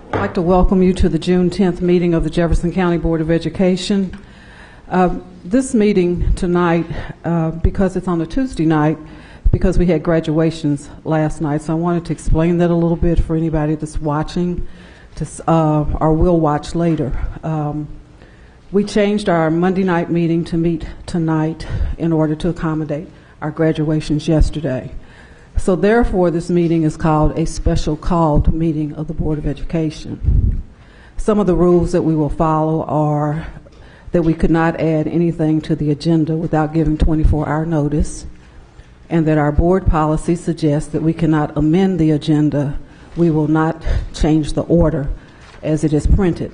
I'd like to welcome you to the June 10th meeting of the Jefferson County Board of Education. This meeting tonight, because it's on a Tuesday night, because we had graduations last night, so I wanted to explain that a little bit for anybody that's watching or will watch later. We changed our Monday night meeting to meet tonight in order to accommodate our graduations yesterday. So therefore, this meeting is called a special called meeting of the Board of Education. Some of the rules that we will follow are that we could not add anything to the agenda without giving 24-hour notice, and that our board policy suggests that we cannot amend the agenda. We will not change the order as it is printed.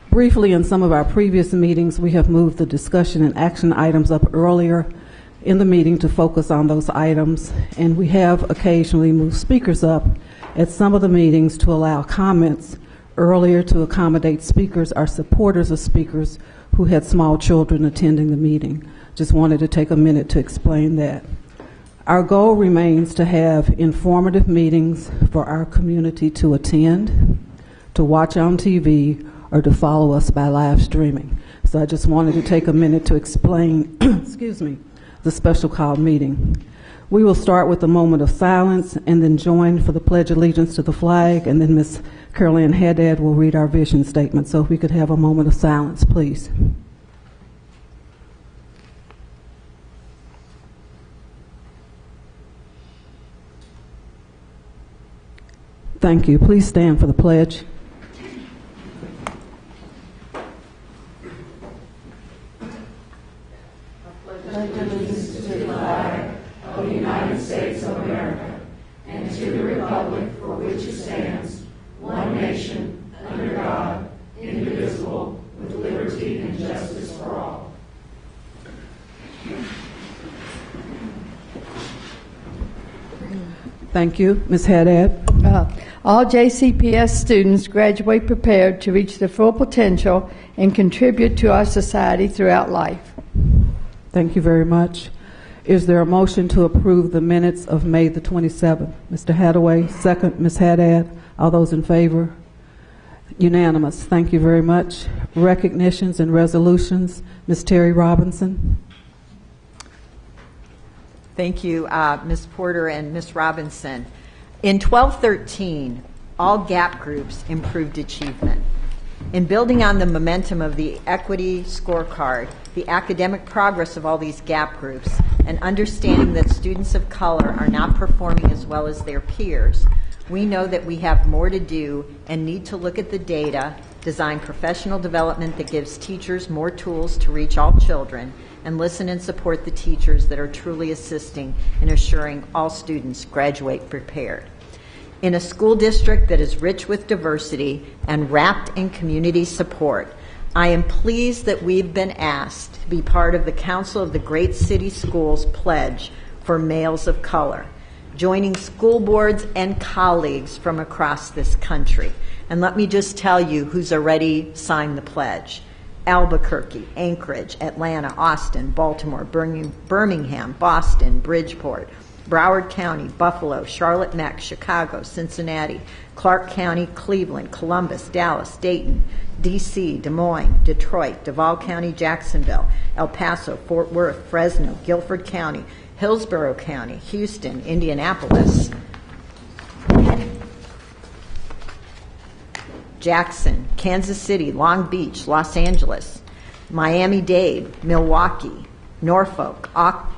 Briefly, in some of our previous meetings, we have moved the discussion and action items up earlier in the meeting to focus on those items, and we have occasionally moved speakers up at some of the meetings to allow comments earlier to accommodate speakers or supporters of speakers who had small children attending the meeting. Just wanted to take a minute to explain that. Our goal remains to have informative meetings for our community to attend, to watch on TV, or to follow us by live streaming. So I just wanted to take a minute to explain, excuse me, the special call meeting. We will start with a moment of silence and then join for the Pledge of Allegiance to the flag, and then Ms. Caroline Haddad will read our vision statement. So if we could have a moment of silence, please. Thank you. Please stand for the pledge. Of the United States of America, and to the republic for which it stands, one nation, under God, indivisible, with liberty and justice for all. Thank you. Ms. Haddad. All JCPS students graduate prepared to reach their full potential and contribute to our society throughout life. Thank you very much. Is there a motion to approve the minutes of May the 27th? Mr. Hathaway, second. Ms. Haddad, all those in favor? Unanimous. Thank you very much. Recognitions and resolutions. Ms. Terry Robinson. Thank you, Ms. Porter and Ms. Robinson. In 12-13, all GAP groups improved achievement. In building on the momentum of the equity scorecard, the academic progress of all these GAP groups, and understanding that students of color are not performing as well as their peers, we know that we have more to do and need to look at the data, design professional development that gives teachers more tools to reach all children, and listen and support the teachers that are truly assisting in assuring all students graduate prepared. In a school district that is rich with diversity and wrapped in community support, I am pleased that we've been asked to be part of the Council of the Great City Schools pledge for males of color, joining school boards and colleagues from across this country. And let me just tell you who's already signed the pledge. Albuquerque, Anchorage, Atlanta, Austin, Baltimore, Birmingham, Boston, Bridgeport, Broward County, Buffalo, Charlotte Meck, Chicago, Cincinnati, Clark County, Cleveland, Columbus, Dallas, Dayton, D.C., Des Moines, Detroit, Duval County, Jacksonville, El Paso, Fort Worth, Fresno, Guilford County, Hillsborough County, Houston, Indianapolis, Jackson, Kansas City, Long Beach, Los Angeles, Miami-Dade, Milwaukee, Norfolk,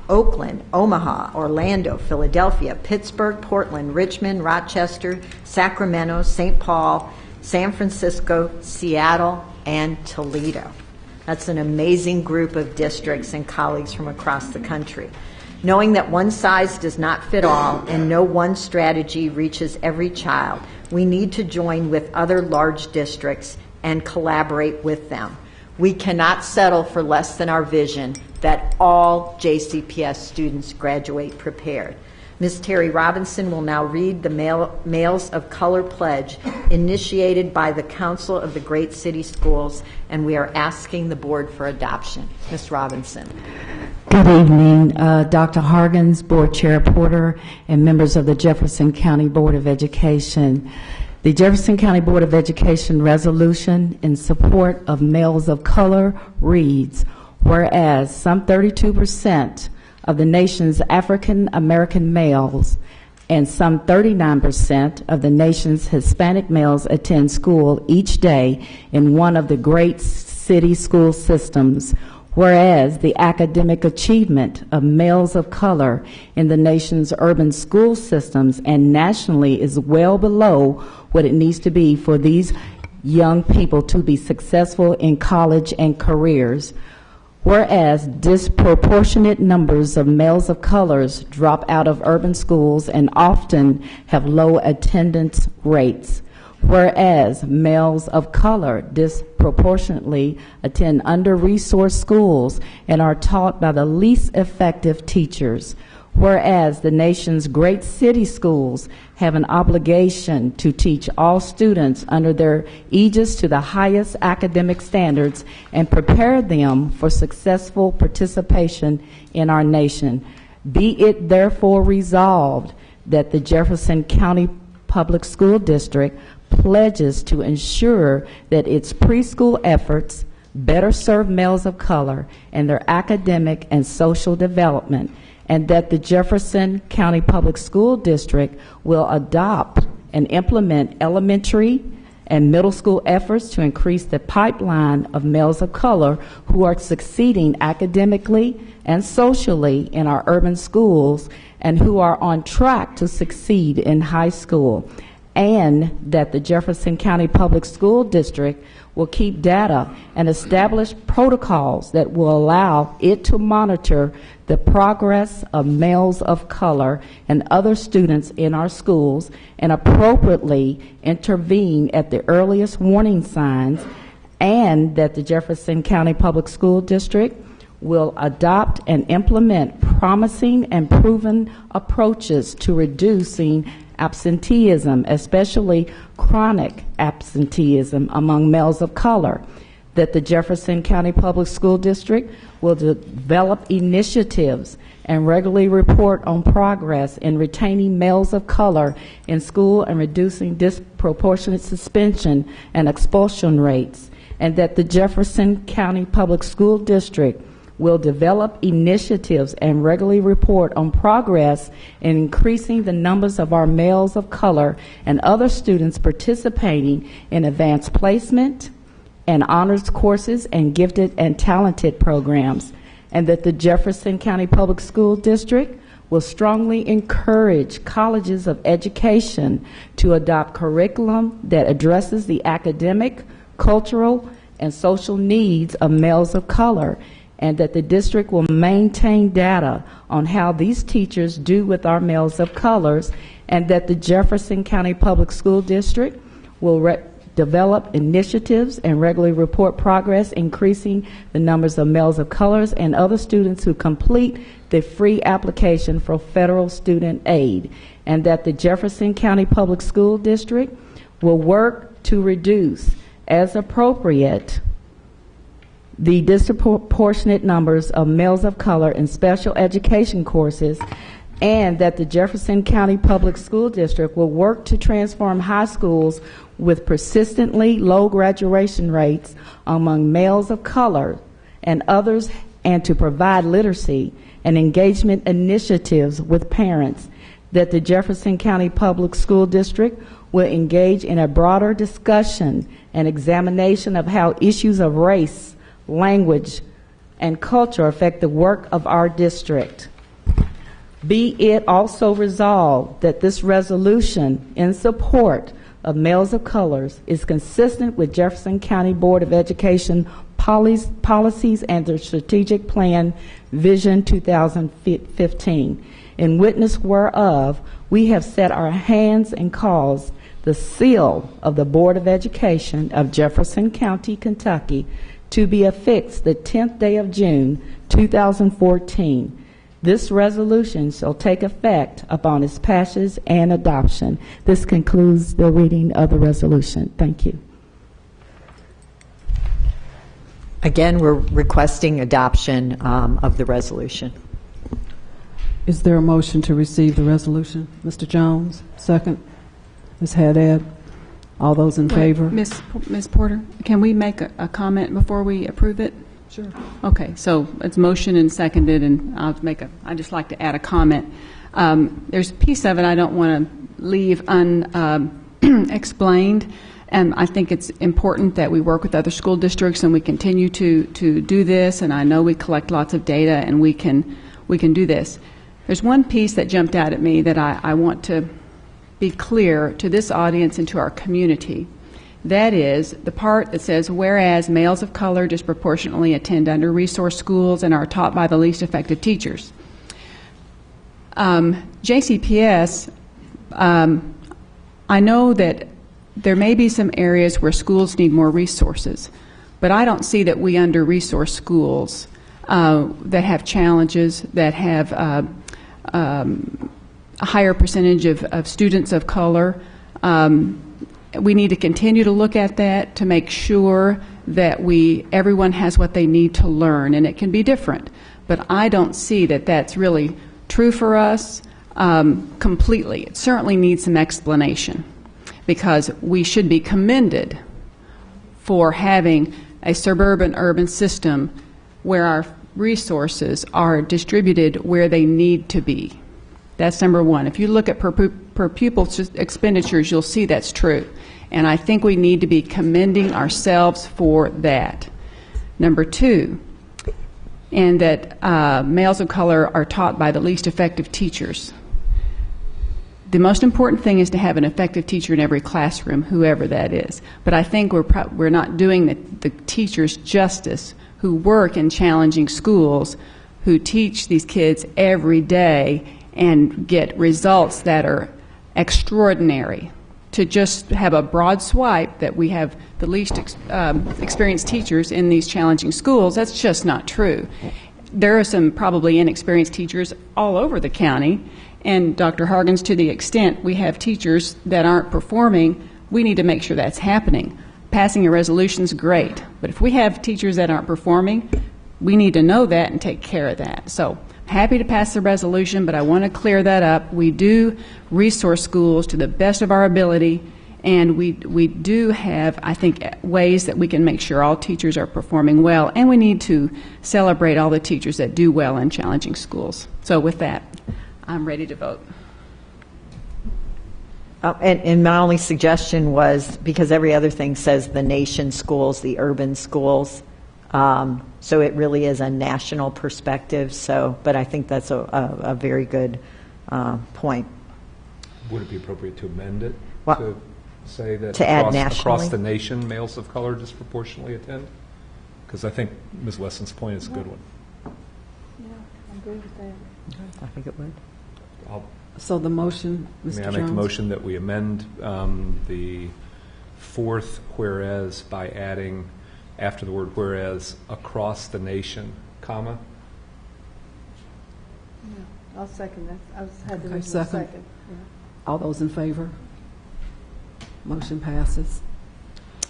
Oakland, Omaha, Orlando, Philadelphia, Pittsburgh, Portland, Richmond, Rochester, Sacramento, St. Paul, San Francisco, Seattle, and Toledo. That's an amazing group of districts and colleagues from across the country. Knowing that one size does not fit all and no one strategy reaches every child, we need to join with other large districts and collaborate with them. We cannot settle for less than our vision that all JCPS students graduate prepared. Ms. Terry Robinson will now read the Males of Color Pledge initiated by the Council of the Great City Schools, and we are asking the board for adoption. Ms. Robinson. Good evening, Dr. Hargens, Board Chair Porter, and members of the Jefferson County Board of Education. The Jefferson County Board of Education resolution in support of males of color reads, whereas some 32% of the nation's African American males and some 39% of the nation's Hispanic males attend school each day in one of the great city school systems, whereas the academic achievement of males of color in the nation's urban school systems and nationally is well below what it needs to be for these young people to be successful in college and careers. Whereas disproportionate numbers of males of colors drop out of urban schools and often have low attendance rates. Whereas males of color disproportionately attend under-resourced schools and are taught by the least effective teachers. Whereas the nation's great city schools have an obligation to teach all students under their aegis to the highest academic standards and prepare them for successful participation in our nation. Be it therefore resolved that the Jefferson County Public School District pledges to ensure that its preschool efforts better serve males of color and their academic and social development, and that the Jefferson County Public School District will adopt and implement elementary and middle school efforts to increase the pipeline of males of color who are succeeding academically and socially in our urban schools and who are on track to succeed in high school, and that the Jefferson County Public School District will keep data and establish protocols that will allow it to monitor the progress of males of color and other students in our schools and appropriately intervene at the earliest warning signs, and that the Jefferson County Public School District will adopt and implement promising and proven approaches to reducing absenteeism, especially chronic absenteeism among males of color, that the Jefferson County Public School District will develop initiatives and regularly report on progress in retaining males of color in school and reducing disproportionate suspension and expulsion rates, and that the Jefferson County Public School District will develop initiatives and regularly report on progress in increasing the numbers of our males of color and other students participating in advanced placement and honors courses and gifted and talented programs, and that the Jefferson County Public School District will strongly encourage colleges of education to adopt curriculum that addresses the academic, cultural, and social needs of males of color, and that the district will maintain data on how these teachers do with our males of colors, and that the Jefferson County Public School District will develop initiatives and regularly report progress increasing the numbers of males of colors and other students who complete the free application for federal student aid, and that the Jefferson County Public School District will work to reduce, as appropriate, the disproportionate numbers of males of color in special education courses, and that the Jefferson County Public School District will work to transform high schools with persistently low graduation rates among males of color and others, and to provide literacy and engagement initiatives with parents, that the Jefferson County Public School District will engage in a broader discussion and examination of how issues of race, language, and culture affect the work of our district. Be it also resolved that this resolution in support of males of colors is consistent with Jefferson County Board of Education policies and the strategic plan Vision 2015. In witness whereof, we have set our hands and caused the seal of the Board of Education of Jefferson County, Kentucky, to be affixed the 10th day of June, 2014. This resolution shall take effect upon its passage and adoption. This concludes the reading of the resolution. Thank you. Again, we're requesting adoption of the resolution. Is there a motion to receive the resolution? Mr. Jones, second. Ms. Haddad, all those in favor? Ms. Porter, can we make a comment before we approve it? Sure. Okay, so it's motion and seconded, and I'd just like to add a comment. There's a piece of it I don't want to leave unexplained, and I think it's important that we work with other school districts and we continue to do this, and I know we collect lots of data and we can do this. There's one piece that jumped out at me that I want to be clear to this audience and to our community. That is the part that says, whereas males of color disproportionately attend under-resourced schools and are taught by the least effective teachers. JCPS, I know that there may be some areas where schools need more resources, but I don't see that we under-resource schools that have challenges, that have a higher percentage of students of color. We need to continue to look at that to make sure that everyone has what they need to learn, and it can be different. But I don't see that that's really true for us completely. It certainly needs some explanation, because we should be commended for having a suburban-urban system where our resources are distributed where they need to be. That's number one. If you look at per pupil expenditures, you'll see that's true. And I think we need to be commending ourselves for that. Number two, and that males of color are taught by the least effective teachers. The most important thing is to have an effective teacher in every classroom, whoever that is. But I think we're not doing the teachers justice who work in challenging schools, who teach these kids every day and get results that are extraordinary. To just have a broad swipe that we have the least experienced teachers in these challenging schools, that's just not true. There are some probably inexperienced teachers all over the county, and Dr. Hargens, to the extent we have teachers that aren't performing, we need to make sure that's happening. Passing a resolution is great, but if we have teachers that aren't performing, we need to know that and take care of that. So happy to pass the resolution, but I want to clear that up. We do resource schools to the best of our ability, and we do have, I think, ways that we can make sure all teachers are performing well, and we need to celebrate all the teachers that do well in challenging schools. So with that, I'm ready to vote. And my only suggestion was, because every other thing says the nation schools, the urban schools, so it really is a national perspective. But I think that's a very good point. Would it be appropriate to amend it to say that to add nationally? Across the nation, males of color disproportionately attend? Because I think Ms. Lesson's point is a good one. Yeah, I agree with that. I think it would. So the motion, Mr. May I Jones? make a motion that we amend the fourth whereas by adding, after the word whereas, across the nation, comma? Yeah, I'll second that. I had the Okay, original second. second. Yeah. All those in favor? Motion passes.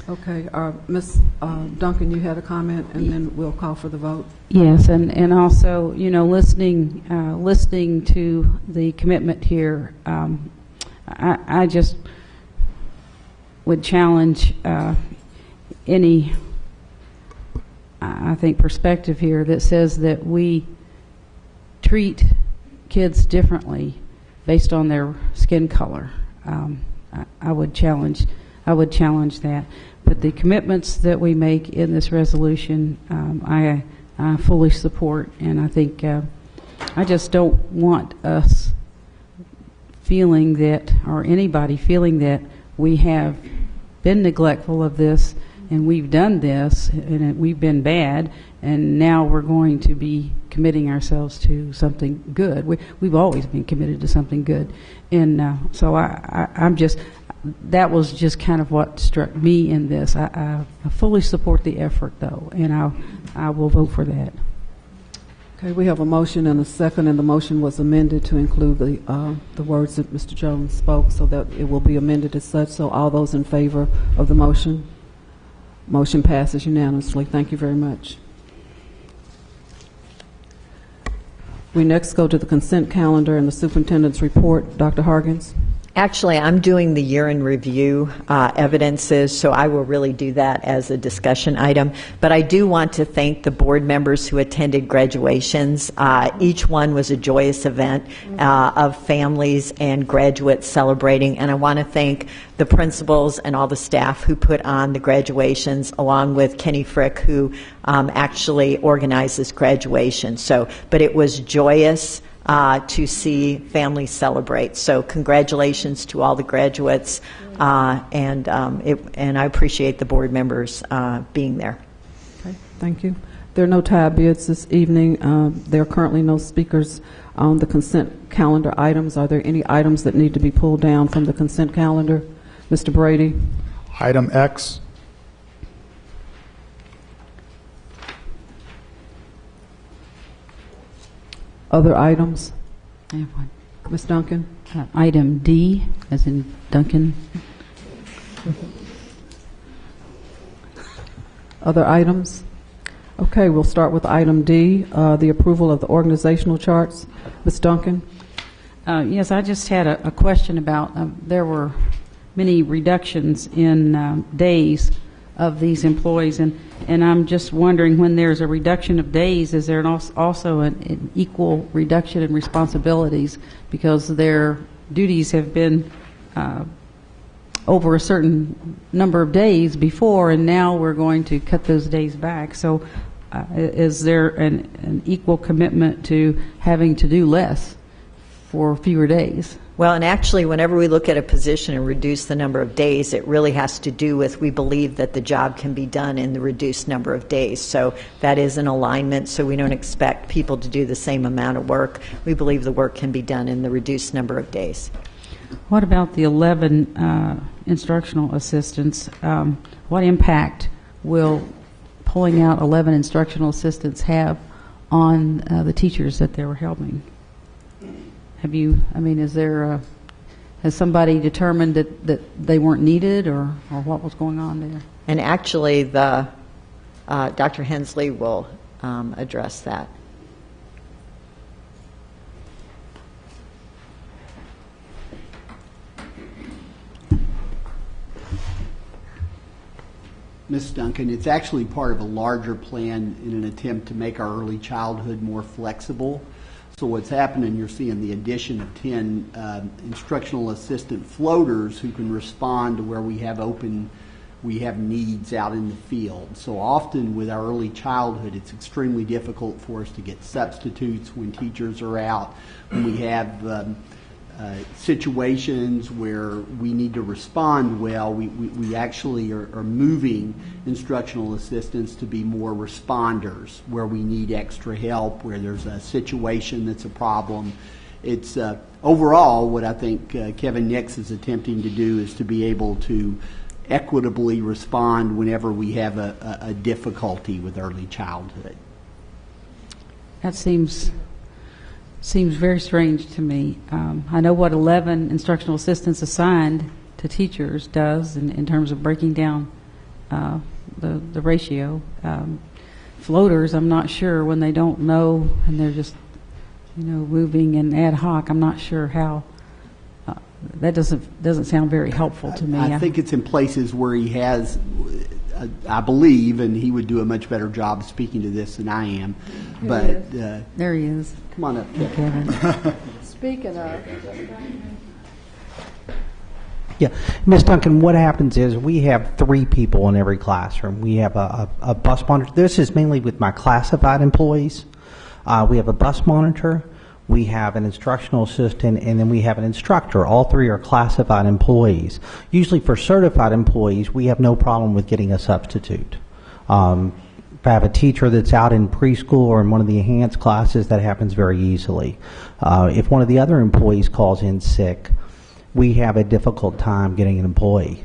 Okay, Ms. Duncan, you had a comment, and then we'll call for the vote. Yes, and also, listening to the commitment here, I just would challenge any, I think, perspective here that says that we treat kids differently based on their skin color. I would challenge that. But the commitments that we make in this resolution, I fully support, and I think I just don't want us feeling that, or anybody feeling that we have been neglectful of this and we've done this, and we've been bad, and now we're going to be committing ourselves to something good. We've always been committed to something good, and so I'm just, that was just kind of what struck me in this. I fully support the effort, though, and I will vote for that. Okay, we have a motion and a second, and the motion was amended to include the words that Mr. Jones spoke, so that it will be amended as such. So all those in favor of the motion? Motion passes unanimously. Thank you very much. We next go to the consent calendar and the superintendent's report. Dr. Hargens? Actually, I'm doing the year in review evidences, so I will really do that as a discussion item. But I do want to thank the board members who attended graduations. Each one was a joyous event of families and graduates celebrating, and I want to thank the principals and all the staff who put on the graduations, along with Kenny Frick, who actually organized this graduation. But it was joyous to see families celebrate. So congratulations to all the graduates, and I appreciate the board members being there. Okay, thank you. There are no tie bids this evening. There are currently no speakers on the consent calendar items. Are there any items that need to be pulled down from the consent calendar? Mr. Brady? Item X. Other items? I have one. Ms. Duncan? Item D, as in Duncan. Other items? Okay, we'll start with item D, the approval of the organizational charts. Ms. Duncan? Yes, I just had a question about, there were many reductions in days of these employees, and I'm just wondering, when there's a reduction of days, is there also an equal reduction in responsibilities, because their duties have been over a certain number of days before, and now we're going to cut those days back. So is there an equal commitment to having to do less for fewer days? Well, and actually, whenever we look at a position and reduce the number of days, it really has to do with, we believe that the job can be done in the reduced number of days. So that is an alignment, so we don't expect people to do the same amount of work. We believe the work can be done in the reduced number of days. What about the 11 instructional assistants? What impact will pulling out 11 instructional assistants have on the teachers that they were helping? Have you, is there, has somebody determined that they weren't needed, or what was going on there? And actually, Dr. Hensley will address that. Ms. Duncan, it's actually part of a larger plan in an attempt to make our early childhood more flexible. So what's happening, you're seeing the addition of 10 instructional assistant floaters who can respond to where we have needs out in the field. So often with our early childhood, it's extremely difficult for us to get substitutes when teachers are out. When we have situations where we need to respond well, we actually are moving instructional assistants to be more responders, where we need extra help, where there's a situation that's a problem. It's overall what I think Kevin Nix is attempting to do is to be able to equitably respond whenever we have a difficulty with early childhood. That seems very strange to me. I know what 11 instructional assistants assigned to teachers does in terms of breaking down the ratio. Floaters, I'm not sure, when they don't know and they're just moving and ad hoc, I'm not sure how. That doesn't sound very helpful to me. I think it's in places where he has, I believe, and he would do a much better job speaking to this than I am. But there he is. Come on up, Kevin. Speaking of. Yeah, Ms. Duncan, what happens is we have 3 people in every classroom. We have a bus monitor. This is mainly with my classified employees. We have a bus monitor. we have an instructional assistant, and then we have an instructor. All three are classified employees. Usually for certified employees, we have no problem with getting a substitute. If I have a teacher that's out in preschool or in one of the enhanced classes, that happens very easily. If one of the other employees calls in sick, we have a difficult time getting an employee.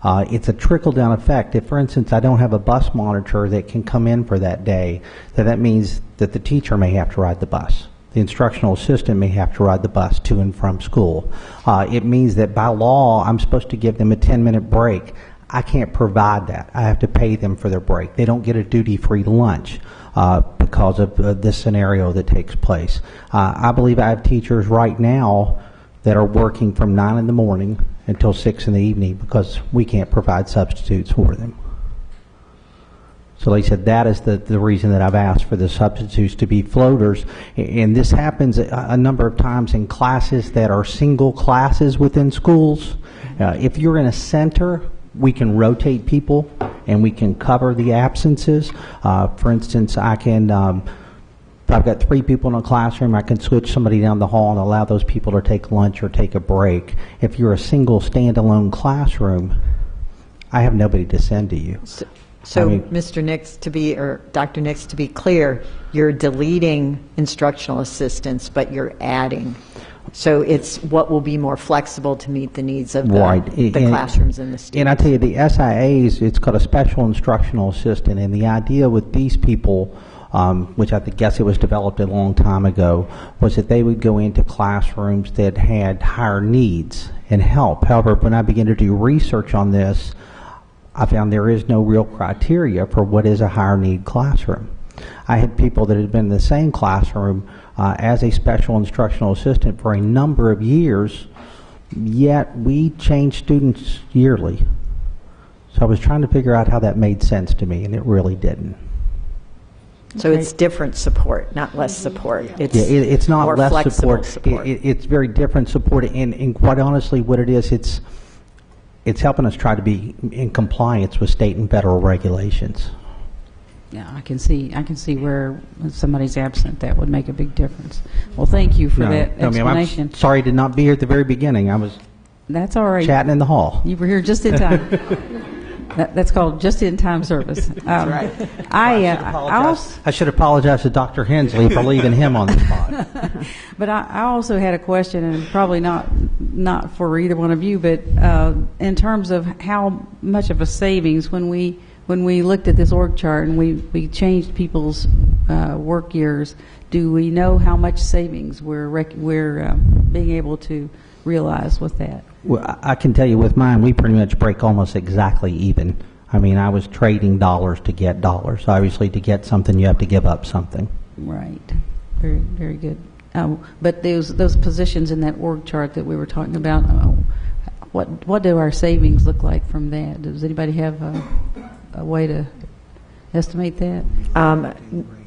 It's a trickle-down effect. If, for instance, I don't have a bus monitor that can come in for that day, then that means that the teacher may have to ride the bus. The instructional assistant may have to ride the bus to and from school. It means that by law, I'm supposed to give them a 10-minute break. I can't provide that. I have to pay them for their break. They don't get a duty-free lunch because of this scenario that takes place. I believe I have teachers right now that are working from 9 in the morning until 6 in the evening because we can't provide substitutes for them. So like I said, that is the reason that I've asked for the substitutes to be floaters. And this happens a number of times in classes that are single classes within schools. If you're in a center, we can rotate people and we can cover the absences. For instance, I can, if I've got 3 people in a classroom, I can switch somebody down the hall and allow those people to take lunch or take a break. If you're a single standalone classroom, I have nobody to send to you. So, Mr. Nix, or Dr. Nix, to be clear, you're deleting instructional assistants, but you're adding. So it's what will be more flexible to meet the needs of the classrooms and the students. And I tell you, the SIAs, it's called a special instructional assistant, and the idea with these people, which I guess it was developed a long time ago, was that they would go into classrooms that had higher needs and help. However, when I began to do research on this, I found there is no real criteria for what is a higher need classroom. I had people that had been in the same classroom as a special instructional assistant for a number of years, yet we change students yearly. So I was trying to figure out how that made sense to me, and it really didn't. So it's different support, not less support. It's not more less flexible support. It's very different support, and quite honestly, what it is, it's helping us try to be in compliance with state and federal regulations. Yeah, I can see where when somebody's absent, that would make a big difference. Well, thank you for that explanation. I'm sorry to not be here at the very beginning. I was That's all right. chatting in the hall. You were here just in time. That's called just-in-time service. That's right. I should apologize to Dr. Hensley for leaving him on the spot. But I also had a question, and probably not for either one of you, but in terms of how much of a savings when we looked at this org chart and we changed people's work years, do we know how much savings we're being able to realize with that? Well, I can tell you with mine, we pretty much break almost exactly even. I mean, I was trading dollars to get dollars. Obviously, to get something, you have to give up something. Right. Very, very good. But those positions in that org chart that we were talking about, what do our savings look like from that? Does anybody have a way to estimate that?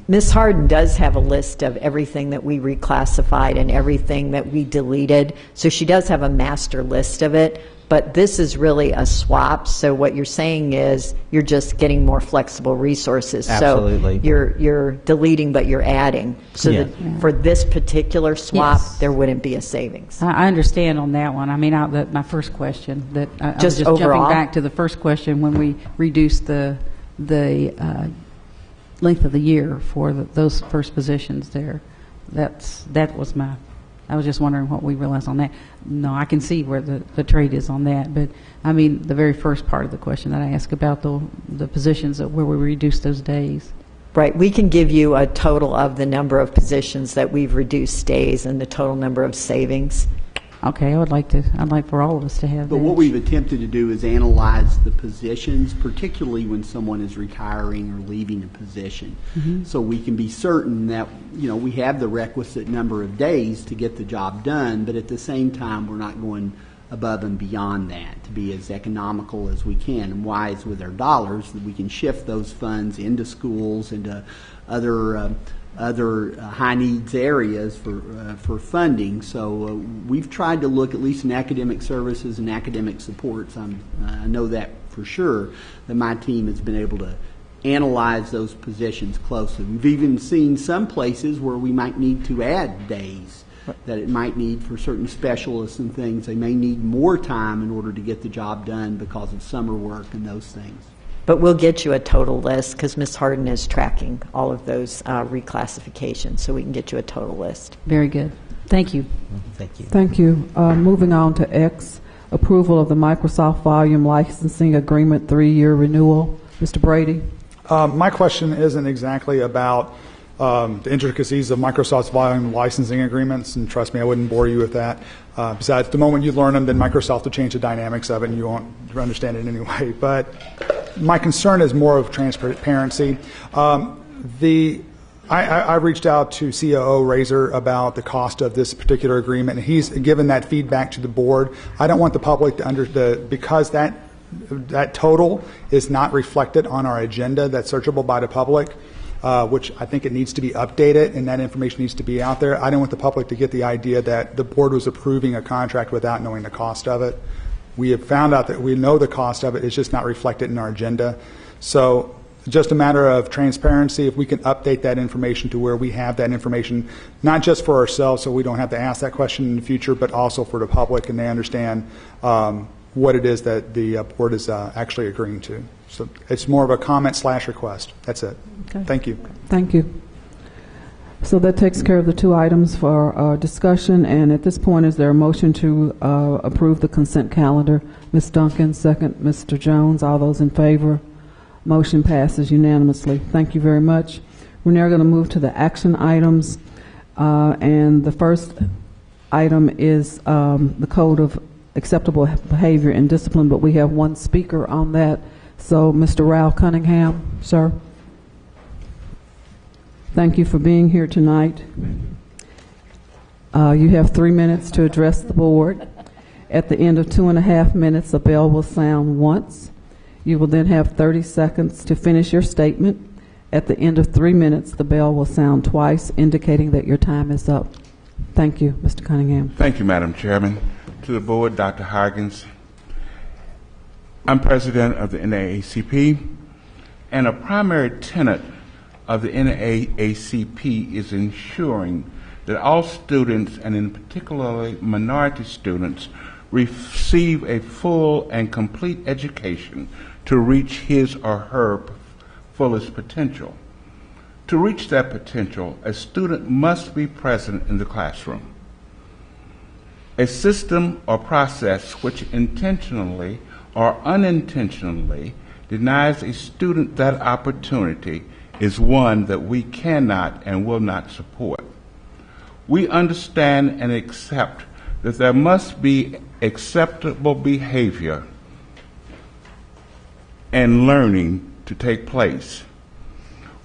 Ms. Harden does have a list of everything that we reclassified and everything that we deleted. So she does have a master list of it, but this is really a swap. So what you're saying is you're just getting more flexible resources. Absolutely. So you're deleting, but you're adding. So that for this particular swap, there wouldn't be a savings. I understand on that one. I mean, my first question, that I was just overall? jumping back to the first question when we reduced the length of the year for those first positions there. That was I was just wondering what we realized on that. No, I can see where the trade is on that, but I mean the very first part of the question that I asked about the positions where we reduced those days. Right. We can give you a total of the number of positions that we've reduced days and the total number of savings. Okay, I'd like for all of us to have that. But what we've attempted to do is analyze the positions, particularly when someone is retiring or leaving a position. Mm-hmm. So we can be certain that, we have the requisite number of days to get the job done, but at the same time, we're not going above and beyond that to be as economical as we can and wise with our dollars, that we can shift those funds into schools, into other high needs areas for funding. So we've tried to look, at least in academic services and academic supports. I know that for sure, that my team has been able to analyze those positions closely. We've even seen some places where we might need to add days that it might need for certain specialists and things. They may need more time in order to get the job done because of summer work and those things. But we'll get you a total list because Ms. Harden is tracking all of those reclassifications, so we can get you a total list. Very good. Thank you. Thank you. Thank you. Moving on to X, approval of the Microsoft Volume Licensing Agreement 3-year renewal. Mr. Brady. My question isn't exactly about the intricacies of Microsoft's volume licensing agreements, and trust me, I wouldn't bore you with that. Besides, the moment you learn them, then Microsoft will change the dynamics of it, and you won't understand it anyway. But my concern is more of transparency. I reached out to COO Razor about the cost of this particular agreement, and he's given that feedback to the board. I don't want the public to because that total is not reflected on our agenda that's searchable by the public, which I think it needs to be updated, and that information needs to be out there. I don't want the public to get the idea that the board was approving a contract without knowing the cost of it. We have found out that we know the cost of it. It's just not reflected in our agenda. So just a matter of transparency, if we can update that information to where we have that information, not just for ourselves so we don't have to ask that question in the future, but also for the public, and they understand what it is that the board is actually agreeing to. So it's more of a comment/request. That's it. Okay. Thank you. Thank you. So that takes care of the two items for discussion, and at this point, is there a motion to approve the consent calendar? Ms. Duncan, second. Mr. Jones, all those in favor? Motion passes unanimously. Thank you very much. We're now going to move to the action items, and the first item is the Code of Acceptable Behavior and Discipline, but we have one speaker on that. So, Mr. Ralph Cunningham, sir. Thank you for being here tonight. You have 3 minutes to address the board. At the end of 2.5 minutes, a bell will sound once. You will then have 30 seconds to finish your statement. At the end of 3 minutes, the bell will sound twice, indicating that your time is up. Thank you, Mr. Cunningham. Thank you, Madam Chairman. To the board, Dr. Hargens. I'm president of the NAACP, and a primary tenet of the NAACP is ensuring that all students, and in particular minority students, receive a full and complete education to reach his or her fullest potential. To reach that potential, a student must be present in the classroom. A system or process which intentionally or unintentionally denies a student that opportunity is one that we cannot and will not support. We understand and accept that there must be acceptable behavior and learning to take place.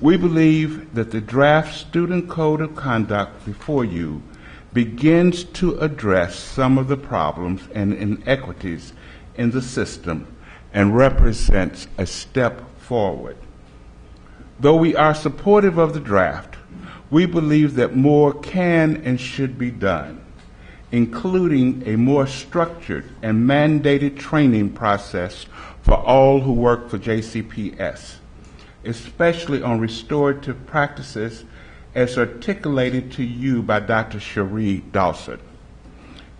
We believe that the draft Student Code of Conduct before you begins to address some of the problems and inequities in the system and represents a step forward. Though we are supportive of the draft, we believe that more can and should be done, including a more structured and mandated training process for all who work for JCPS, especially on restorative practices as articulated to you by Dr. Cherie Dawson.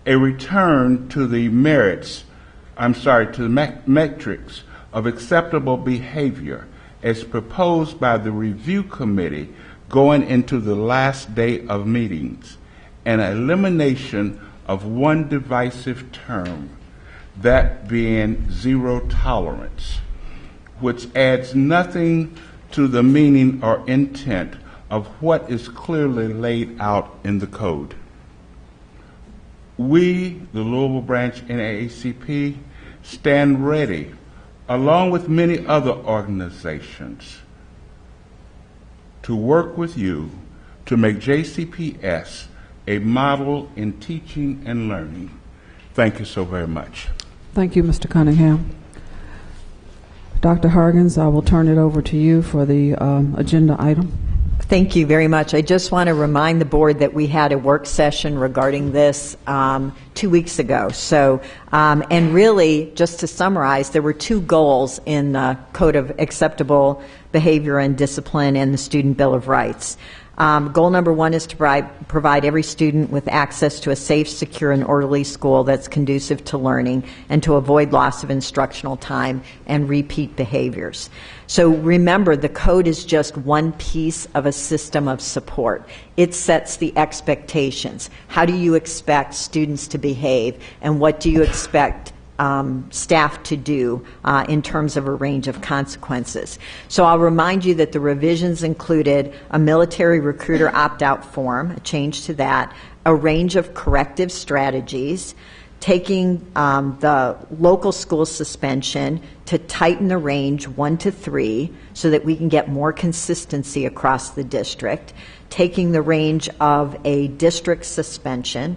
A return to the metrics of acceptable behavior as proposed by the review committee going into the last day of meetings, and elimination of one divisive term, that being zero tolerance, which adds nothing to the meaning or intent of what is clearly laid out in the code. We, the Louisville branch NAACP, stand ready, along with many other organizations, to work with you to make JCPS a model in teaching and learning. Thank you so very much. Thank you, Mr. Cunningham. Dr. Hargens, I will turn it over to you for the agenda item. Thank you very much. I just want to remind the board that we had a work session regarding this 2 weeks ago. So, and really, just to summarize, there were 2 goals in the Code of Acceptable Behavior and Discipline and the Student Bill of Rights. Goal number 1 is to provide every student with access to a safe, secure, and orderly school that's conducive to learning and to avoid loss of instructional time and repeat behaviors. So remember, the code is just one piece of a system of support. It sets the expectations. How do you expect students to behave, and what do you expect staff to do in terms of a range of consequences? So I'll remind you that the revisions included a military recruiter opt-out form, a change to that, a range of corrective strategies, taking the local school suspension to tighten the range 1 to 3 so that we can get more consistency across the district, taking the range of a district suspension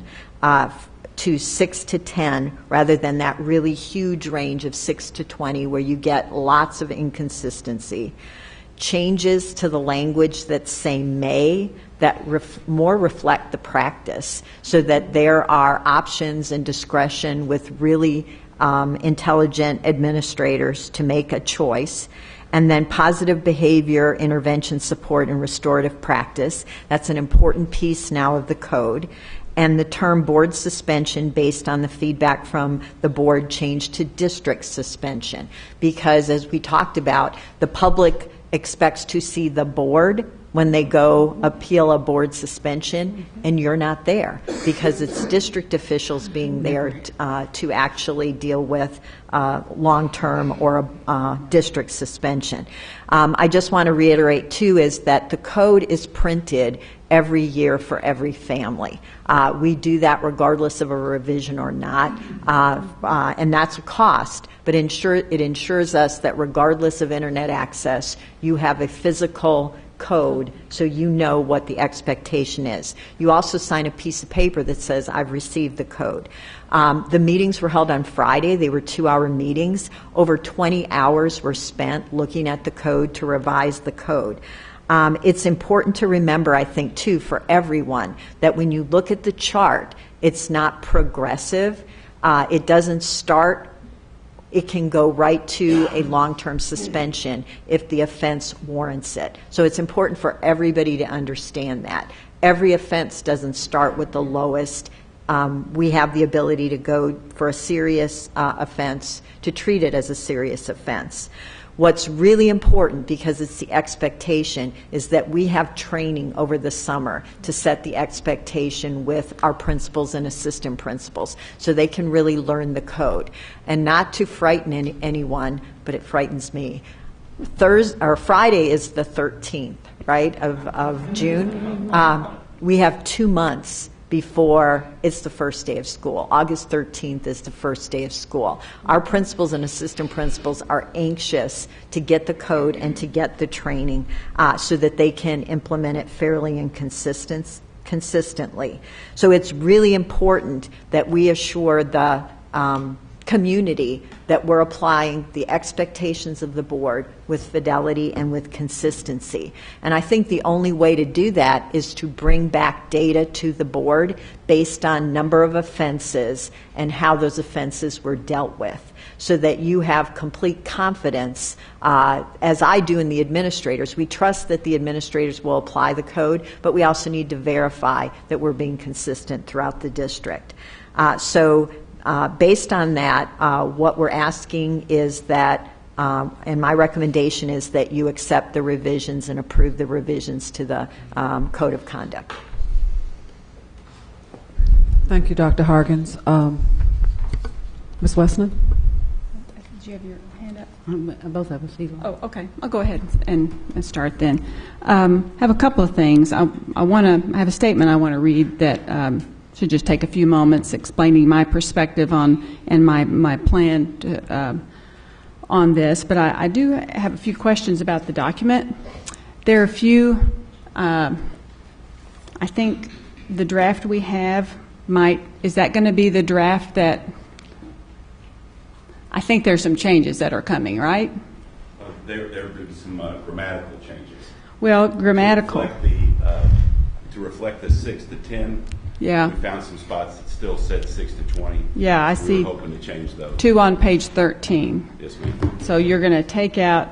to 6 to 10 rather than that really huge range of 6 to 20 where you get lots of inconsistency. Changes to the language that say may, that more reflect the practice, so that there are options and discretion with really intelligent administrators to make a choice. And then positive behavior, intervention support, and restorative practice. That's an important piece now of the code. And the term board suspension, based on the feedback from the board, changed to district suspension, because as we talked about, the public expects to see the board when they go appeal a board suspension, and you're not there because it's district officials being there to actually deal with long-term or a district suspension. I just want to reiterate, too, is that the code is printed every year for every family. We do that regardless of a revision or not, and that's a cost, but it ensures us that regardless of internet access, you have a physical code so you know what the expectation is. You also sign a piece of paper that says, I've received the code. The meetings were held on Friday. They were 2-hour meetings. Over 20 hours were spent looking at the code to revise the code. It's important to remember, I think, too, for everyone, that when you look at the chart, it's not progressive. It doesn't start. It can go right to a long-term suspension if the offense warrants it. So it's important for everybody to understand that. Every offense doesn't start with the lowest. We have the ability to go for a serious offense, to treat it as a serious offense. What's really important, because it's the expectation, is that we have training over the summer to set the expectation with our principals and assistant principals so they can really learn the code. And not to frighten anyone, but it frightens me. Friday is the 13th, right, of June. We have 2 months before it's the first day of school. August 13th is the first day of school. Our principals and assistant principals are anxious to get the code and to get the training so that they can implement it fairly and consistently. So it's really important that we assure the community that we're applying the expectations of the board with fidelity and with consistency. And I think the only way to do that is to bring back data to the board based on number of offenses and how those offenses were dealt with, so that you have complete confidence, as I do in the administrators. We trust that the administrators will apply the code, but we also need to verify that we're being consistent throughout the district. Based on that, what we're asking is that, and my recommendation is that you accept the revisions and approve the revisions to the Code of Conduct. Thank you, Dr. Hargens. Ms. Westman? Did you have your hand up? Both of us. Oh, okay. I'll go ahead and start then. Have a couple of things. I have a statement I want to read that should just take a few moments explaining my perspective on and my plan to, on this. But I do have a few questions about the document. There are a few. I think the draft we have is that going to be the draft that? I think there's some changes that are coming, right? There will be some grammatical changes. Well, grammatical. To reflect the 6 to 10 Yeah. We found some spots that still said 6 to 20. Yeah, I We see were hoping to change those. 2 on page 13. Yes, ma'am. So you're going to take out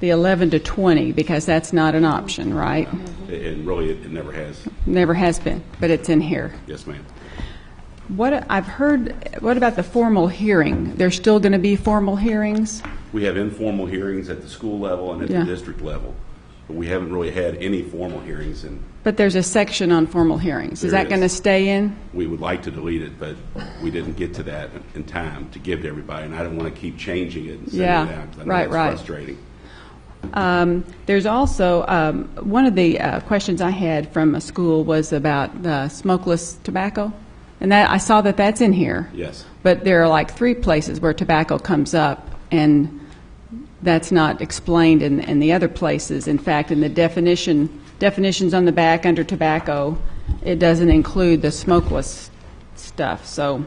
the 11 to 20 because that's not an option, right? And really, it never has. Never has been, but it's in here. Yes, ma'am. What I've heard, what about the formal hearing? There's still going to be formal hearings? We have informal hearings at the school level and at Yeah. the district level, but we haven't really had any formal hearings, and But there's a section on formal hearings. Is There that going to is. stay in? we would like to delete it, but we didn't get to that in time to give to everybody, and I don't want to keep changing it and sending Yeah. it out, 'cause I know Right, that's right. frustrating. There's also, one of the questions I had from a school was about smokeless tobacco. And that I saw that that's in here. Yes. But there are like 3 places where tobacco comes up, and that's not explained in the other places. In fact, in the definitions on the back under tobacco, it doesn't include the smokeless stuff. So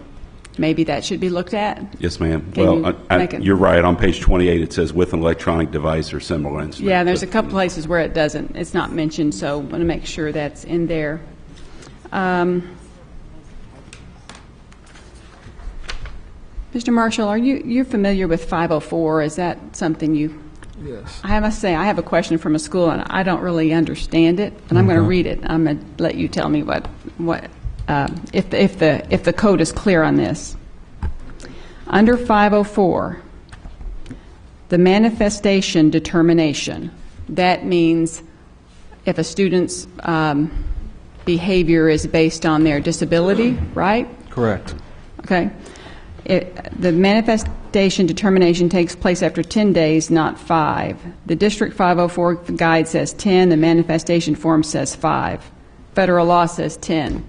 maybe that should be looked at. Yes, ma'am. Can you Well, make it- you're right. On page 28, it says with an electronic device or similar instrument. Yeah, there's a But- couple places where it doesn't. It's not mentioned, so I want to make sure that's in there. Mr. Marshall, you're familiar with 504? Is that something you? Yes. I must say, I have a question from a school, and I don't really understand it, and I'm going to read it. I'm going to let you tell me if the code is clear on this. Under 504, the manifestation determination, that means if a student's behavior is based on their disability, right? Correct. Okay. The manifestation determination takes place after 10 days, not 5. The District 504 guide says 10. The manifestation form says 5. Federal law says 10.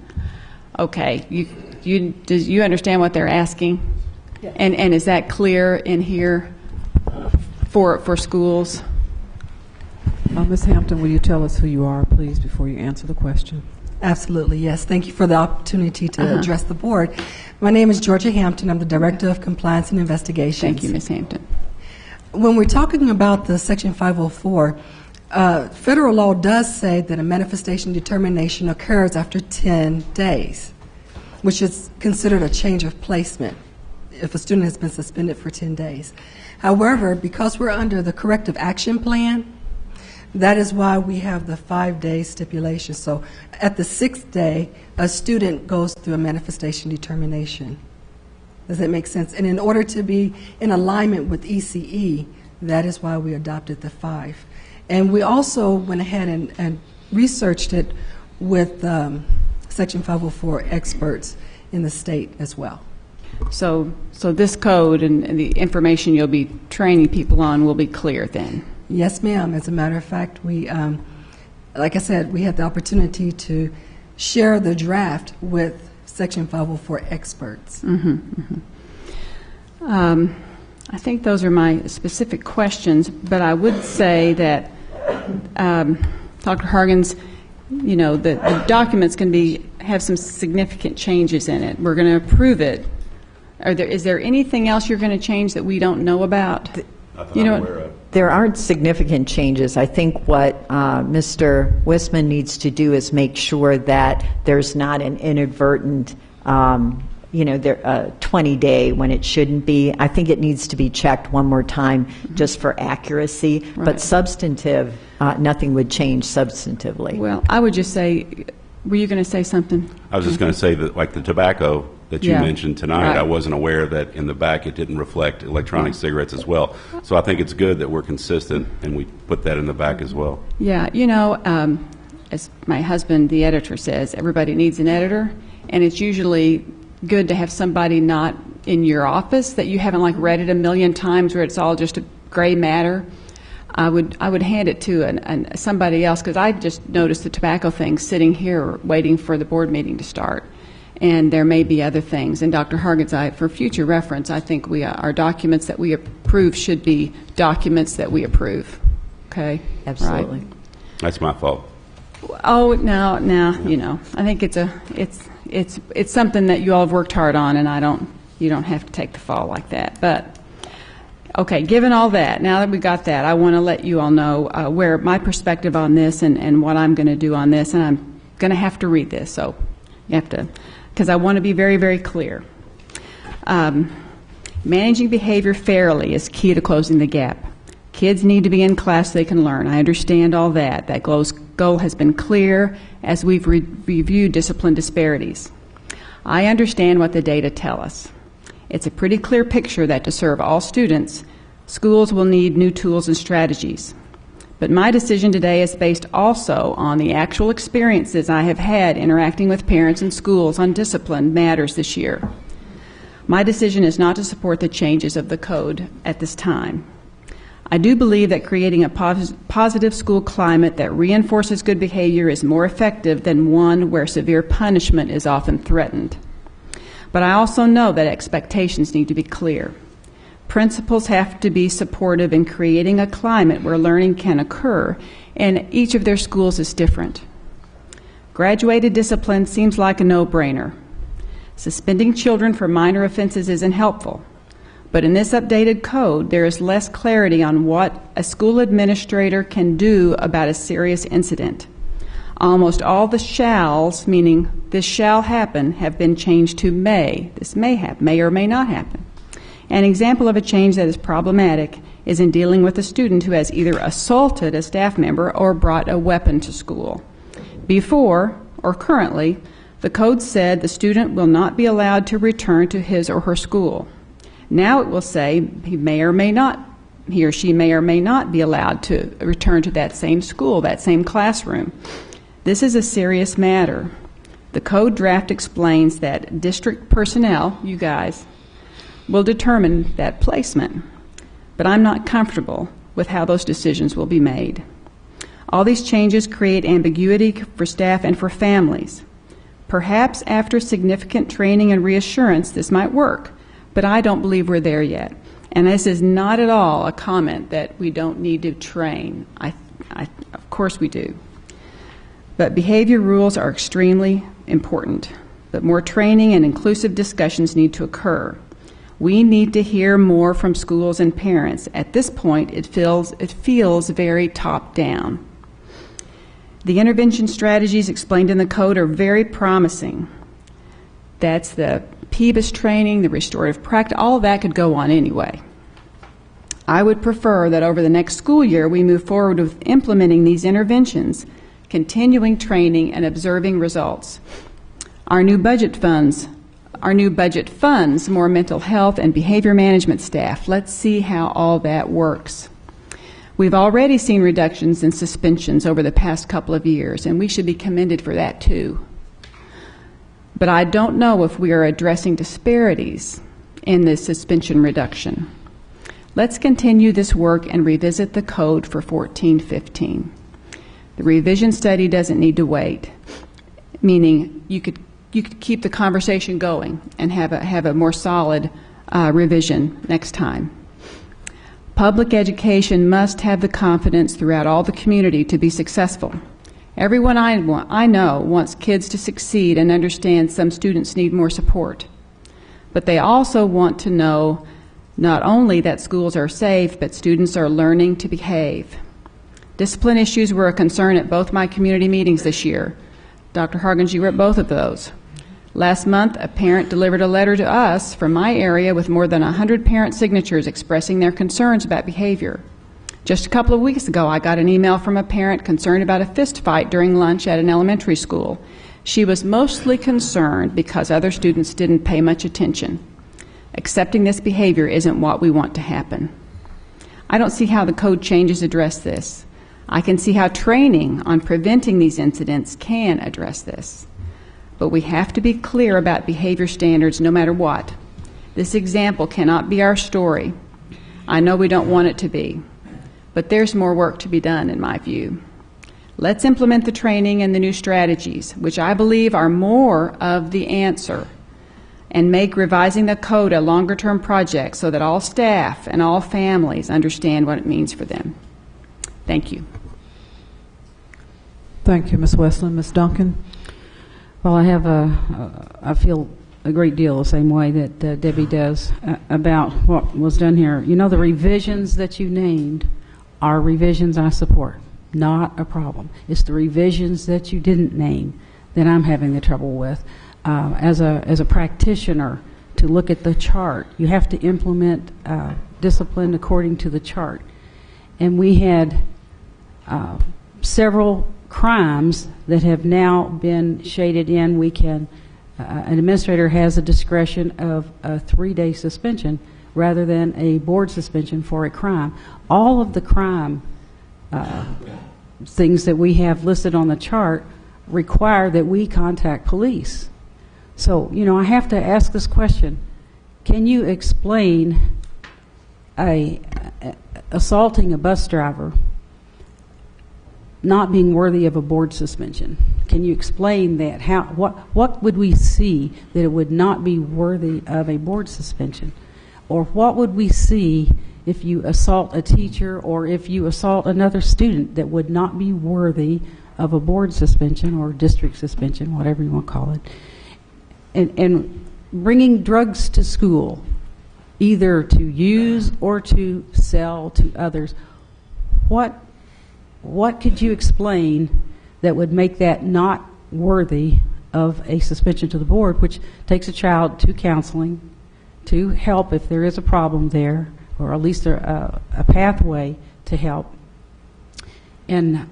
Okay. Do you understand what they're asking? Yes. And is that clear in here for schools? Ms. Hampton, will you tell us who you are, please, before you answer the question? Absolutely, yes. Thank you for the opportunity to address the board. My name is Georgia Hampton. I'm the Director of Compliance and Investigations. Thank you, Ms. Hampton. When we're talking about the Section 504, federal law does say that a manifestation determination occurs after 10 days, which is considered a change of placement if a student has been suspended for 10 days. However, because we're under the corrective action plan, that is why we have the 5-day stipulation. So at the 6th day, a student goes through a manifestation determination. Does that make sense? And in order to be in alignment with ECE, that is why we adopted the 5. And we also went ahead and researched it with Section 504 experts in the state as well. So this code and the information you'll be training people on will be clear then? Yes, ma'am. As a matter of fact, we, like I said, we had the opportunity to share the draft with Section 504 experts. I think those are my specific questions, but I would say that, Dr. Hargens, the documents can have some significant changes in it. We're going to approve it. Is there anything else you're going to change that we don't know about? Nothing I'm aware of. There aren't significant changes. I think what Mr. Wisman needs to do is make sure that there's not an inadvertent, 20-day when it shouldn't be. I think it needs to be checked one more time just for accuracy. Right. But substantive, nothing would change substantively. Well, I would just say, were you going to say something? I was just going to say that, like the tobacco that you Yeah. mentioned tonight, Right. I wasn't aware that in the back it didn't reflect electronic cigarettes as well. So I think it's good that we're consistent and we put that in the back as well. Yeah, as my husband, the editor, says, everybody needs an editor, and it's usually good to have somebody not in your office that you haven't read it a million times where it's all just a gray matter. I would hand it to somebody else, because I just noticed the tobacco thing sitting here waiting for the board meeting to start. And there may be other things. And Dr. Hargens, for future reference, I think our documents that we approve should be documents that we approve. Okay? Absolutely. Right? That's my fault. Oh, now, I think it's something that you all have worked hard on, and you don't have to take the fall like that. But okay, given all that, now that we got that, I want to let you all know where my perspective on this and what I'm going to do on this, and I'm going to have to read this, so You have to, because I want to be very, very clear. Managing behavior fairly is key to closing the gap. Kids need to be in class so they can learn. I understand all that. That goal has been clear as we've reviewed discipline disparities. I understand what the data tell us. It's a pretty clear picture that to serve all students, schools will need new tools and strategies. But my decision today is based also on the actual experiences I have had interacting with parents and schools on discipline matters this year. My decision is not to support the changes of the code at this time. I do believe that creating a positive school climate that reinforces good behavior is more effective than one where severe punishment is often threatened. But I also know that expectations need to be clear. Principals have to be supportive in creating a climate where learning can occur, and each of their schools is different. Graduated discipline seems like a no-brainer. Suspending children for minor offenses isn't helpful. But in this updated code, there is less clarity on what a school administrator can do about a serious incident. Almost all the shalls, meaning this shall happen, have been changed to may. This may happen, may or may not happen. An example of a change that is problematic is in dealing with a student who has either assaulted a staff member or brought a weapon to school. Before, or currently, the code said the student will not be allowed to return to his or her school. Now it will say he or she may or may not be allowed to return to that same school, that same classroom. This is a serious matter. The code draft explains that district personnel, you guys, will determine that placement. But I'm not comfortable with how those decisions will be made. All these changes create ambiguity for staff and for families. Perhaps after significant training and reassurance, this might work. But I don't believe we're there yet. And this is not at all a comment that we don't need to train. Of course we do. But behavior rules are extremely important. But more training and inclusive discussions need to occur. We need to hear more from schools and parents. At this point, it feels very top-down. The intervention strategies explained in the code are very promising. That's the PBIS training, the restorative practice, all of that could go on anyway. I would prefer that over the next school year we move forward with implementing these interventions, continuing training, and observing results. Our new budget funds more mental health and behavior management staff. Let's see how all that works. We've already seen reductions in suspensions over the past couple of years, and we should be commended for that too. But I don't know if we are addressing disparities in this suspension reduction. Let's continue this work and revisit the code for 14-15. The revision study doesn't need to wait, meaning you could keep the conversation going and have a more solid revision next time. Public education must have the confidence throughout all the community to be successful. Everyone I know wants kids to succeed and understand some students need more support. But they also want to know not only that schools are safe, but students are learning to behave. Discipline issues were a concern at both my community meetings this year. Dr. Hargens, you were at both of those. Last month, a parent delivered a letter to us from my area with more than 100 parent signatures expressing their concerns about behavior. Just a couple of weeks ago, I got an email from a parent concerned about a fist fight during lunch at an elementary school. She was mostly concerned because other students didn't pay much attention. Accepting this behavior isn't what we want to happen. I don't see how the code changes address this. I can see how training on preventing these incidents can address this. But we have to be clear about behavior standards no matter what. This example cannot be our story. I know we don't want it to be. But there's more work to be done, in my view. Let's implement the training and the new strategies, which I believe are more of the answer, and make revising the code a longer-term project so that all staff and all families understand what it means for them. Thank you. Thank you, Ms. Westland. Ms. Duncan? Well, I feel a great deal the same way that Debbie does about what was done here. You know, the revisions that you named are revisions I support. Not a problem. It's the revisions that you didn't name that I'm having the trouble with. As a practitioner, to look at the chart, you have to implement discipline according to the chart. And we had several crimes that have now been shaded in. We can, an administrator has a discretion of a 3-day suspension rather than a board suspension for a crime. All of the crime things that we have listed on the chart require that we contact police. So, I have to ask this question. Can you explain assaulting a bus driver not being worthy of a board suspension? Can you explain that? What would we see that it would not be worthy of a board suspension? Or what would we see if you assault a teacher or if you assault another student that would not be worthy of a board suspension or district suspension, whatever you want to call it? And bringing drugs to school, either to use or to sell to others, what could you explain that would make that not worthy of a suspension to the board, which takes a child to counseling, to help if there is a problem there, or at least a pathway to help, and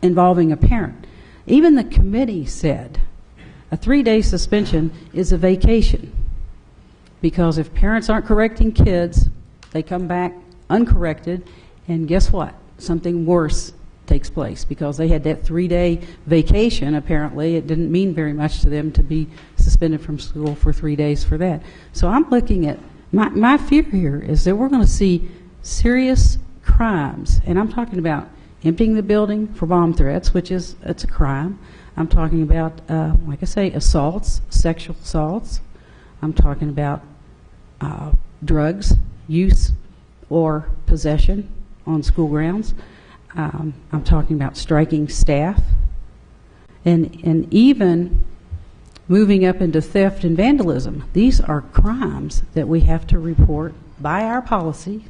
involving a parent. Even the committee said a 3-day suspension is a vacation, because if parents aren't correcting kids, they come back uncorrected, and guess what? Something worse takes place, because they had that 3-day vacation. Apparently it didn't mean very much to them to be suspended from school for 3 days for that. So I'm looking at my fear here is that we're going to see serious crimes, and I'm talking about emptying the building for bomb threats, which it's a crime. I'm talking about, like I say, assaults, sexual assaults. I'm talking about drugs use or possession on school grounds. I'm talking about striking staff, and even moving up into theft and vandalism. These are crimes that we have to report by our policy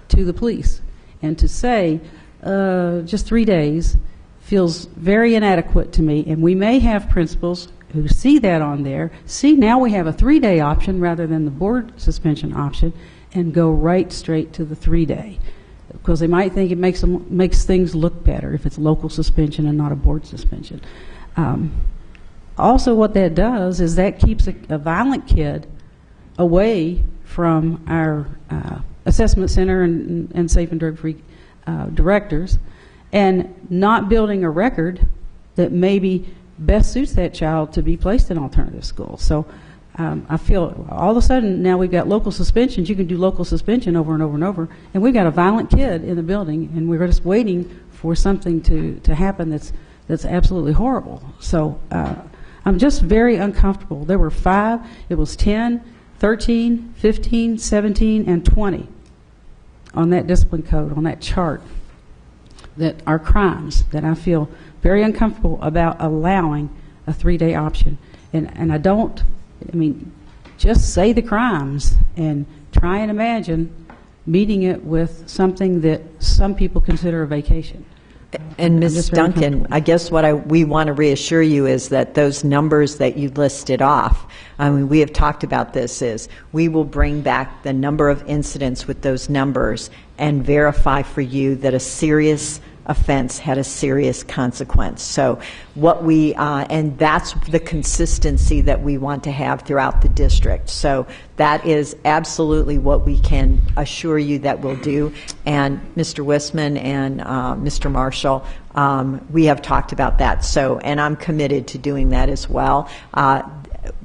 to the police. And to say just 3 days feels very inadequate to me, and we may have principals who see that on there, see now we have a 3-day option rather than the board suspension option, and go right straight to the 3-day, because they might think it makes things look better if it's local suspension and not a board suspension. Also, what that does is that keeps a violent kid away from our assessment center and safe and drug-free directors, and not building a record that maybe best suits that child to be placed in alternative schools. So I feel all of a sudden now we've got local suspensions. You can do local suspension over and over and over, and we've got a violent kid in the building, and we're just waiting for something to happen that's absolutely horrible. So I'm just very uncomfortable. There were 5. It was 10, 13, 15, 17, and 20 on that discipline code, on that chart, that are crimes that I feel very uncomfortable about allowing a 3-day option. And just say the crimes and try and imagine meeting it with something that some people consider a vacation. And Ms. Duncan, I guess what we want to reassure you is that those numbers that you listed off, we have talked about this, is we will bring back the number of incidents with those numbers and verify for you that a serious offense had a serious consequence. So and that's the consistency that we want to have throughout the district. So that is absolutely what we can assure you that we'll do. And Mr. Wisman and Mr. Marshall, we have talked about that. So, and I'm committed to doing that as well.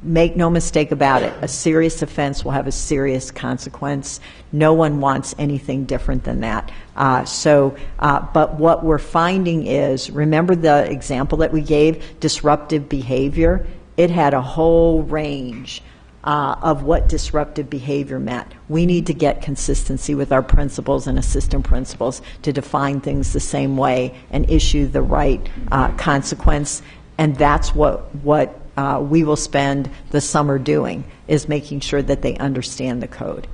Make no mistake about it, a serious offense will have a serious consequence. No one wants anything different than that. But what we're finding is, remember the example that we gave, disruptive behavior? It had a whole range of what disruptive behavior meant. We need to get consistency with our principals and assistant principals to define things the same way and issue the right consequence. And that's what we will spend the summer doing, is making sure that they understand the code.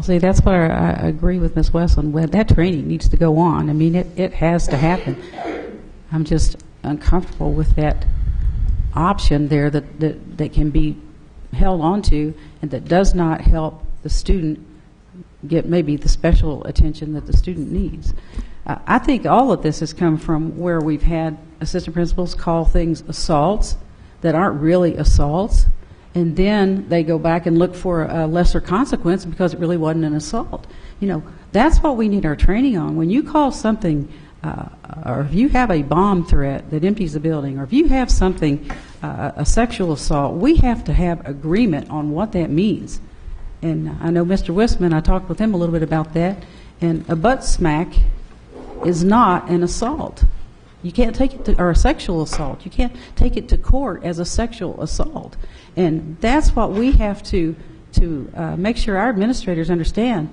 See, that's where I agree with Ms. Westland. That training needs to go on. I mean, it has to happen. I'm just uncomfortable with that option there that can be held onto and that does not help the student get maybe the special attention that the student needs. I think all of this has come from where we've had assistant principals call things assaults that aren't really assaults, and then they go back and look for a lesser consequence because it really wasn't an assault. You know, that's what we need our training on. When you call something, or if you have a bomb threat that empties a building, or if you have something, a sexual assault, we have to have agreement on what that means. And I know Mr. Wistman, I talked with him a little bit about that, and a butt smack is not an assault. You can't take it to, or a sexual assault. You can't take it to court as a sexual assault. And that's what we have to make sure our administrators understand.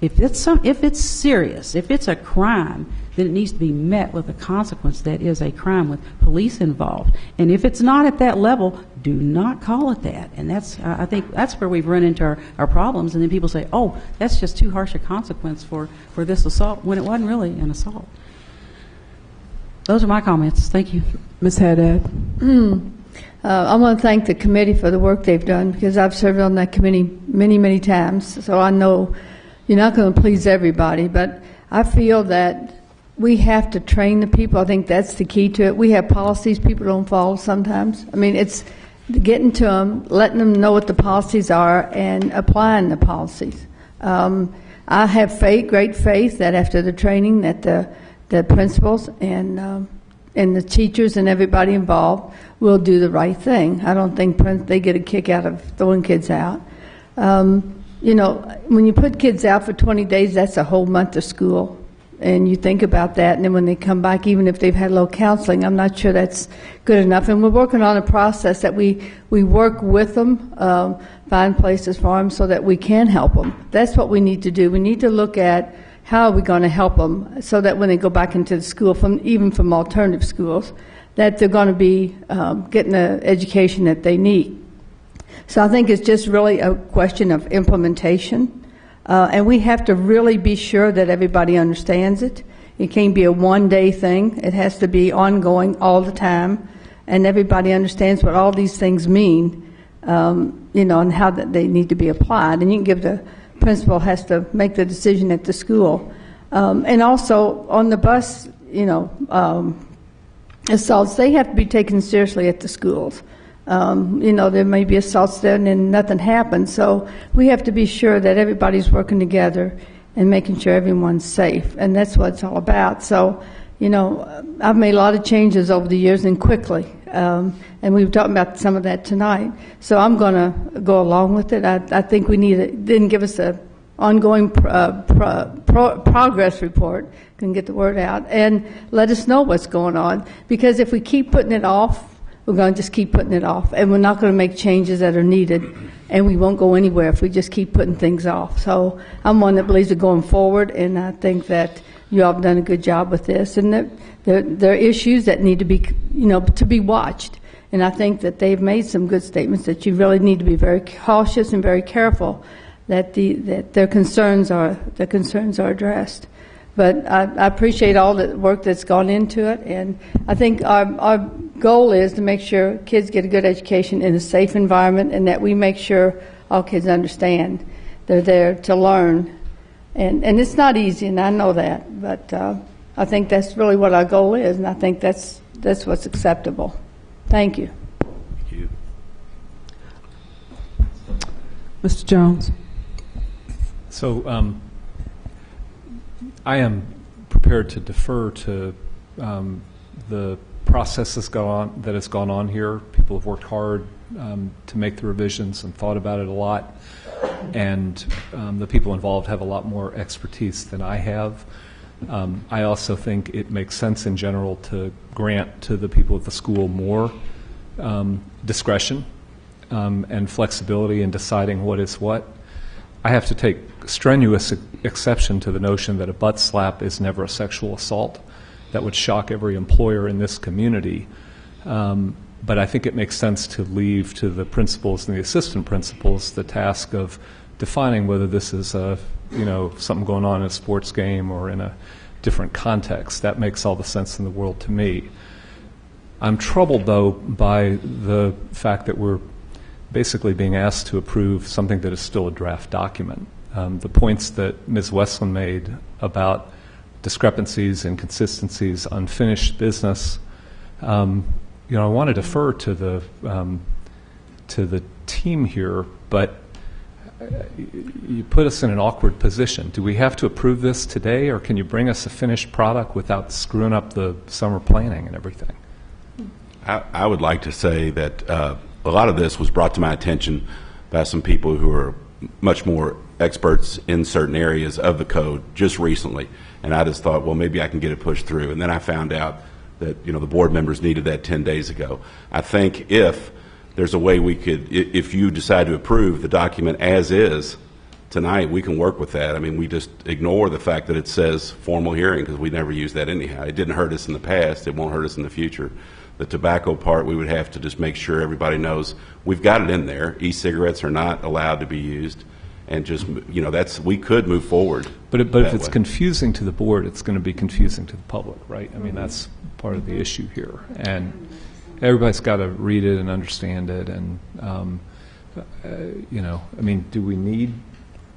If it's serious, if it's a crime, then it needs to be met with a consequence that is a crime with police involved. And if it's not at that level, do not call it that. And that's, I think that's where we've run into our problems. And then people say, oh, that's just too harsh a consequence for this assault, when it wasn't really an assault. Those are my comments. Thank you. Ms. Haddad. I want to thank the committee for the work they've done, because I've served on that committee many, many times. So I know you're not going to please everybody, but I feel that we have to train the people. I think that's the key to it. We have policies people don't follow sometimes. I mean, it's getting to them, letting them know what the policies are, and applying the policies. I have great faith that after the training that the principals and the teachers and everybody involved will do the right thing. I don't think they get a kick out of throwing kids out. You know, when you put kids out for 20 days, that's a whole month of school. And you think about that, and then when they come back, even if they've had a little counseling, I'm not sure that's good enough. And we're working on a process that we work with them, find places for them so that we can help them. That's what we need to do. We need to look at how are we going to help them so that when they go back into the school, even from alternative schools, that they're going to be getting the education that they need. So I think it's just really a question of implementation. And we have to really be sure that everybody understands it. It can't be a one-day thing. It has to be ongoing all the time. And everybody understands what all these things mean, you know, and how that they need to be applied. And you can give the principal has to make the decision at the school. And also on the bus, you know, assaults, they have to be taken seriously at the schools. You know, there may be assaults there and then nothing happens. So we have to be sure that everybody's working together and making sure everyone's safe. And that's what it's all about. So, you know, I've made a lot of changes over the years and quickly. And we've talked about some of that tonight. So I'm going to go along with it. I think we need it. Then give us a ongoing progress report, can get the word out, and let us know what's going on. Because if we keep putting it off, we're going to just keep putting it off, and we're not going to make changes that are needed, and we won't go anywhere if we just keep putting things off. So I'm one that believes in going forward, and I think that you all have done a good job with this, and there are issues that need to be, you know, to be watched. And I think that they've made some good statements that you really need to be very cautious and very careful that their concerns are addressed. But I appreciate all the work that's gone into it, and I think our goal is to make sure kids get a good education in a safe environment, and that we make sure all kids understand they're there to learn. And it's not easy, and I know that, but I think that's really what our goal is, and I think that's what's acceptable. Thank you. Thank you. Mr. Jones. So I am prepared to defer to the process that has gone on here. People have worked hard to make the revisions and thought about it a lot, and the people involved have a lot more expertise than I have. I also think it makes sense in general to grant to the people at the school more discretion and flexibility in deciding what is what. I have to take strenuous exception to the notion that a butt slap is never a sexual assault. That would shock every employer in this community. But I think it makes sense to leave to the principals and the assistant principals the task of defining whether this is something going on in a sports game or in a different contexts. That makes all the sense in the world to me. I'm troubled, though, by the fact that we're basically being asked to approve something that is still a draft document. The points that Ms. Westland made about discrepancies, inconsistencies, unfinished business, I want to defer to the team here, but you put us in an awkward position. Do we have to approve this today, or can you bring us a finished product without screwing up the summer planning and everything? I would like to say that a lot of this was brought to my attention by some people who are much more experts in certain areas of the code just recently, and I just thought, well, maybe I can get it pushed through. And then I found out that the board members needed that 10 days ago. I think if there's a way we could, if you decide to approve the document as is tonight, we can work with that. I mean, we just ignore the fact that it says formal hearing because we never use that anyhow. It didn't hurt us in the past. It won't hurt us in the future. The tobacco part, we would have to just make sure everybody knows we've got it in there. E-cigarettes are not allowed to be used, and just we could move forward. But if it's confusing to the board, it's going to be confusing to the public, right? I mean, that's part of the issue here, and everybody's got to read it and understand it. And do we need?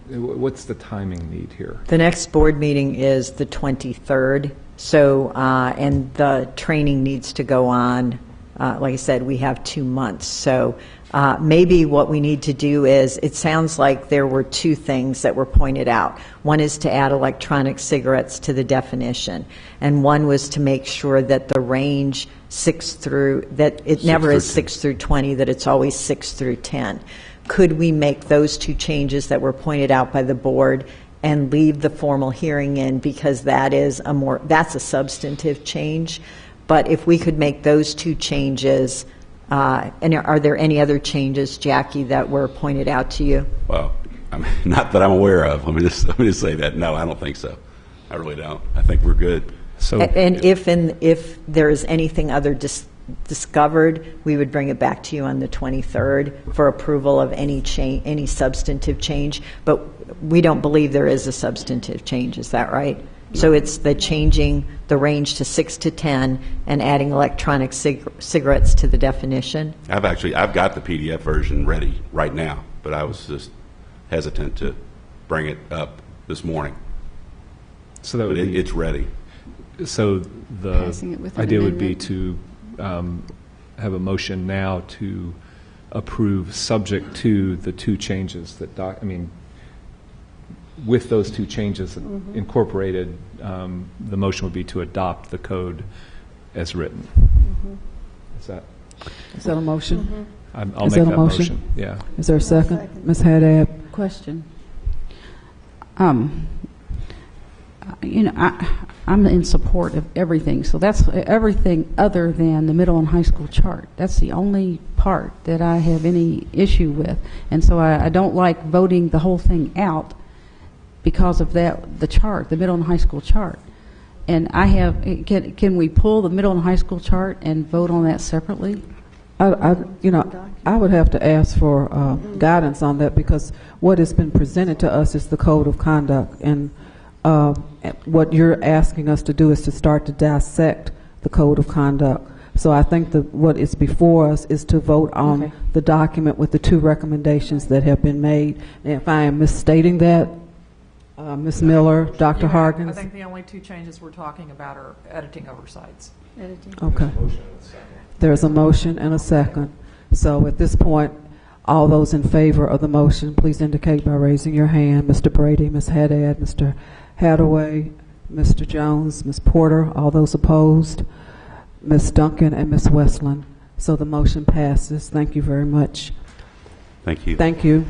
What's the timing need here? The next board meeting is the 23rd. So, and the training needs to go on. Like I said, we have 2 months. So maybe what we need to do is, it sounds like there were 2 things that were pointed out. One is to add electronic cigarettes to the definition. And one was to make sure that the range 6 through, that it never is 6 through 20, that it's always 6 through 10. Could we make those 2 changes that were pointed out by the board and leave the formal hearing in, because that's a substantive change. But if we could make those 2 changes, and are there any other changes, Jackie, that were pointed out to you? Well, not that I'm aware of. Let me just say that. No, I don't think so. I really don't. I think we're good. So, and if there is anything other discovered, we would bring it back to you on the 23rd for approval of any substantive change. But we don't believe there is a substantive change. Is that right? So it's the changing the range to 6 to 10 and adding electronic cigarettes to the definition. I've got the PDF version ready right now, but I was just hesitant to bring it up this morning. So that it's ready. So the idea would be to have a motion now to approve, subject to the 2 changes that with those 2 changes incorporated, the motion would be to adopt the code as written. Is that a motion? I'll make that motion. Yeah. Is there a second? Ms. Haddad? Question. I'm in support of everything. So that's everything other than the middle and high school chart. That's the only part that I have any issue with. And so I don't like voting the whole thing out because of that, the chart, the middle and high school chart. And can we pull the middle and high school chart and vote on that separately? I would have to ask for guidance on that, because what has been presented to us is the code of conduct, and what you're asking us to do is to start to dissect the code of conduct. So I think that what is before us is to vote on the document with the 2 recommendations that have been made. And if I am misstating that, Ms. Miller, Dr. Hargens? I think the only 2 changes we're talking about are editing oversights. Okay. There's a motion and a second. So at this point, all those in favor of the motion, please indicate by raising your hand. Mr. Brady, Ms. Haddad, Mr. Hadaway, Mr. Jones, Ms. Porter, all those opposed, Ms. Duncan, and Ms. Westland. So the motion passes. Thank you very much. Thank you. Thank you.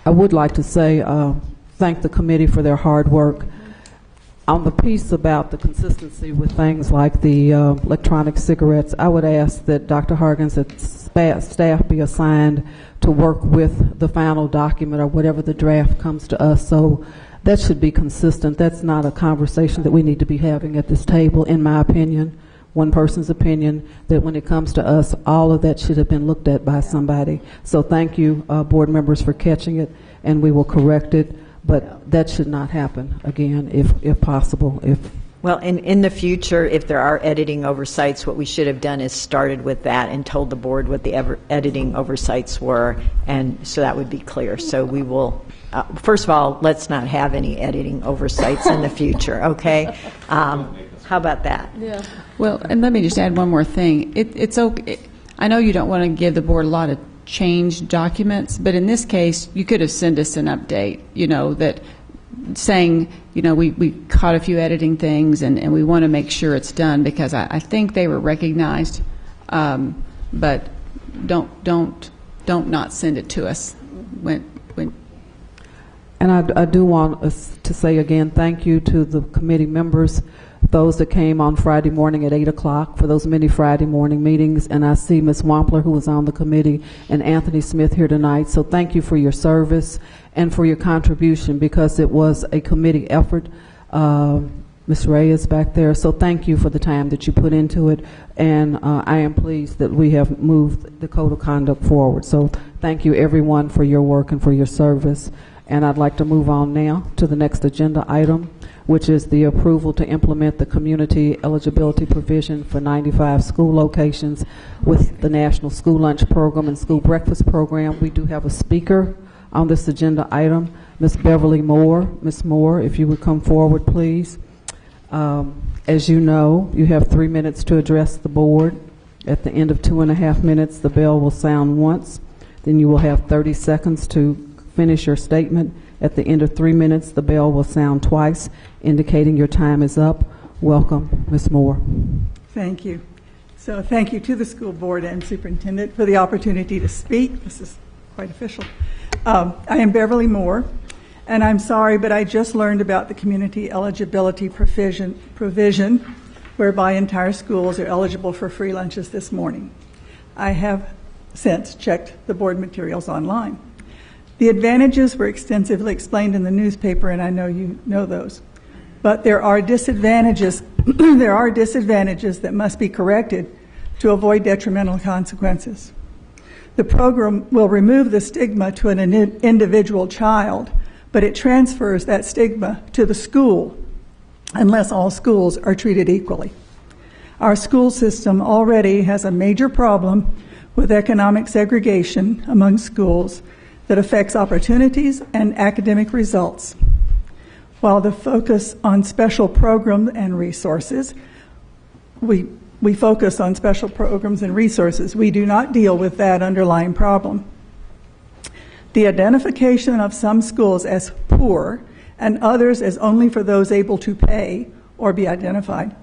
I would like to say thank the committee for their hard work. On the piece about the consistency with things like the electronic cigarettes, I would ask that Dr. Hargens, that staff be assigned to work with the final document or whatever the draft comes to us. So that should be consistent. That's not a conversation that we need to be having at this table, in my opinion, one person's opinion, that when it comes to us, all of that should have been looked at by somebody. So thank you, board members, for catching it, and we will correct it. But that should not happen again, if possible. Well, in the future, if there are editing oversights, what we should have done is started with that and told the board what the editing oversights were, and so that would be clear. So we will, first of all, let's not have any editing oversights in the future, okay? How about that? Yeah. Well, and let me just add one more thing. It's okay. I know you don't want to give the board a lot of change documents, but in this case, you could have sent us an update, that saying, we caught a few editing things and we want to make sure it's done, because I think they were recognized, but don't not send it to us when. And I do want us to say again, thank you to the committee members, those that came on Friday morning at 8 o'clock for those many Friday morning meetings. And I see Ms. Wampler, who was on the committee, and Anthony Smith here tonight. So thank you for your service and for your contribution, because it was a committee effort. Ms. Ray is back there. So thank you for the time that you put into it. And I am pleased that we have moved the code of conduct forward. So thank you, everyone, for your work and for your service. And I'd like to move on now to the next agenda item, which is the approval to implement the community eligibility provision for 95 school locations with the National School Lunch Program and School Breakfast Program. We do have a speaker on this agenda item, Ms. Beverly Moore. Ms. Moore, if you would come forward, please. As you know, you have 3 minutes to address the board. At the end of 2.5 minutes, the bell will sound once. Then you will have 30 seconds to finish your statement. At the end of 3 minutes, the bell will sound twice, indicating your time is up. Welcome, Ms. Moore. Thank you. So thank you to the school board and superintendent for the opportunity to speak. This is quite official. I am Beverly Moore, and I'm sorry, but I just learned about the community eligibility provision whereby entire schools are eligible for free lunches this morning. I have since checked the board materials online. The advantages were extensively explained in the newspaper, and I know you know those. But there are disadvantages. There are disadvantages that must be corrected to avoid detrimental consequences. The program will remove the stigma to an individual child, but it transfers that stigma to the school unless all schools are treated equally. Our school system already has a major problem with economic segregation among schools that affects opportunities and academic results. While the focus on special programs and resources, we focus on special programs and resources. We do not deal with that underlying problem. The identification of some schools as poor and others as only for those able to pay or be identified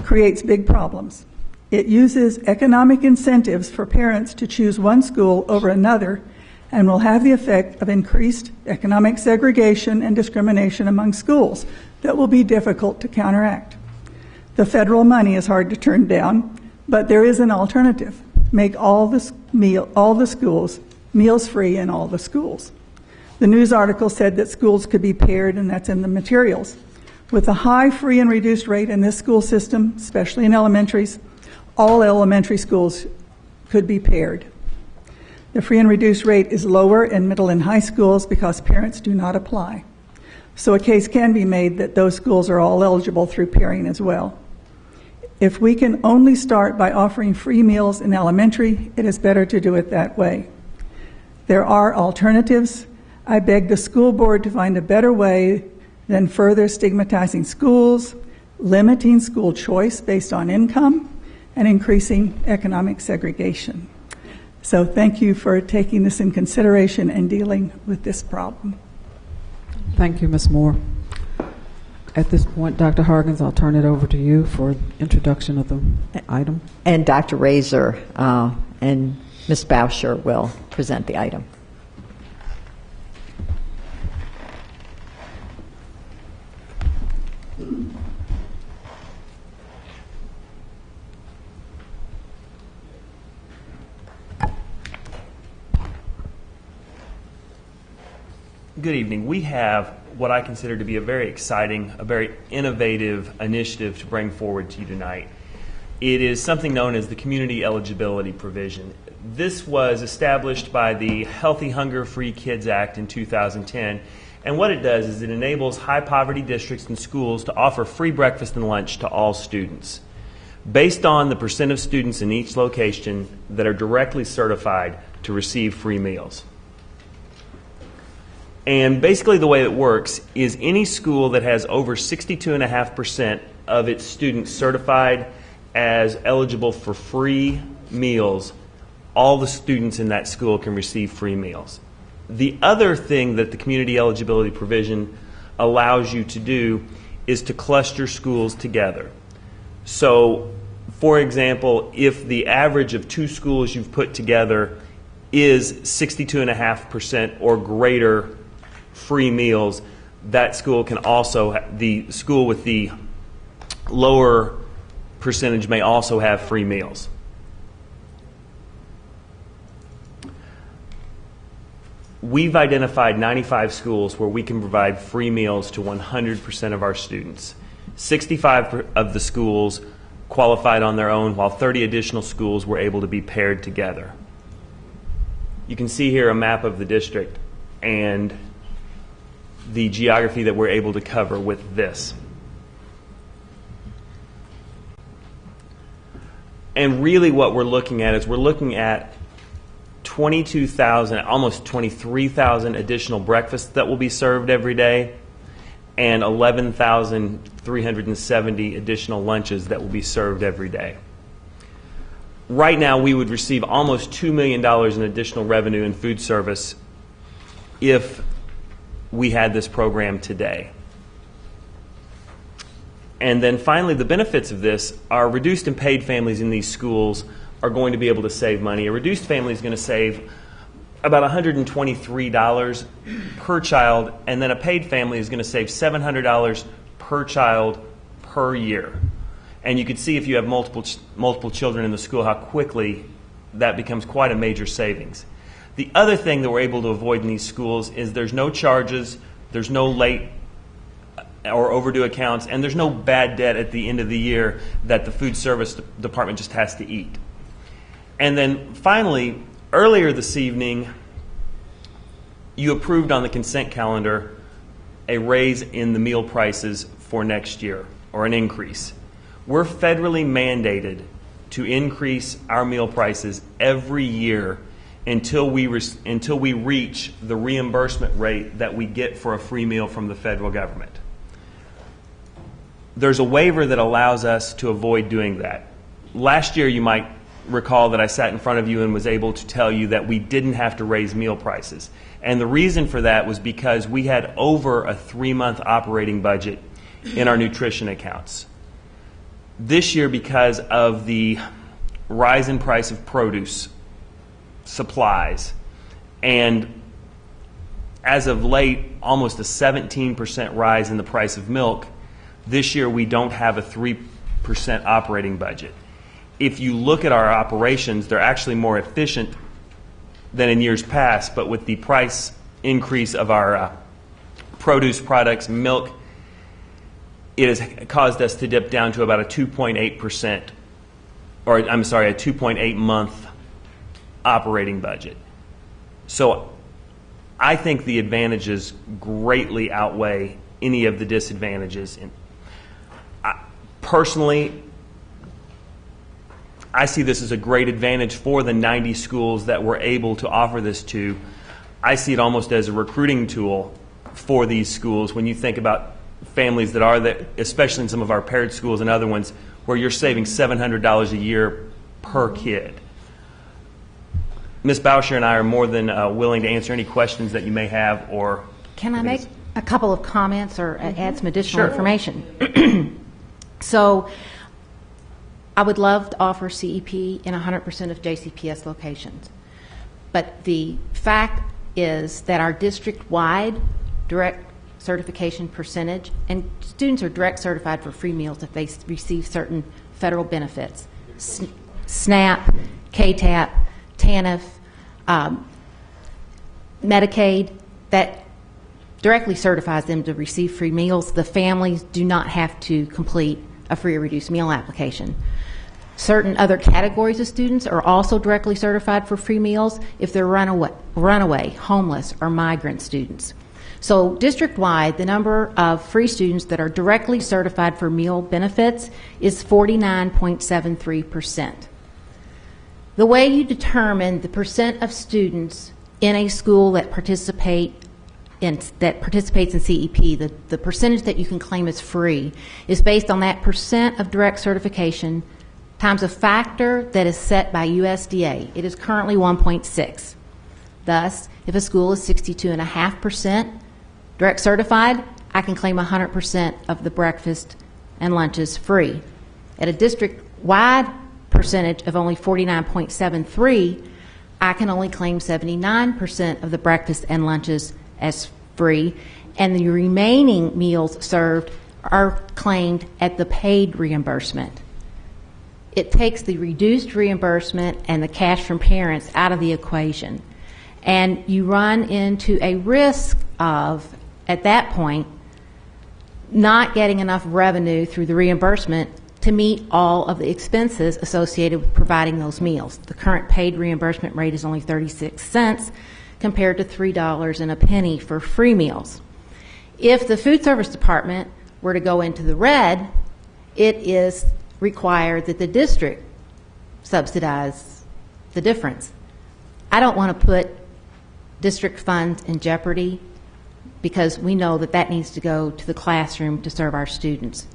creates big problems. It uses economic incentives for parents to choose one school over another and will have the effect of increased economic segregation and discrimination among schools that will be difficult to counteract. The federal money is hard to turn down, but there is an alternative. Make all the schools meals free in all the schools. The news article said that schools could be paired, and that's in the materials. With a high free and reduced rate in this school system, especially in elementaries, all elementary schools could be paired. The free and reduced rate is lower in middle and high schools because parents do not apply. So a case can be made that those schools are all eligible through pairing as well. If we can only start by offering free meals in elementary, it is better to do it that way. There are alternatives. I beg the school board to find a better way than further stigmatizing schools, limiting school choice based on income, and increasing economic segregation. So thank you for taking this in consideration and dealing with this problem. Thank you, Ms. Moore. At this point, Dr. Hargens, I'll turn it over to you for introduction of the item. And Dr. Razor and Ms. Bauscher will present the item. Good evening. We have what I consider to be a very exciting, a very innovative initiative to bring forward to you tonight. It is something known as the Community Eligibility Provision. This was established by the Healthy Hunger Free Kids Act in 2010 And what it does is it enables high poverty districts and schools to offer free breakfast and lunch to all students, based on the percent of students in each location that are directly certified to receive free meals. And basically the way it works is any school that has over 62.5% of its students certified as eligible for free meals, all the students in that school can receive free meals. The other thing that the community eligibility provision allows you to do is to cluster schools together. So, for example, if the average of 2 schools you've put together is 62.5% or greater free meals, that school can also, the school with the lower percentage may also have free meals. We've identified 95 schools where we can provide free meals to 100% of our students. 65 of the schools qualified on their own, while 30 additional schools were able to be paired together. You can see here a map of the district and the geography that we're able to cover with this. And really what we're looking at is we're looking at 22,000, almost 23,000 additional breakfasts that will be served every day, and 11,370 additional lunches that will be served every day. Right now, we would receive almost $2 million in additional revenue in food service if we had this program today. And then finally, the benefits of this are reduced and paid families in these schools are going to be able to save money. A reduced family is going to save about $123 per child, and then a paid family is going to save $700 per child per year. And you can see if you have multiple children in the school how quickly that becomes quite a major savings. The other thing that we're able to avoid in these schools is there's no charges, there's no late or overdue accounts, and there's no bad debt at the end of the year that the food service department just has to eat. And then finally, earlier this evening, you approved on the consent calendar a raise in the meal prices for next year, or an increase. We're federally mandated to increase our meal prices every year until we reach the reimbursement rate that we get for a free meal from the federal government. There's a waiver that allows us to avoid doing that. Last year, you might recall that I sat in front of you and was able to tell you that we didn't have to raise meal prices. And the reason for that was because we had over a 3-month operating budget in our nutrition accounts. This year, because of the rise in price of produce, supplies, and as of late, almost a 17% rise in the price of milk, this year we don't have a 3% operating budget. If you look at our operations, they're actually more efficient than in years past, but with the price increase of our produce products, milk, it has caused us to dip down to about a 2.8%, or I'm sorry, a 2.8 month operating budget. So I think the advantages greatly outweigh any of the disadvantages. Personally, I see this as a great advantage for the 90 schools that we're able to offer this to. I see it almost as a recruiting tool for these schools when you think about families that are there, especially in some of our paired schools and other ones, where you're saving $700 a year per kid. Ms. Boucher and I are more than willing to answer any questions that you may have. Or can I make a couple of comments or add some additional information? So I would love to offer CEP in 100% of JCPS locations. But the fact is that our district-wide direct certification percentage, and students are direct certified for free meals if they receive certain federal benefits, SNAP, KTAP, TANF, Medicaid, that directly certifies them to receive free meals. The families do not have to complete a free or reduced meal application. Certain other categories of students are also directly certified for free meals if they're runaway, homeless, or migrant students. So district-wide, the number of free students that are directly certified for meal benefits is 49.73%. The way you determine the percent of students in a school that participates in CEP, the percentage that you can claim as free, is based on that percent of direct certification times a factor that is set by USDA. It is currently 1.6. Thus, if a school is 62.5% direct certified, I can claim 100% of the breakfast and lunches free. At a district-wide percentage of only 49.73, I can only claim 79% of the breakfast and lunches as free, and the remaining meals served are claimed at the paid reimbursement. It takes the reduced reimbursement and the cash from parents out of the equation. And you run into a risk of, at that point, not getting enough revenue through the reimbursement to meet all of the expenses associated with providing those meals. The current paid reimbursement rate is only 36 cents compared to $3 and a penny for free meals. If the food service department were to go into the red, it is required that the district subsidize the difference. I don't want to put district funds in jeopardy because we know that that needs to go to the classroom to serve our students.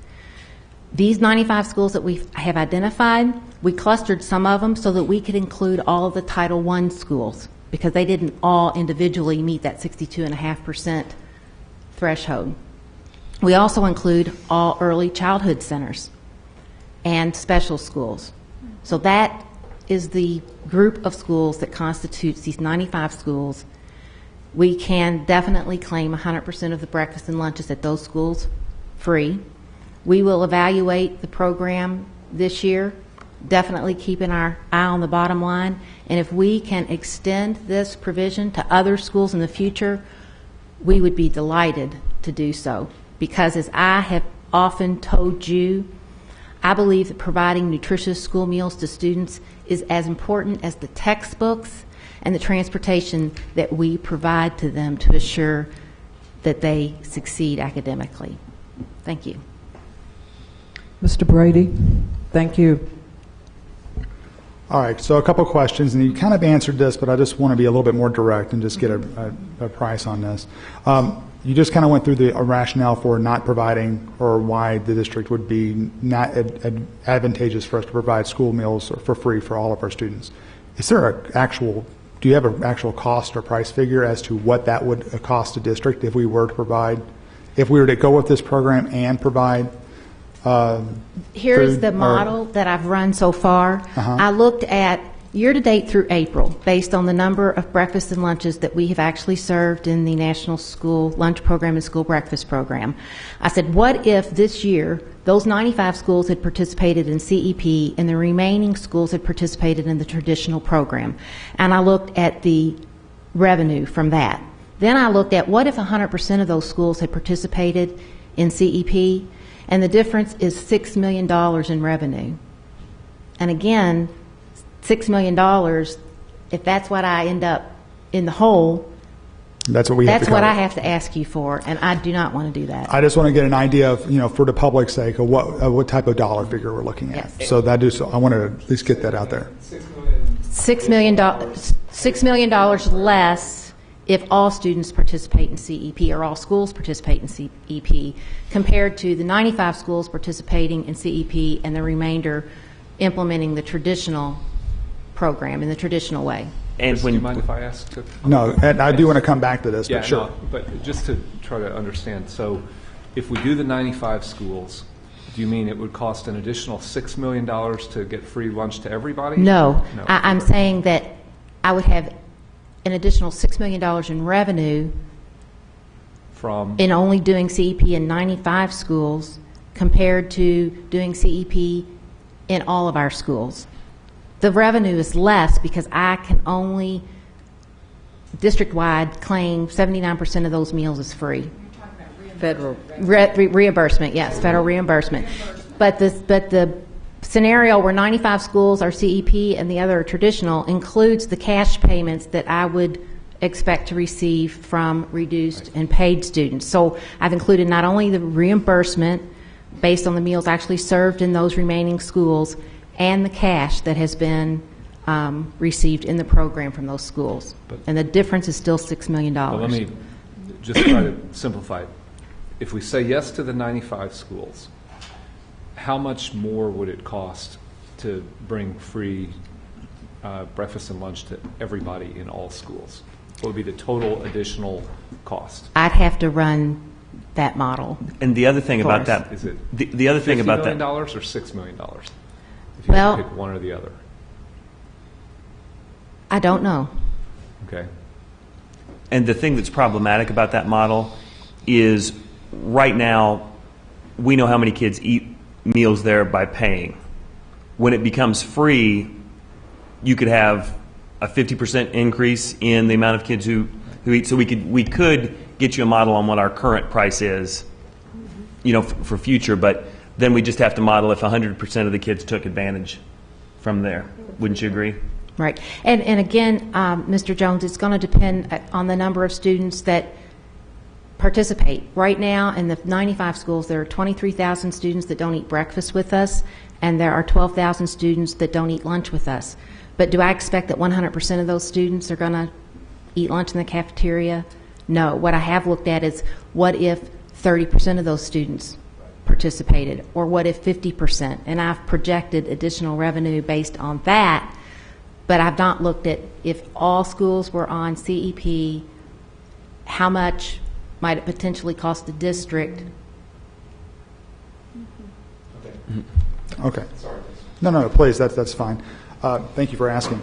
These 95 schools that we have identified, we clustered some of them so that we could include all of the Title I schools because they didn't all individually meet that 62.5% threshold. We also include all early childhood centers and special schools. So that is the group of schools that constitutes these 95 schools. We can definitely claim 100% of the breakfast and lunches at those schools free. We will evaluate the program this year, definitely keeping our eye on the bottom line. And if we can extend this provision to other schools in the future, we would be delighted to do so. Because as I have often told you, I believe that providing nutritious school meals to students is as important as the textbooks and the transportation that we provide to them to assure that they succeed academically. Thank you. Mr. Brady, thank you. All right, so a couple questions, and you kind of answered this, but I just want to be a little bit more direct and just get a price on this. You just kind of went through the rationale for not providing, or why the district would be not advantageous for us to provide school meals for free for all of our students. Is there do you have an actual cost or price figure as to what that would cost a district if we were to go with this program and provide Here's the model that I've run so far. I looked at year-to-date through April, based on the number of breakfasts and lunches that we have actually served in the National School Lunch Program and School Breakfast Program. I said, what if this year those 95 schools had participated in CEP and the remaining schools had participated in the traditional program? And I looked at the revenue from that. Then I looked at what if 100% of those schools had participated in CEP, and the difference is $6 million in revenue. And again, $6 million, if that's what I end up in the hole, that's what I have to ask you for, and I do not want to do that. I just want to get an idea of, for the public's sake, of what type of dollar figure we're looking at. Yes. So I want to at least get that out there. $6 million less if all students participate in CEP or all schools participate in CEP, compared to the 95 schools participating in CEP and the remainder implementing the traditional program in the traditional way. And do you mind if I ask? No, and I do want to come back to this, but sure. No, but just to try to understand, so if we do the 95 schools, do you mean it would cost an additional $6 million to get free lunch to everybody? No. I'm saying that I would have an additional $6 million in revenue from in only doing CEP in 95 schools compared to doing CEP in all of our schools. The revenue is less because I can only district-wide claim 79% of those meals as free. Federal reimbursement, yes, federal reimbursement. But the scenario where 95 schools are CEP and the other are traditional includes the cash payments that I would expect to receive from reduced and paid students. So I've included not only the reimbursement based on the meals actually served in those remaining schools and the cash that has been received in the program from those schools. And the difference is still $6 million. Well, let me just try to simplify it. If we say yes to the 95 schools, how much more would it cost to bring free breakfast and lunch to everybody in all schools? What would be the total additional cost? I'd have to run that model. And the other thing about that Is it the other thing about $50 million that or $6 million? If you Well, had to pick one or the other. I don't know. Okay. And the thing that's problematic about that model is right now we know how many kids eat meals there by paying. When it becomes free, you could have a 50% increase in the amount of kids who eat. So we could get you a model on what our current price is, for future, but then we just have to model if 100% of the kids took advantage from there. Wouldn't you agree? Right. And again, Mr. Jones, it's going to depend on the number of students that participate. Right now, in the 95 schools, there are 23,000 students that don't eat breakfast with us, and there are 12,000 students that don't eat lunch with us. But do I expect that 100% of those students are going to eat lunch in the cafeteria? No. What I have looked at is what if 30% of those students participated, or what if 50%? And I've projected additional revenue based on that. But I've not looked at if all schools were on CEP, how much might it potentially cost the district? Okay. No, please, that's fine. Thank you for asking.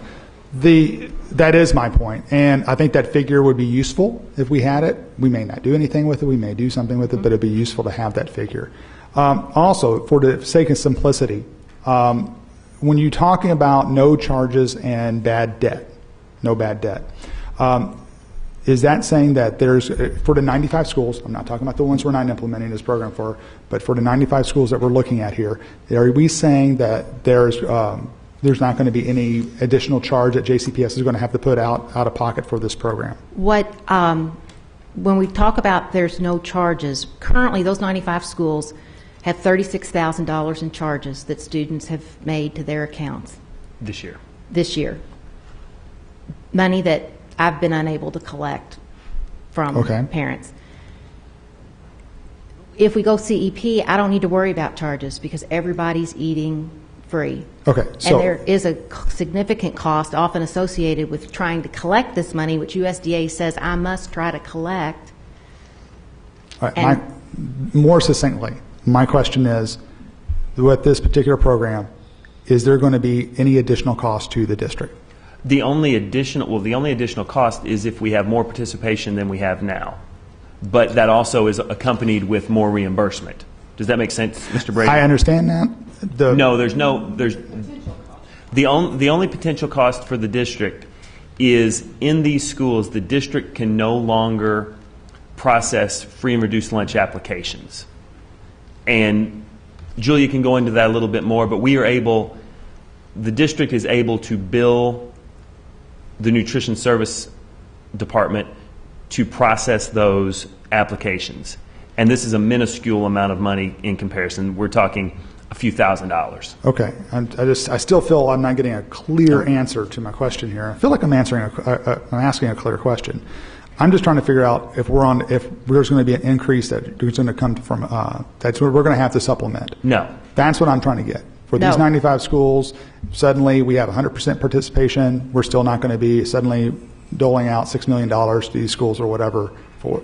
That is my point, and I think that figure would be useful if we had it. We may not do anything with it, we may do something with it, but it'd be useful to have that figure. Also, for the sake of simplicity, when you're talking about no charges and no bad debt, is that saying that there's, for the 95 schools, I'm not talking about the ones we're not implementing this program for, but for the 95 schools that we're looking at here, are we saying that there's not going to be any additional charge that JCPS is going to have to put out of pocket for this program? When we talk about there's no charges, currently those 95 schools have $36,000 in charges that students have made to their accounts. This year. Money that I've been unable to collect from parents. If we go CEP, I don't need to worry about charges because everybody's eating free. Okay. And there is a significant cost often associated with trying to collect this money, which USDA says I must try to collect. All right, more succinctly, my question is, with this particular program, is there going to be any additional cost to the district? The only additional cost is if we have more participation than we have now. But that also is accompanied with more reimbursement. Does that make sense, Mr. Brady? I understand that. The only potential cost for the district is in these schools, the district can no longer process free and reduced lunch applications. And Julia can go into that a little bit more, but the district is able to bill the nutrition service department to process those applications. And this is a minuscule amount of money in comparison. We're talking a few $1,000s. Okay. I still feel I'm not getting a clear answer to my question here. I feel like I'm asking a clear question. I'm just trying to figure out if there's going to be an increase that is going to come from that's what we're going to have to supplement. No. That's what I'm trying to get. For these 95 schools, suddenly we have 100% participation. We're still not going to be suddenly doling out $6 million to these schools or whatever for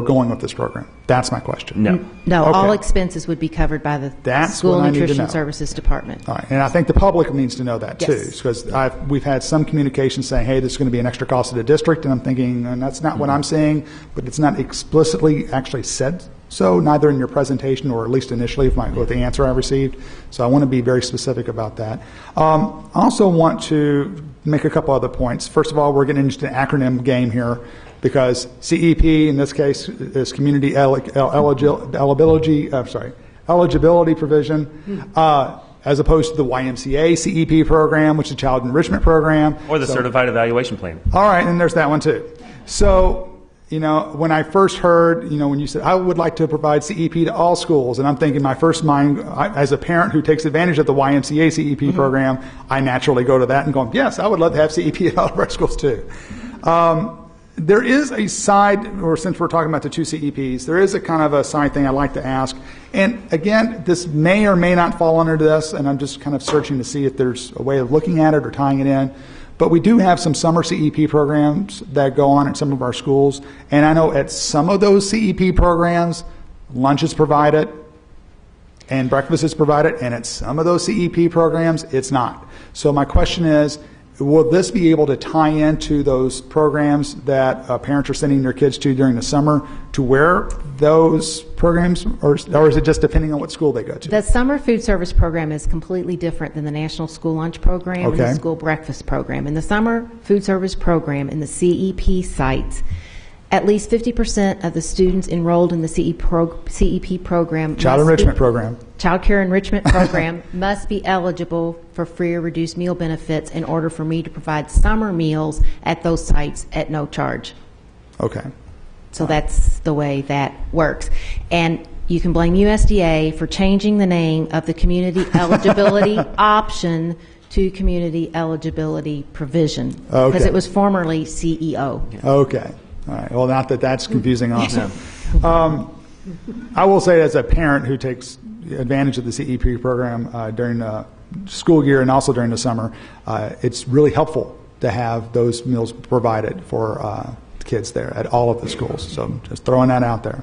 going with this program. That's my question. No. No, Okay. all expenses would be covered by the School Nutrition Services Department. All right, and I think the public needs to know that too, Yes. because we've had some communication saying, hey, this is going to be an extra cost to the district, and I'm thinking, and that's not what I'm saying, but it's not explicitly actually said so, neither in your presentation or at least initially with the answer I received. So I want to be very specific about that. Also want to make a couple other points. First of all, we're getting into an acronym game here, because CEP in this case is Community Eligibility Provision. as opposed to the YMCA CEP program, which is a child enrichment program. Or the Certified Evaluation Plan. All right, and there's that one too. So, when I first heard, when you said, I would like to provide CEP to all schools, and I'm thinking my first mind, as a parent who takes advantage of the YMCA CEP program, I naturally go to that and go, yes, I would love to have CEP at all of our schools too. There is a side, or since we're talking about the 2 CEPs, there is a kind of a side thing I'd like to ask. And again, this may or may not fall under this, and I'm just kind of searching to see if there's a way of looking at it or tying it in. But we do have some summer CEP programs that go on at some of our schools. And I know at some of those CEP programs, lunch is provided and breakfast is provided. And at some of those CEP programs, it's not. So my question is, will this be able to tie into those programs that parents are sending their kids to during the summer, to where those programs, or is it just depending on what school they go to? The summer food service program is completely different than the National School Lunch Program and the School Breakfast Program. In the summer food service program in the CEP sites, at least 50% of the students enrolled in the CEP program, Child Enrichment Program, Child Care Enrichment Program, must be eligible for free or reduced meal benefits in order for me to provide summer meals at those sites at no charge. Okay. So that's the way that works. And you can blame USDA for changing the name of the community eligibility option to community eligibility provision, because it was formerly CEO. Okay. All right. Well, not that that's confusing also. I will say, as a parent who takes advantage of the CEP program during the school year and also during the summer, it's really helpful to have those meals provided for kids there at all of the schools. So just throwing that out there.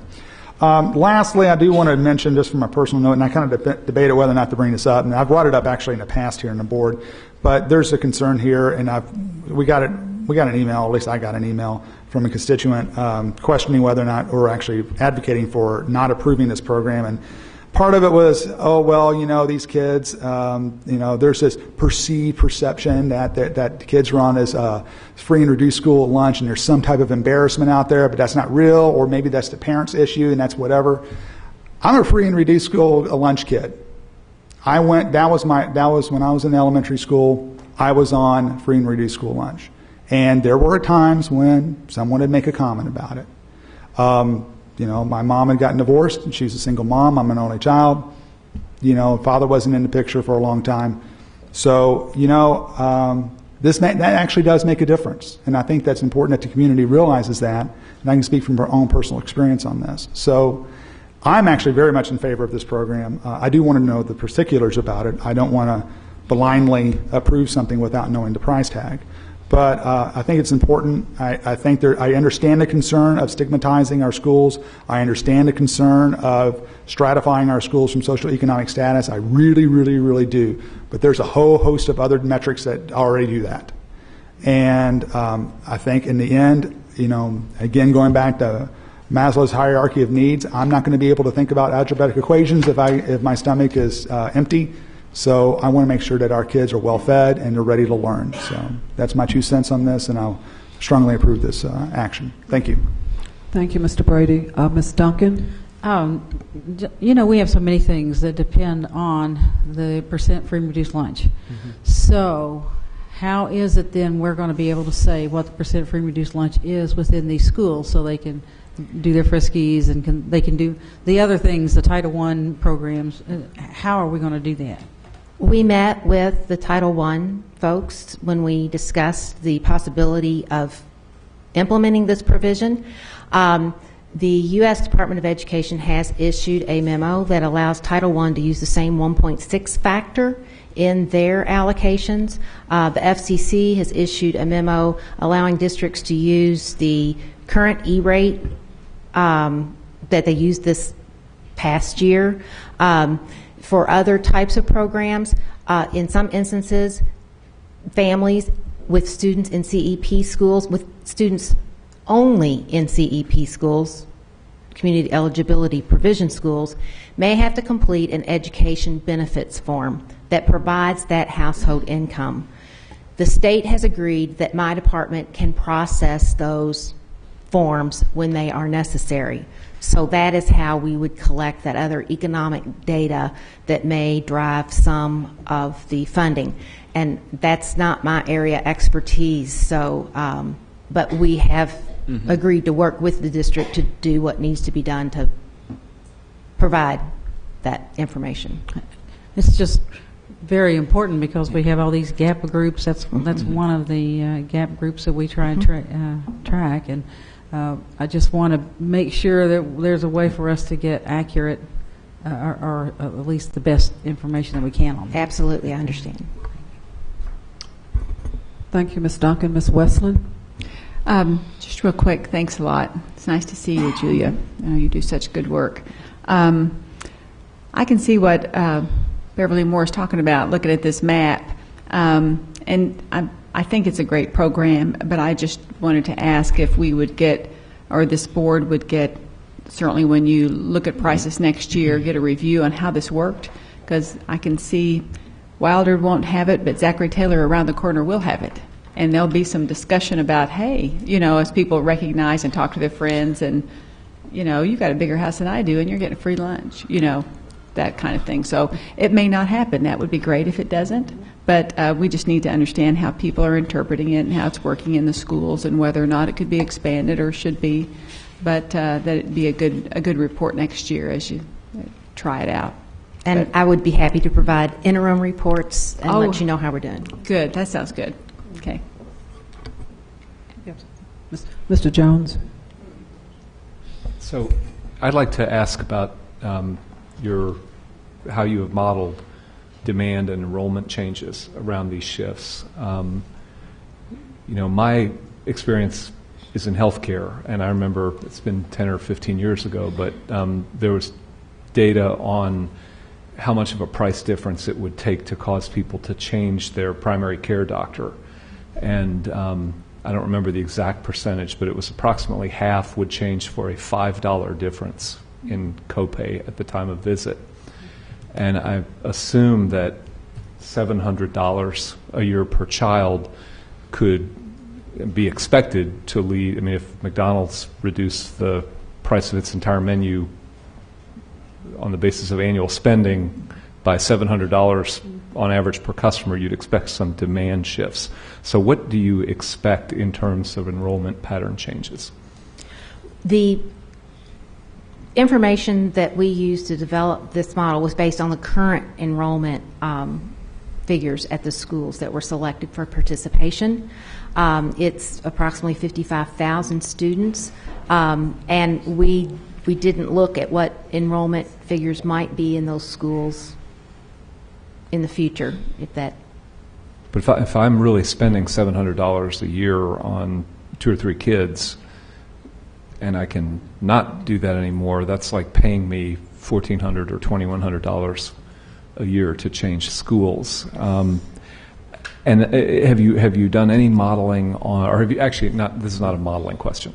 Lastly, I do want to mention, just from a personal note, and I kind of debated whether or not to bring this up, and I've brought it up actually in the past here in the board, but there's a concern here, and we got an email, at least I got an email from a constituent questioning whether or not, or actually advocating for not approving this program. And part of it was, these kids, there's this perceived perception that kids run as free and reduced school lunch, and there's some type of embarrassment out there, but that's not real, or maybe that's the parents' issue, and that's whatever. I'm a free and reduced school lunch kid. That was when I was in elementary school. I was on free and reduced school lunch. And there were times when someone would make a comment about it. My mom had gotten divorced, and she was a single mom. I'm an only child. Father wasn't in the picture for a long time. So, that actually does make a difference. And I think that's important that the community realizes that. And I can speak from our own personal experience on this. So I'm actually very much in favor of this program. I do want to know the particulars about it. I don't want to blindly approve something without knowing the price tag. But I think it's important. I understand the concern of stigmatizing our schools. I understand the concern of stratifying our schools from socioeconomic status. I really, really, really do. But there's a whole host of other metrics that already do that. And I think in the end, again, going back to Maslow's hierarchy of needs, I'm not going to be able to think about algebraic equations if my stomach is empty. So I want to make sure that our kids are well fed and they're ready to learn. So that's my 2 cents on this, and I'll strongly approve this action. Thank you. Thank you, Mr. Brady. Ms. Duncan? We have so many things that depend on the percent free and reduced lunch. Mm-hmm. So how is it then we're going to be able to say what the percent free and reduced lunch is within these schools, so they can do their friskies and they can do the other things, the Title I programs? How are we going to do that? We met with the Title I folks when we discussed the possibility of implementing this provision. The U.S. Department of Education has issued a memo that allows Title I to use the same 1.6 factor in their allocations. The FCC has issued a memo allowing districts to use the current E-rate that they used this past year. For other types of programs, in some instances, families with students in CEP schools, with students only in CEP schools, community eligibility provision schools, may have to complete an education benefits form that provides that household income. The state has agreed that my department can process those forms when they are necessary. So that is how we would collect that other economic data that may drive some of the funding. And that's not my area expertise, so, but we have agreed to work with the district to do what needs to be done to provide that information. It's just very important because we have all these gap groups. That's one of the gap groups that we try and track, and I just want to make sure that there's a way for us to get accurate or at least the best information that we can on that. Absolutely, I understand. Thank you, Ms. Duncan. Ms. Westland? Just real quick, thanks a lot. It's nice to see you, Julia. You do such good work. I can see what Beverly Moore is talking about, looking at this map. And I think it's a great program, but I just wanted to ask if we would get, or this board would get, certainly when you look at prices next year, get a review on how this worked, because I can see Wilder won't have it, but Zachary Taylor around the corner will have it. And there'll be some discussion about, hey, as people recognize and talk to their friends and, you've got a bigger house than I do and you're getting free lunch, that kind of thing. So it may not happen. That would be great if it doesn't. But we just need to understand how people are interpreting it and how it's working in the schools and whether or not it could be expanded or should be. But that it'd be a good report next year as you try it out. And I would be happy to provide interim reports and let you know how we're doing. Good. That sounds good. Okay. Mr. Jones? So I'd like to ask about how you have modeled demand and enrollment changes around these shifts. My experience is in healthcare, and I remember it's been 10 or 15 years ago, but there was data on how much of a price difference it would take to cause people to change their primary care doctor. And I don't remember the exact percentage, but it was approximately half would change for a $5 difference in copay at the time of visit. And I assume that $700 a year per child could be expected to lead. I mean, if McDonald's reduced the price of its entire menu on the basis of annual spending by $700 on average per customer, you'd expect some demand shifts. So what do you expect in terms of enrollment pattern changes? The information that we used to develop this model was based on the current enrollment figures at the schools that were selected for participation. It's approximately 55,000 students, and we didn't look at what enrollment figures might be in those schools in the future, if that. But if I'm really spending $700 a year on 2 or 3 kids, and I can not do that anymore, that's like paying me $1,400 or $2,100 a year to change schools. And have you done any modeling on, or have you actually not? This is not a modeling question.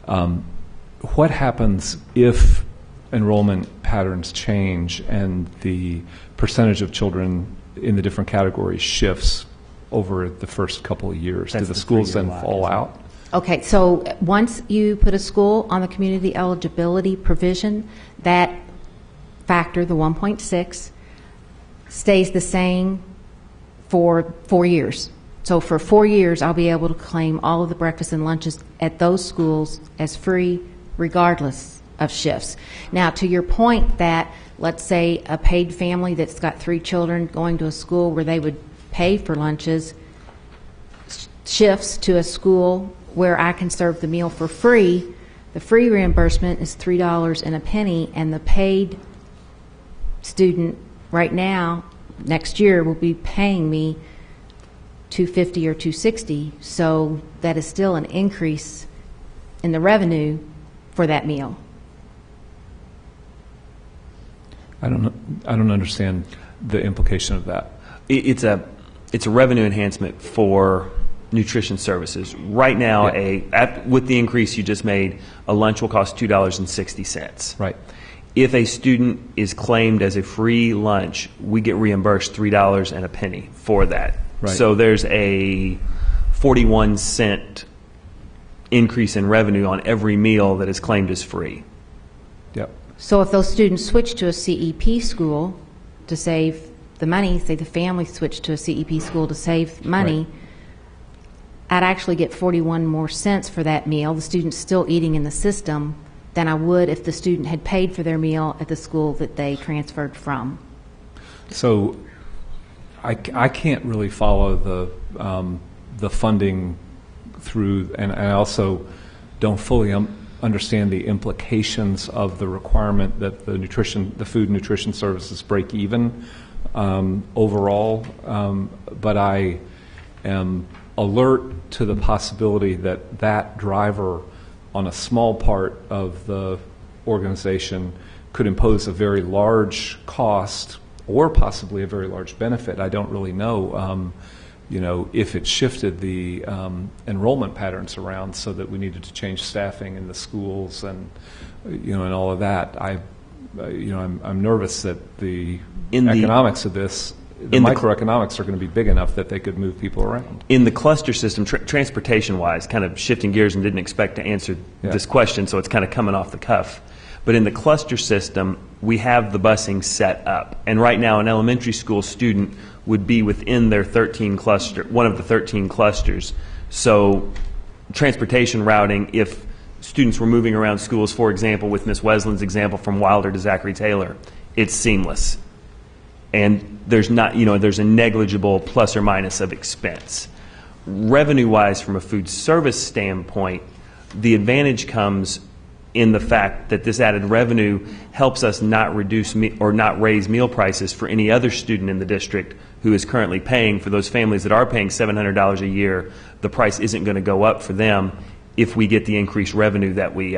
What happens if enrollment patterns change and the percentage of children in the different categories shifts over the first couple of years? Do the schools then fall out? Okay, so once you put a school on the community eligibility provision, that factor, the 1.6, stays the same for 4 years. So for 4 years, I'll be able to claim all of the breakfast and lunches at those schools as free, regardless of shifts. Now, to your point that, let's say, a paid family that's got 3 children going to a school where they would pay for lunches shifts to a school where I can serve the meal for free, the free reimbursement is $3 and a penny, and the paid student right now, next year, will be paying me $250 or $260. So that is still an increase in the revenue for that meal. I don't understand the implication of that. It's a revenue enhancement for nutrition services. Right now, with the increase you just made, a lunch will cost $2.60. Right. If a student is claimed as a free lunch, we get reimbursed $3 and a penny for that. Right. So there's a 41-cent increase in revenue on every meal that is claimed as free. So if those students switch to a CEP school to save the money, say the family switched to a CEP school to save money, I'd actually get 41 more cents for that meal. The student's still eating in the system than I would if the student had paid for their meal at the school that they transferred from. So I can't really follow the funding through, and I also don't fully understand the implications of the requirement that the food nutrition services break even overall. But I am alert to the possibility that that driver on a small part of the organization could impose a very large cost or possibly a very large benefit. I don't really know. If it shifted the enrollment patterns around so that we needed to change staffing in the schools and and all of that, I'm nervous that the economics of this, the microeconomics, are going to be big enough that they could move people around. In the cluster system, transportation-wise, kind of shifting gears and didn't expect to answer this question, so it's kind of coming off the cuff. But in the cluster system, we have the busing set up. And right now, an elementary school student would be within their 13 cluster, one of the 13 clusters. So transportation routing, if students were moving around schools, for example, with Ms. Weslin's example from Wilder to Zachary Taylor, it's seamless. And there's not, there's a negligible plus or minus of expense. Revenue-wise, from a food service standpoint, the advantage comes in the fact that this added revenue helps us not reduce or not raise meal prices for any other student in the district who is currently paying. For those families that are paying $700 a year, the price isn't going to go up for them if we get the increased revenue that we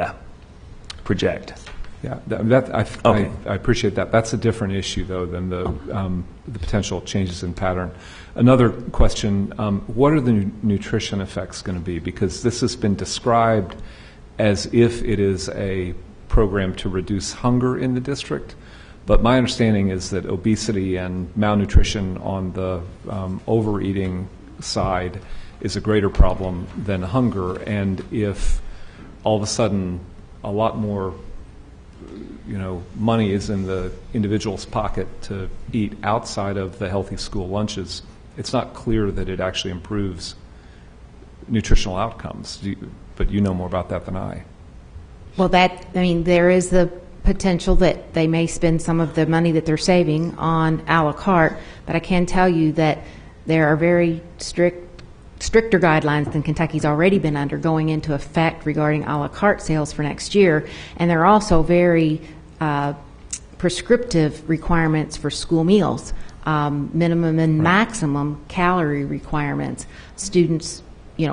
project. Yeah, I appreciate that. That's a different issue, though, than the potential changes in pattern. Another question, what are the nutrition effects going to be? Because this has been described as if it is a program to reduce hunger in the district, but my understanding is that obesity and malnutrition on the overeating side is a greater problem than hunger, and if all of a sudden a lot more money is in the individual's pocket to eat outside of the healthy school lunches, it's not clear that it actually improves nutritional outcomes. But you know more about that than I. Well, there is the potential that they may spend some of the money that they're saving on a la carte, but I can tell you that there are very stricter guidelines than Kentucky's already been under going into effect regarding a la carte sales for next year, and there are also very prescriptive requirements for school meals, minimum and maximum calorie requirements. Students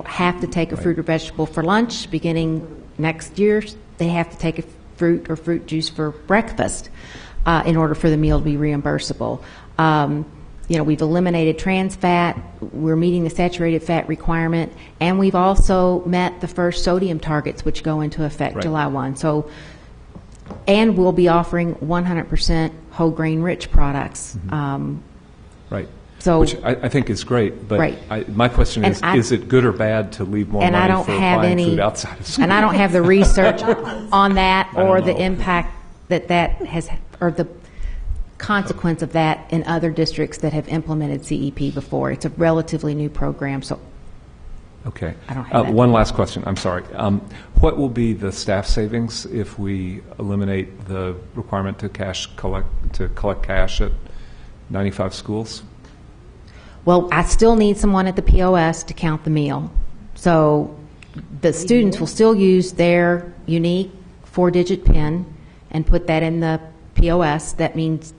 have to take a fruit or vegetable for lunch. Beginning next year, they have to take a fruit or fruit juice for breakfast in order for the meal to be reimbursable. We've eliminated trans fat. We're meeting the saturated fat requirement, and we've also met the first sodium targets, which go into effect July 1. And we'll be offering 100% whole grain rich products. Right. So, which I think is great, but my question is it good or bad to leave more money for buying food outside of school? And I don't have the research on that or the impact that has, or the consequence of that in other districts that have implemented CEP before. It's a relatively new program, so okay. I don't have that. One last question. I'm sorry. What will be the staff savings if we eliminate the requirement to collect cash at 95 schools? Well, I still need someone at the POS to count the meal. So the students will still use their unique 4-digit PIN and put that in the POS. That means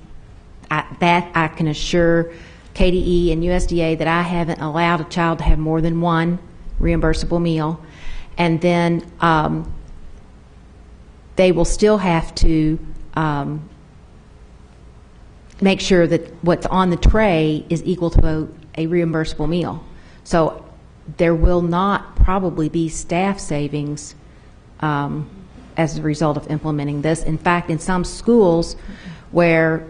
that I can assure KDE and USDA that I haven't allowed a child to have more than one reimbursable meal. And then they will still have to make sure that what's on the tray is equal to a reimbursable meal. So there will not probably be staff savings as a result of implementing this. In fact, in some schools where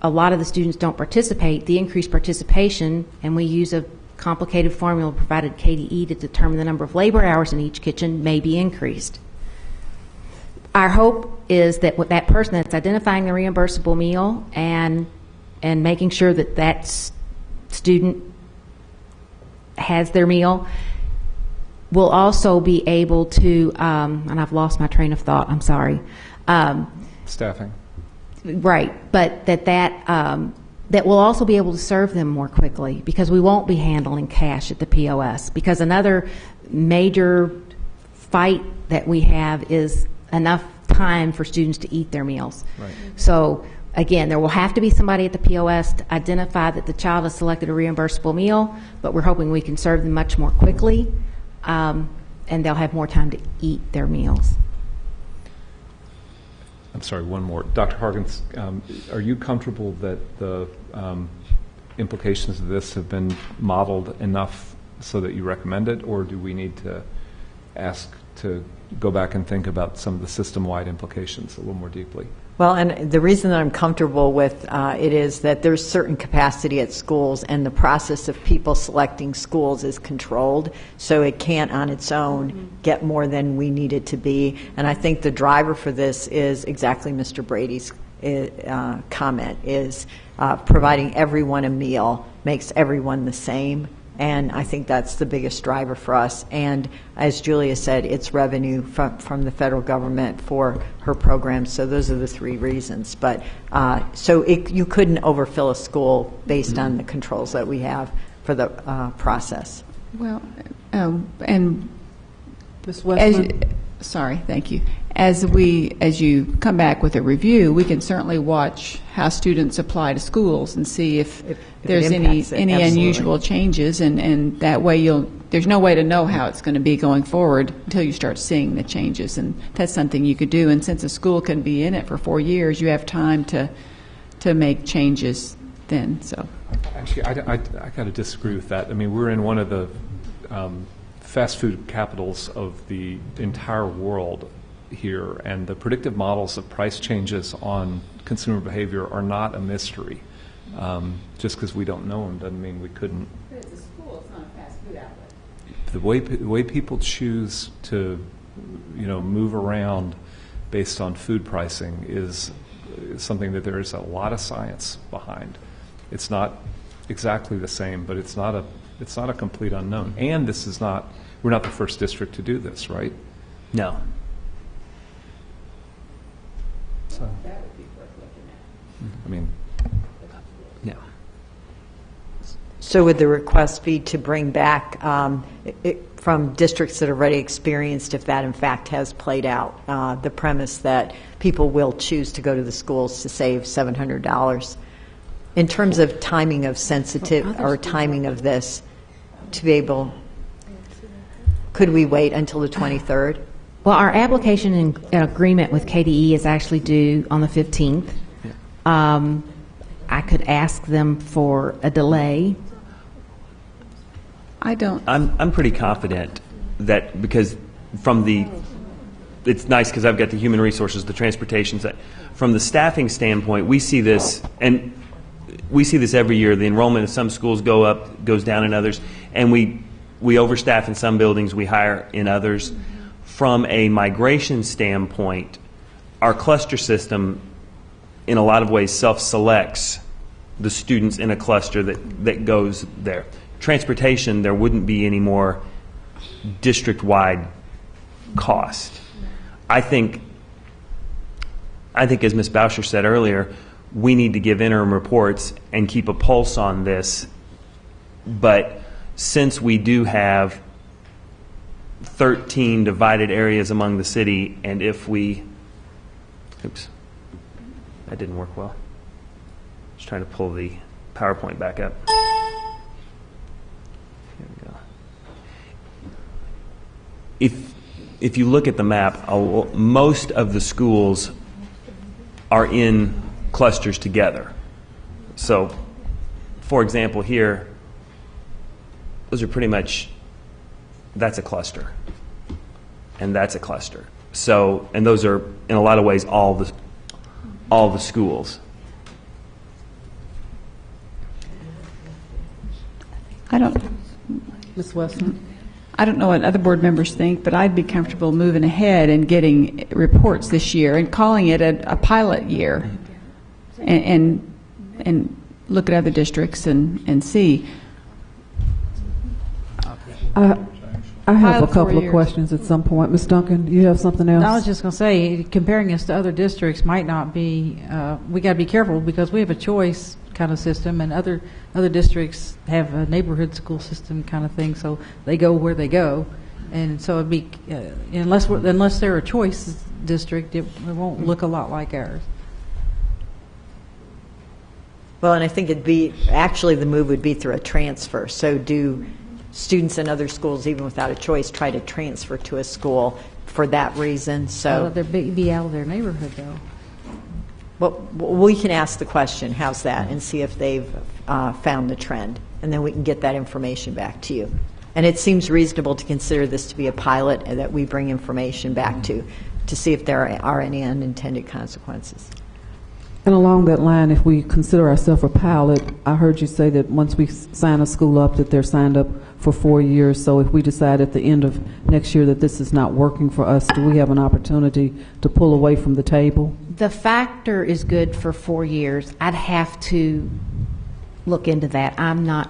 a lot of the students don't participate, the increased participation, and we use a complicated formula provided KDE to determine the number of labor hours in each kitchen, may be increased. our hope is that with that person that's identifying the reimbursable meal and making sure that that student has their meal, will also be able to, and I've lost my train of thought, I'm sorry. Staffing. Right, but that we'll also be able to serve them more quickly because we won't be handling cash at the POS. Because another major fight that we have is enough time for students to eat their meals. Right. So again, there will have to be somebody at the POS to identify that the child has selected a reimbursable meal, but we're hoping we can serve them much more quickly, and they'll have more time to eat their meals. I'm sorry, one more. Dr. Hargens, are you comfortable that the implications of this have been modeled enough so that you recommend it, or do we need to ask to go back and think about some of the system-wide implications a little more deeply? Well, and the reason that I'm comfortable with it is that there's certain capacity at schools, and the process of people selecting schools is controlled, so it can't on its own get more than we need it to be. And I think the driver for this is exactly Mr. Brady's comment, is providing everyone a meal makes everyone the same. And I think that's the biggest driver for us. And as Julia said, it's revenue from the federal government for her programs. So those are the three reasons. But you couldn't overfill a school based on the controls that we have for the process. Well, and Ms. Westman? sorry, thank you. As you come back with a review, we can certainly watch how students apply to schools and see if there's any unusual changes, and that way there's no way to know how it's going to be going forward until you start seeing the changes, and that's something you could do. And since a school can be in it for 4 years, you have time to make changes then. So, actually, I got to disagree with that. I mean, we're in one of the fast food capitals of the entire world here, and the predictive models of price changes on consumer behavior are not a mystery. Just because we don't know them doesn't mean we couldn't. But it's a school, it's not a fast food outlet. The way people choose to, move around based on food pricing is something that there is a lot of science behind. It's not exactly the same, but it's not a complete unknown. And we're not the first district to do this, right? No. So, That would be worth looking at. I mean, No. So would the request be to bring back from districts that are already experienced, if that in fact has played out, the premise that people will choose to go to the schools to save $700? In terms of timing of timing of this, to be able, could we wait until the 23rd? Well, our application in agreement with KDE is actually due on the 15th. Yeah. I could ask them for a delay. I'm pretty confident that, because it's nice because I've got the human resources, the transportation. From the staffing standpoint, we see this, and we see this every year. The enrollment of some schools go up, goes down in others, and we overstaff in some buildings, we hire in others. From a migration standpoint, our cluster system in a lot of ways self-selects the students in a cluster that goes there. Transportation, there wouldn't be any more district-wide cost. I think as Ms. Boucher said earlier, we need to give interim reports and keep a pulse on this. But since we do have 13 divided areas among the city, and if we, oops, that didn't work well. Just trying to pull the PowerPoint back up. Here we go. If you look at the map, most of the schools are in clusters together. So, for example, here, those are pretty much, that's a cluster, and that's a cluster. So, and those are in a lot of ways all the schools. Ms. Westman? I don't know what other board members think, but I'd be comfortable moving ahead and getting reports this year and calling it a pilot year, and look at other districts and see. I have a couple of questions at some point. Ms. Duncan, do you have something else? I was just going to say, comparing us to other districts might not be, we got to be careful because we have a choice kind of system, and other districts have a neighborhood school system kind of thing, so they go where they go. And so it'd be, unless they're a choice district, it won't look a lot like ours. Well, and I think actually the move would be through a transfer. So do students in other schools, even without a choice, try to transfer to a school for that reason? So they'll be out of their neighborhood, though. Well, we can ask the question, how's that, and see if they've found the trend, and then we can get that information back to you. And it seems reasonable to consider this to be a pilot and that we bring information back to see if there are any unintended consequences. And along that line, if we consider ourselves a pilot, I heard you say that once we sign a school up, that they're signed up for 4 years. So if we decide at the end of next year that this is not working for us, do we have an opportunity to pull away from the table? The factor is good for 4 years. I'd have to look into that. I'm not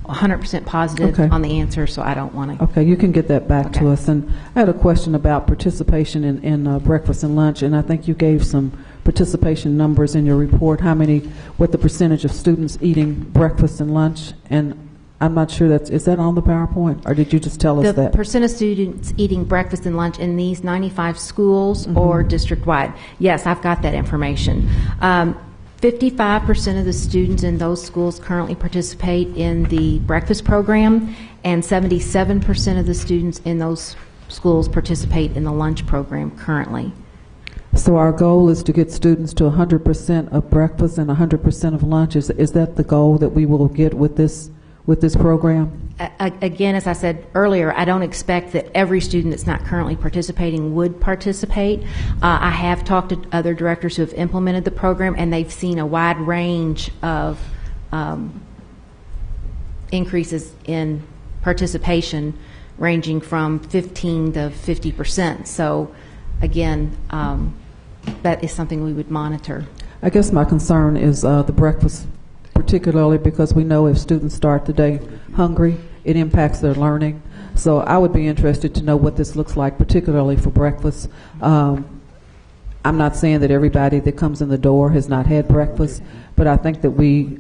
100% positive on the answer, so I don't want to. Okay, you can get that back to us. And I had a question about participation in breakfast and lunch, and I think you gave some participation numbers in your report. What the percentage of students eating breakfast and lunch? And I'm not sure is that on the PowerPoint, or did you just tell us that? The percent of students eating breakfast and lunch in these 95 schools or district-wide. Yes, I've got that information. 55% of the students in those schools currently participate in the breakfast program, and 77% of the students in those schools participate in the lunch program currently. So our goal is to get students to 100% of breakfast and 100% of lunch. Is that the goal that we will get with this program? Again, as I said earlier, I don't expect that every student that's not currently participating would participate. I have talked to other directors who have implemented the program, and they've seen a wide range of increases in participation, ranging from 15 to 50%. So, again, that is something we would monitor. I guess my concern is the breakfast, particularly because we know if students start the day hungry, it impacts their learning. So I would be interested to know what this looks like, particularly for breakfast. I'm not saying that everybody that comes in the door has not had breakfast, but I think that we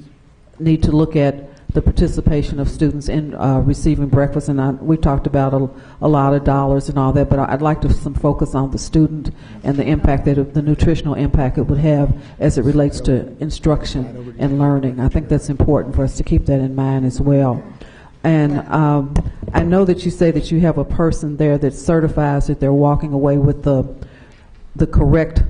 need to look at the participation of students in receiving breakfast. And we talked about a lot of dollars and all that, but I'd like to some focus on the student and the impact the nutritional impact it would have as it relates to instruction and learning. I think that's important for us to keep that in mind as well. And I know that you say that you have a person there that certifies that they're walking away with the correct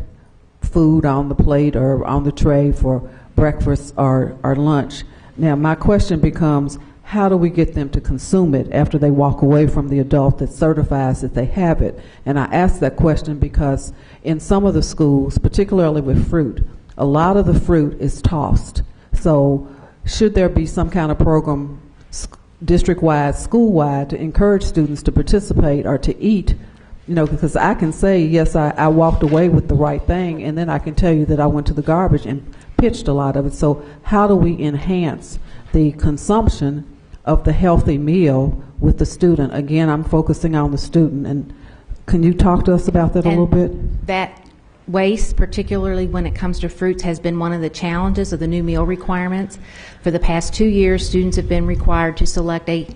food on the plate or on the tray for breakfast or lunch. Now, my question becomes, how do we get them to consume it after they walk away from the adult that certifies that they have it? And I ask that question because in some of the schools, particularly with fruit, a lot of the fruit is tossed. So should there be some kind of program district-wide, school-wide, to encourage students to participate or to eat? Because I can say, yes, I walked away with the right thing, and then I can tell you that I went to the garbage and pitched a lot of it. So how do we enhance the consumption of the healthy meal with the student? Again, I'm focusing on the student. And can you talk to us about that a little bit? That waste, particularly when it comes to fruits, has been one of the challenges of the new meal requirements. For the past 2 years, students have been required to select a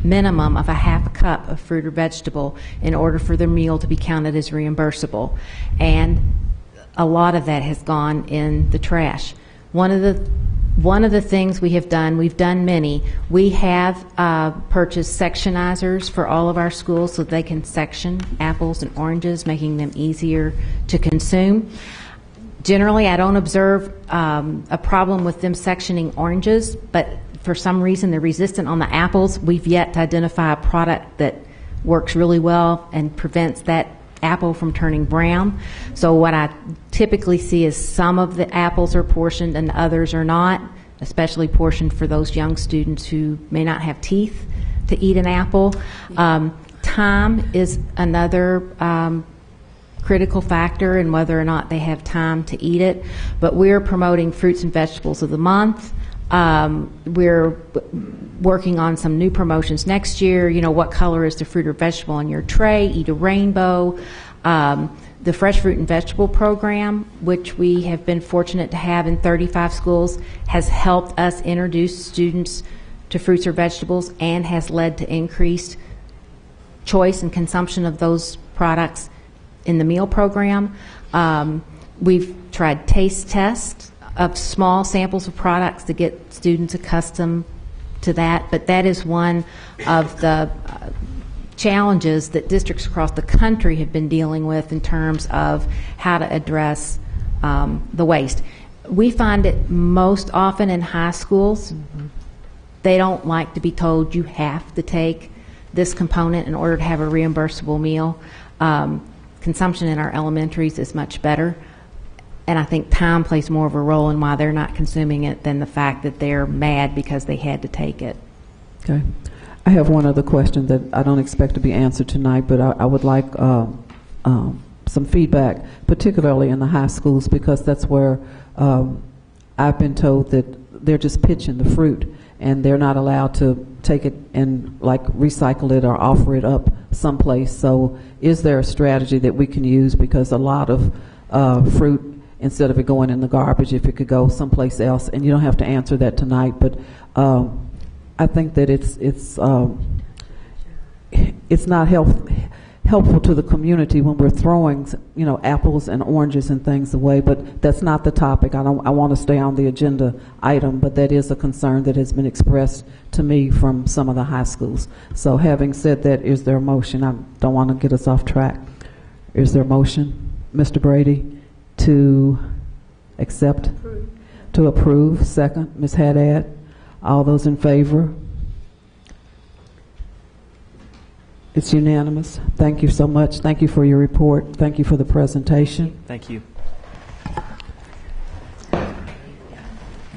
minimum of a half a cup of fruit or vegetable in order for their meal to be counted as reimbursable. And a lot of that has gone in the trash. One of the things we have done, we've done many, we have purchased sectionizers for all of our schools so they can section apples and oranges, making them easier to consume. Generally, I don't observe a problem with them sectioning oranges, but for some reason they're resistant on the apples. We've yet to identify a product that works really well and prevents that apple from turning brown. So what I typically see is some of the apples are portioned and others are not, especially portioned for those young students who may not have teeth to eat an apple. Time is another critical factor in whether or not they have time to eat it. But we're promoting fruits and vegetables of the month. We're working on some new promotions next year. You know, what color is the fruit or vegetable on your tray? Eat a rainbow. The Fresh Fruit and Vegetable Program, which we have been fortunate to have in 35 schools, has helped us introduce students to fruits or vegetables and has led to increased choice and consumption of those products in the meal program. We've tried taste tests of small samples of products to get students accustomed to that, but that is one of the challenges that districts across the country have been dealing with in terms of how to address the waste. We find it most often in high schools. They don't like to be told you have to take this component in order to have a reimbursable meal. Consumption in our elementaries is much better, and I think time plays more of a role in why they're not consuming it than the fact that they're mad because they had to take it. Okay. I have one other question that I don't expect to be answered tonight, but I would like some feedback, particularly in the high schools, because that's where I've been told that they're just pitching the fruit and they're not allowed to take it and like recycle it or offer it up someplace. So is there a strategy that we can use, because a lot of fruit, instead of it going in the garbage, if it could go someplace else, and you don't have to answer that tonight, but I think that it's not helpful to the community when we're throwing, you know, apples and oranges and things away. But that's not the topic. I want to stay on the agenda item, but that is a concern that has been expressed to me from some of the high schools. So having said that, is there a motion? I don't want to get us off track. Is there a motion, Mr. Brady, to accept? To approve. Second, Ms. Haddad. All those in favor? It's unanimous. Thank you so much. Thank you for your report. Thank you for the presentation. Thank you.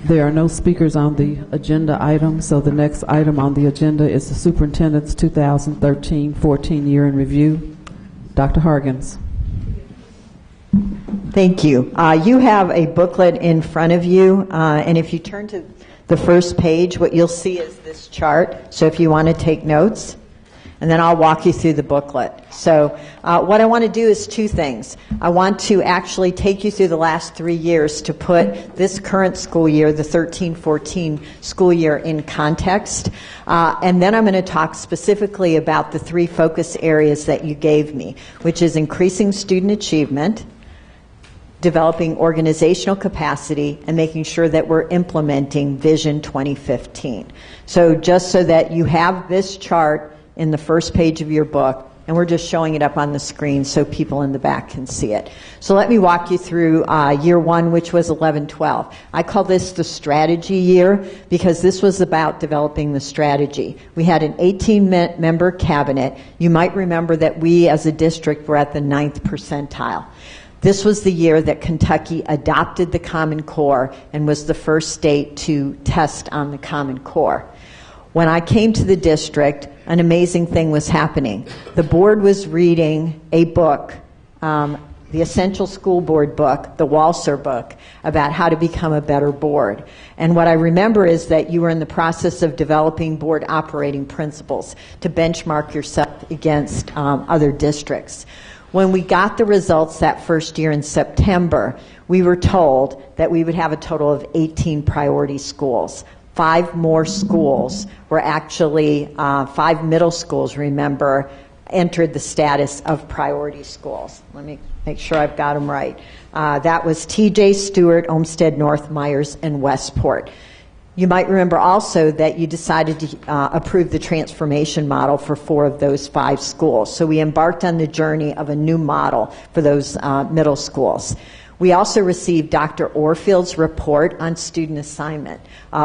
There are no speakers on the agenda item, so the next item on the agenda is the Superintendent's 2013-14 year in review. Dr. Hargens. Thank you. You have a booklet in front of you, and if you turn to the first page, what you'll see is this chart. So if you want to take notes, and then I'll walk you through the booklet. So what I want to do is two things. I want to actually take you through the last 3 years to put this current school year, the 13-14 school year, in context. And then I'm going to talk specifically about the 3 focus areas that you gave me, which is increasing student achievement, developing organizational capacity, and making sure that we're implementing Vision 2015. So just so that you have this chart in the first page of your book, and we're just showing it up on the screen so people in the back can see it. So let me walk you through year 1, which was 11-12. I call this the strategy year because this was about developing the strategy. We had an 18-member cabinet. You might remember that we as a district were at the 9th percentile. This was the year that Kentucky adopted the Common Core and was the first state to test on the Common Core. When I came to the district, an amazing thing was happening. The board was reading a book, the Essential School Board book, the Walser book, about how to become a better board. And what I remember is that you were in the process of developing board operating principles to benchmark yourself against other districts. When we got the results that first year in September, we were told that we would have a total of 18 priority schools. 5 more schools were actually, 5 middle schools, remember, entered the status of priority schools. Let me make sure I've got them right. That was TJ, Stewart, Olmsted North, Myers, and Westport. You might remember also that you decided to approve the transformation model for 4 of those 5 schools. So we embarked on the journey of a new model for those middle schools. We also received Dr. Orfield's report on student assignment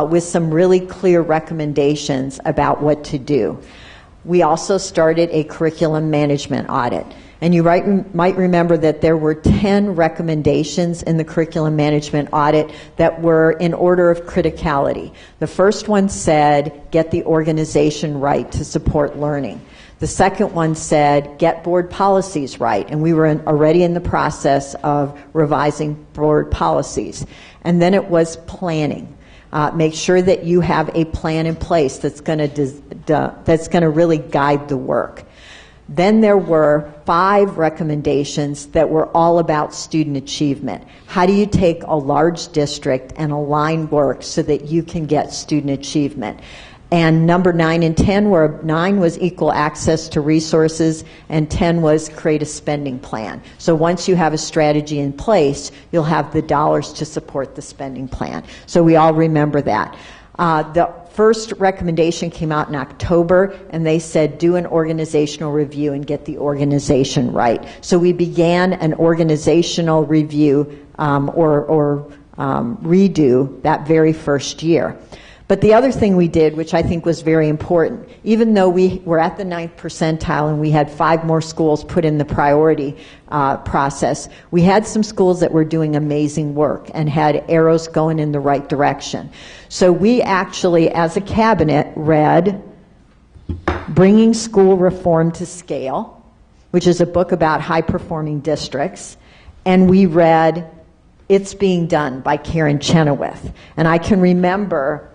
with some really clear recommendations about what to do. We also started a curriculum management audit. And you might remember that there were 10 recommendations in the curriculum management audit that were in order of criticality. The first one said, get the organization right to support learning. The second one said, get board policies right, and we were already in the process of revising board policies. And then it was planning. Make sure that you have a plan in place that's going to really guide the work. Then there were 5 recommendations that were all about student achievement. How do you take a large district and align work so that you can get student achievement? And number 9 and 10 were, 9 was equal access to resources, and 10 was create a spending plan. So once you have a strategy in place, you'll have the dollars to support the spending plan. So we all remember that. The first recommendation came out in October, and they said do an organizational review and get the organization right. So we began an organizational review or redo that very first year. But the other thing we did, which I think was very important, even though we were at the 9th percentile and we had 5 more schools put in the priority process, we had some schools that were doing amazing work and had arrows going in the right direction. So we actually, as a cabinet, read Bringing School Reform to Scale, which is a book about high-performing districts, and we read It's Being Done by Karen Chenoweth. And I can remember,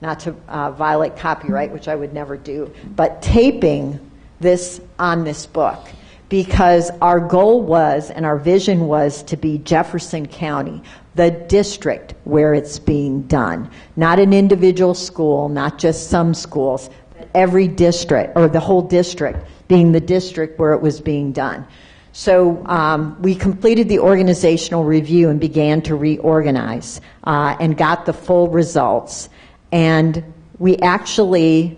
not to violate copyright, which I would never do, but taping this on this book, because our goal was and our vision was to be Jefferson County, the district where it's being done. Not an individual school, not just some schools, but every district, or the whole district being the district where it was being done. So we completed the organizational review and began to reorganize and got the full results. And we actually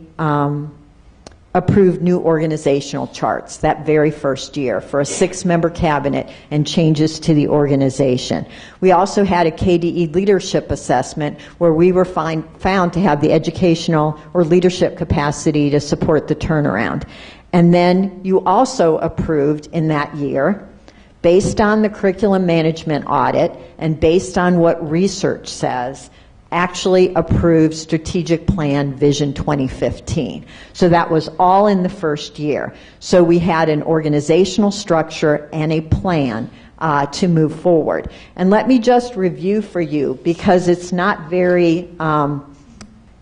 approved new organizational charts that very first year for a 6-member cabinet and changes to the organization. We also had a KDE leadership assessment where we were found to have the educational or leadership capacity to support the turnaround. And then you also approved in that year, based on the curriculum management audit and based on what research says, actually approved Strategic Plan Vision 2015. So that was all in the first year. So we had an organizational structure and a plan to move forward. And let me just review for you, because it's not very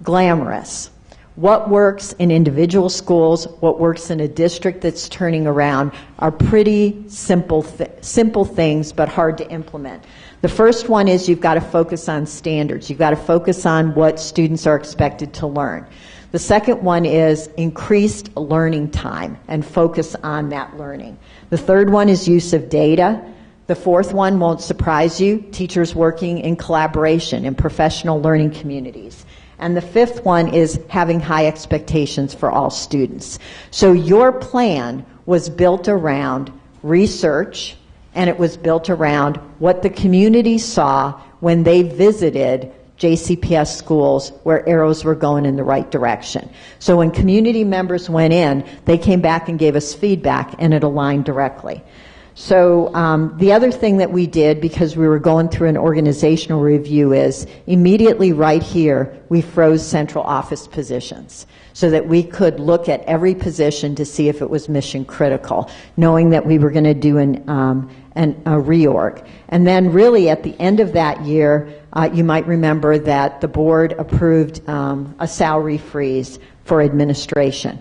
glamorous. What works in individual schools, what works in a district that's turning around, are pretty simple things, but hard to implement. The first one is you've got to focus on standards. You've got to focus on what students are expected to learn. The second one is increased learning time and focus on that learning. The third one is use of data. The fourth one won't surprise you, teachers working in collaboration in professional learning communities. And the fifth one is having high expectations for all students. So your plan was built around research, and it was built around what the community saw when they visited JCPS schools where arrows were going in the right direction. So when community members went in, they came back and gave us feedback, and it aligned directly. So the other thing that we did, because we were going through an organizational review, is immediately right here, we froze central office positions so that we could look at every position to see if it was mission critical, knowing that we were going to do a reorg. And then really at the end of that year, you might remember that the board approved a salary freeze for administration.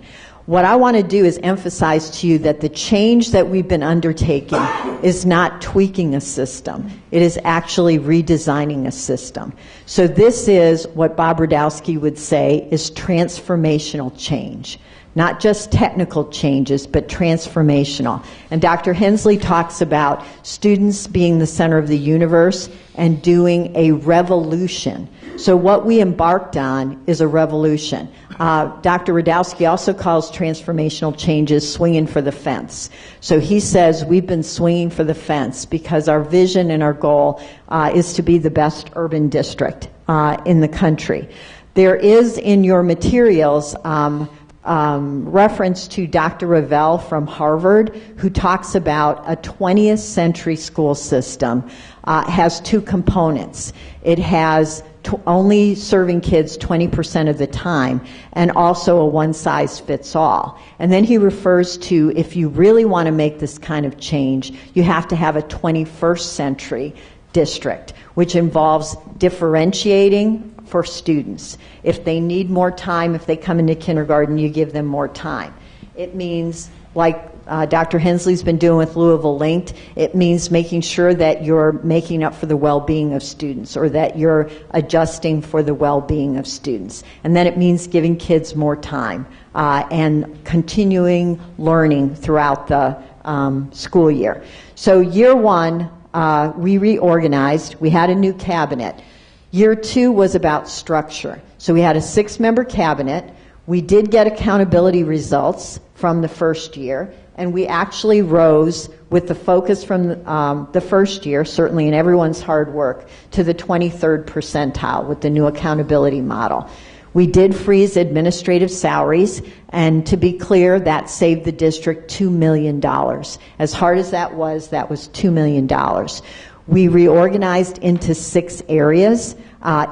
What I want to do is emphasize to you that the change that we've been undertaking is not tweaking a system. It is actually redesigning a system. So this is what Bob Radowski would say is transformational change. Not just technical changes, but transformational. And Dr. Hensley talks about students being the center of the universe and doing a revolution. So what we embarked on is a revolution. Dr. Radowski also calls transformational changes swinging for the fence. So he says we've been swinging for the fence because our vision and our goal is to be the best urban district in the country. There is in your materials reference to Dr. Ravel from Harvard, who talks about a 20th century school system has two components. It has only serving kids 20% of the time, and also a one-size-fits-all. And then he refers to, if you really want to make this kind of change, you have to have a 21st century district, which involves differentiating for students. If they need more time, if they come into kindergarten, you give them more time. It means, like Dr. Hensley's been doing with Louisville Linked, it means making sure that you're making up for the well-being of students, or that you're adjusting for the well-being of students. And then it means giving kids more time and continuing learning throughout the school year. So year one, we reorganized. We had a new cabinet. Year two was about structure. So we had a 6-member cabinet. We did get accountability results from the first year, and we actually rose with the focus from the first year, certainly in everyone's hard work, to the 23rd percentile with the new accountability model. We did freeze administrative salaries, and to be clear, that saved the district $2 million. As hard as that was $2 million. We reorganized into 6 areas,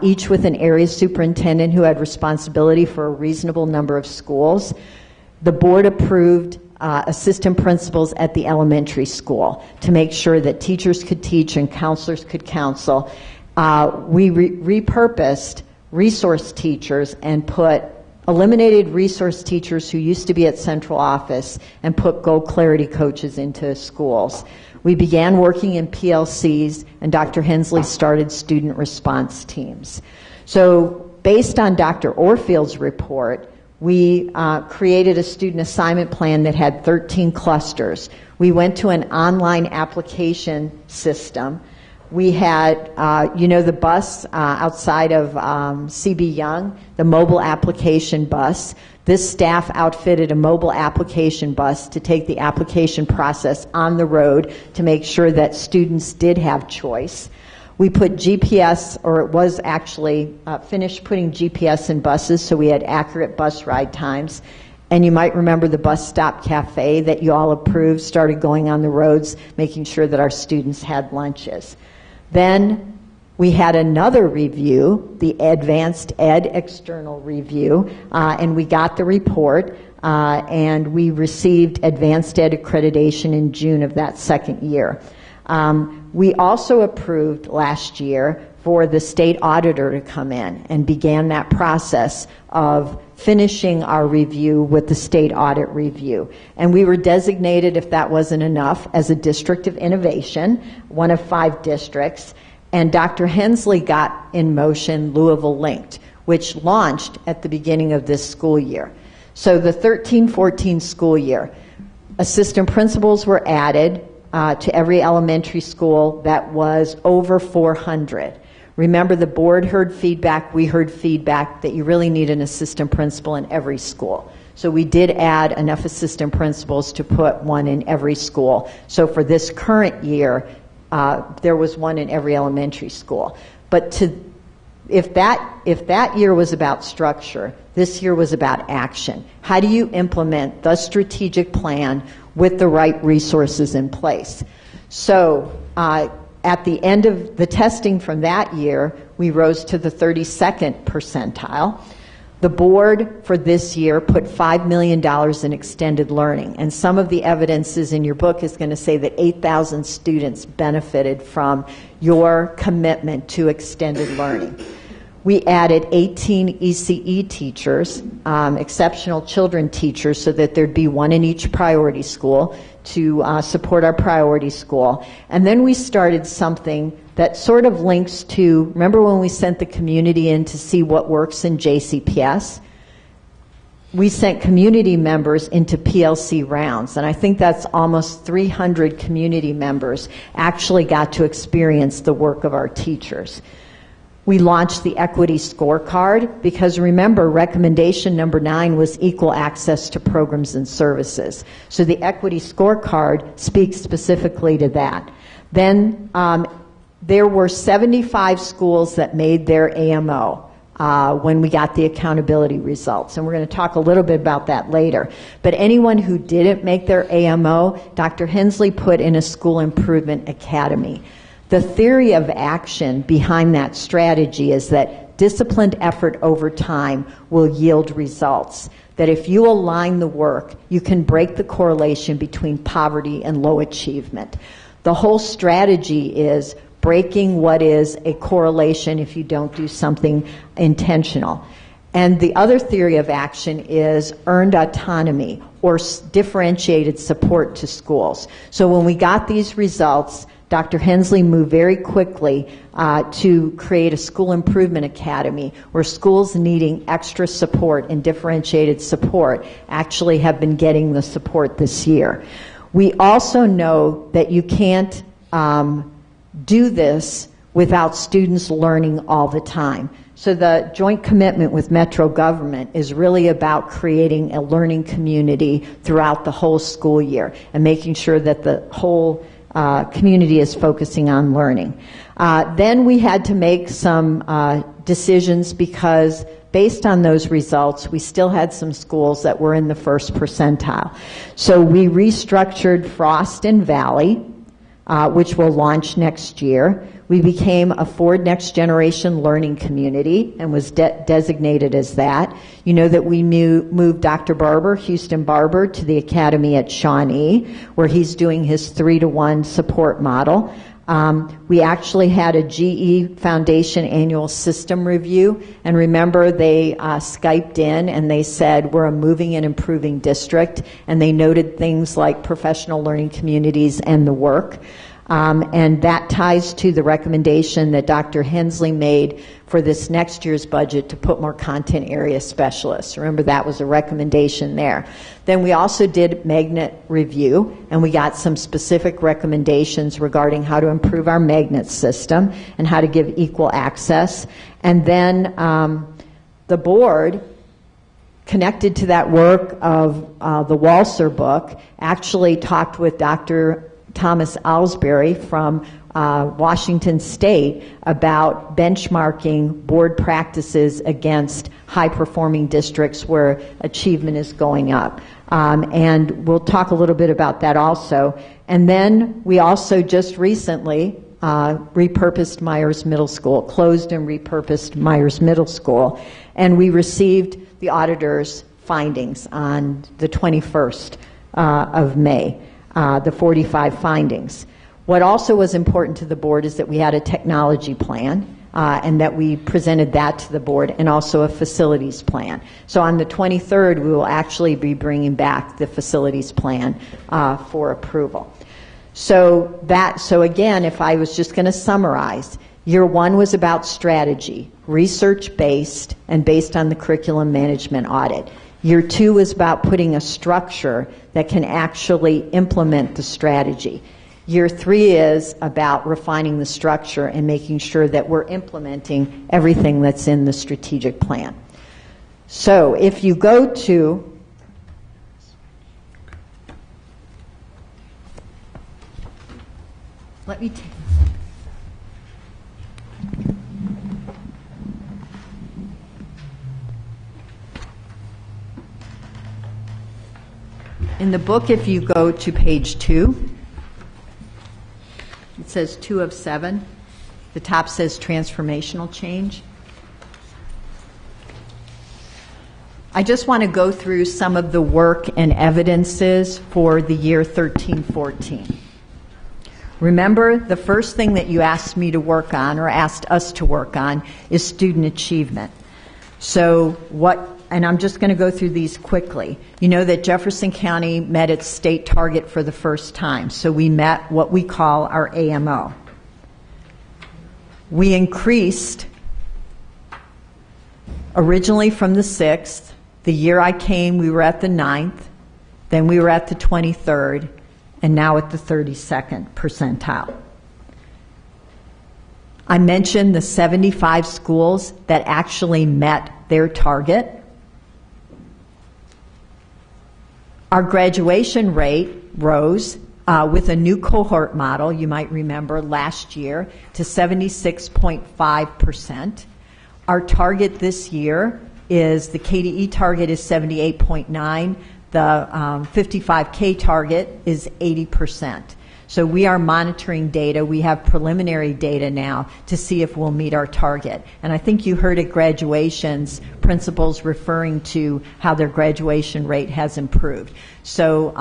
each with an area superintendent who had responsibility for a reasonable number of schools. The board approved assistant principals at the elementary school to make sure that teachers could teach and counselors could counsel. We repurposed resource teachers and eliminated resource teachers who used to be at central office and put Go Clarity coaches into schools. We began working in PLCs, and Dr. Hensley started student response teams. So based on Dr. Orfield's report, we created a student assignment plan that had 13 clusters. We went to an online application system. We had, the bus outside of CB Young, the mobile application bus. This staff outfitted a mobile application bus to take the application process on the road to make sure that students did have choice. We put GPS, or it was actually finished putting GPS in buses, so we had accurate bus ride times. And you might remember the bus stop cafe that you all approved started going on the roads, making sure that our students had lunches. Then we had another review, the Advanced Ed External Review, and we got the report, and we received Advanced Ed accreditation in June of that second year. We also approved last year for the state auditor to come in and began that process of finishing our review with the state audit review. And we were designated, if that wasn't enough, as a district of innovation, one of 5 districts. And Dr. Hensley got in motion Louisville Linked, which launched at the beginning of this school year. So the 13-14 school year, assistant principals were added to every elementary school. That was over 400. Remember, the board heard feedback, we heard feedback that you really need an assistant principal in every school. So we did add enough assistant principals to put one in every school. So for this current year, there was one in every elementary school. But if that year was about structure, this year was about action. How do you implement the strategic plan with the right resources in place? So at the end of the testing from that year, we rose to the 32nd percentile. The board for this year put $5 million in extended learning, and some of the evidences in your book is going to say that 8,000 students benefited from your commitment to extended learning. We added 18 ECE teachers, exceptional children teachers, so that there'd be one in each priority school to support our priority school. And then we started something that sort of links to, remember when we sent the community in to see what works in JCPS? We sent community members into PLC rounds, and I think that's almost 300 community members actually got to experience the work of our teachers. We launched the Equity Scorecard because, remember, recommendation number 9 was equal access to programs and services. So the Equity Scorecard speaks specifically to that. Then there were 75 schools that made their AMO. when we got the accountability results. And we're going to talk a little bit about that later. But anyone who didn't make their AMO, Dr. Hensley put in a school improvement academy. The theory of action behind that strategy is that disciplined effort over time will yield results. That if you align the work, you can break the correlation between poverty and low achievement. The whole strategy is breaking what is a correlation if you don't do something intentional. And the other theory of action is earned autonomy or differentiated support to schools. So when we got these results, Dr. Hensley moved very quickly to create a school improvement academy where schools needing extra support and differentiated support actually have been getting the support this year. We also know that you can't do this without students learning all the time. So the joint commitment with Metro government is really about creating a learning community throughout the whole school year and making sure that the whole community is focusing on learning. Then we had to make some decisions because based on those results, we still had some schools that were in the first percentile. So we restructured Frost and Valley, which will launch next year. We became a Ford Next Generation Learning Community and was designated as that. You know that we moved Dr. Barber, Houston Barber, to the Academy at Shawnee, where he's doing his 3-to-1 support model. We actually had a GE Foundation annual system review, and remember they Skyped in and they said we're a moving and improving district, and they noted things like professional learning communities and the work. And that ties to the recommendation that Dr. Hensley made for this next year's budget to put more content area specialists. Remember, that was a recommendation there. Then we also did magnet review, and we got some specific recommendations regarding how to improve our magnet system and how to give equal access. And then the board, connected to that work of the Walser book, actually talked with Dr. Thomas Owlsbury from Washington State about benchmarking board practices against high-performing districts where achievement is going up. And we'll talk a little bit about that also. And then we also just recently repurposed Myers Middle School, closed and repurposed Myers Middle School, and we received the auditor's findings on the 21st of May. The 45 findings. What also was important to the board is that we had a technology plan and that we presented that to the board, and also a facilities plan. So on the 23rd, we will actually be bringing back the facilities plan for approval. So again, if I was just going to summarize, year one was about strategy, research-based and based on the curriculum management audit. Year two is about putting a structure that can actually implement the strategy. Year three is about refining the structure and making sure that we're implementing everything that's in the strategic plan. So if you go to let me take in the book, if you go to page 2, it says 2 of 7. The top says transformational change. I just want to go through some of the work and evidences for the year 13-14. Remember, the first thing that you asked me to work on, or asked us to work on, is student achievement. So and I'm just going to go through these quickly. You know that Jefferson County met its state target for the first time, so we met what we call our AMO. We increased originally from the 6th. The year I came, we were at the 9th, then we were at the 23rd, and now at the 32nd percentile. I mentioned the 75 schools that actually met their target. Our graduation rate rose with a new cohort model, you might remember, last year to 76.5%. Our target this year is, the KDE target is 78.9. The 55K target is 80%. So we are monitoring data. We have preliminary data now to see if we'll meet our target. And I think you heard at graduations principals referring to how their graduation rate has improved. So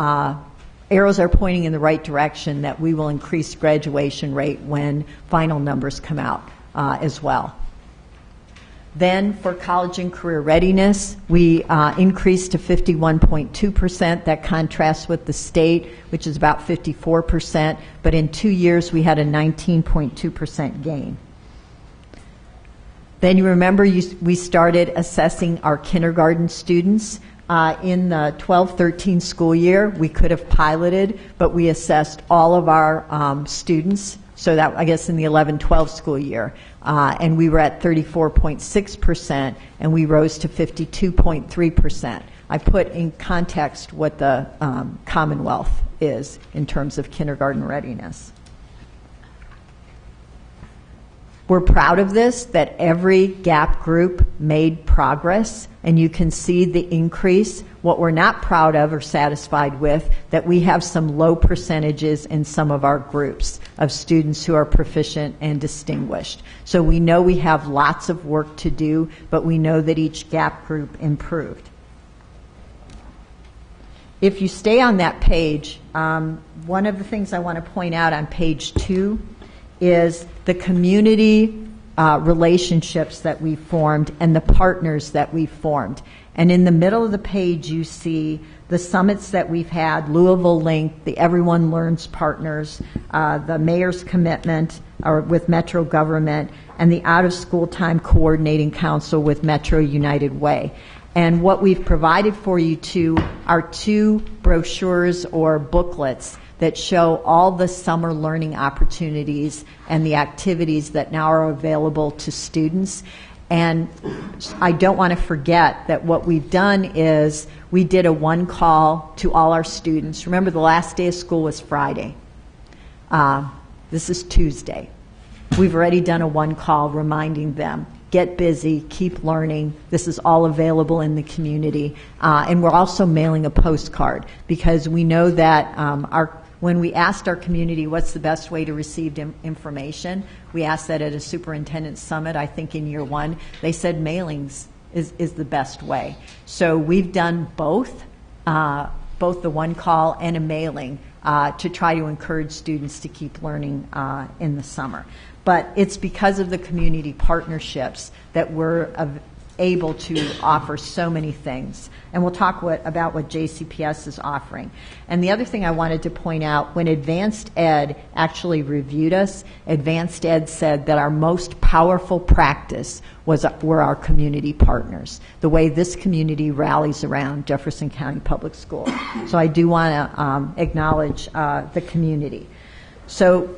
arrows are pointing in the right direction that we will increase graduation rate when final numbers come out as well. Then for college and career readiness, we increased to 51.2%. That contrasts with the state, which is about 54%. But in 2 years, we had a 19.2% gain. Then you remember we started assessing our kindergarten students. In the 12-13 school year, we could have piloted, but we assessed all of our students. So that, I guess, in the 11-12 school year. And we were at 34.6%, and we rose to 52.3%. I put in context what the Commonwealth is in terms of kindergarten readiness. We're proud of this, that every gap group made progress, and you can see the increase. What we're not proud of or satisfied with, that we have some low percentages in some of our groups of students who are proficient and distinguished. So we know we have lots of work to do, but we know that each gap group improved. If you stay on that page, one of the things I want to point out on page 2 is the community relationships that we formed and the partners that we formed. And in the middle of the page, you see the summits that we've had, Louisville Link, the Everyone Learns Partners, the Mayor's Commitment with Metro Government, and the Out of School Time Coordinating Council with Metro United Way. And what we've provided for you too are 2 brochures or booklets that show all the summer learning opportunities and the activities that now are available to students. And I don't want to forget that what we've done is we did a one call to all our students. Remember, the last day of school was Friday. This is Tuesday. We've already done a one call reminding them, get busy, keep learning. This is all available in the community. And we're also mailing a postcard because we know that when we asked our community what's the best way to receive information, we asked that at a superintendent summit, I think in year 1, they said mailings is the best way. So we've done both the one call and a mailing to try to encourage students to keep learning in the summer. But it's because of the community partnerships that we're able to offer so many things. And we'll talk about what JCPS is offering. And the other thing I wanted to point out, when Advanced Ed actually reviewed us, Advanced Ed said that our most powerful practice were our community partners, the way this community rallies around Jefferson County Public Schools. So I do want to acknowledge the community. So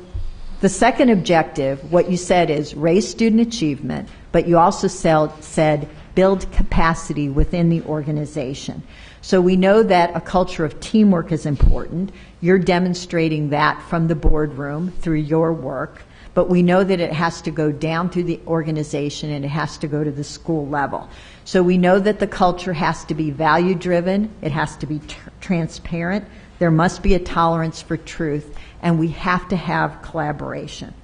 the second objective, what you said is raise student achievement, but you also said build capacity within the organization. So we know that a culture of teamwork is important. You're demonstrating that from the boardroom through your work, but we know that it has to go down through the organization and it has to go to the school level. So we know that the culture has to be value-driven, it has to be transparent, there must be a tolerance for truth, and we have to have collaboration.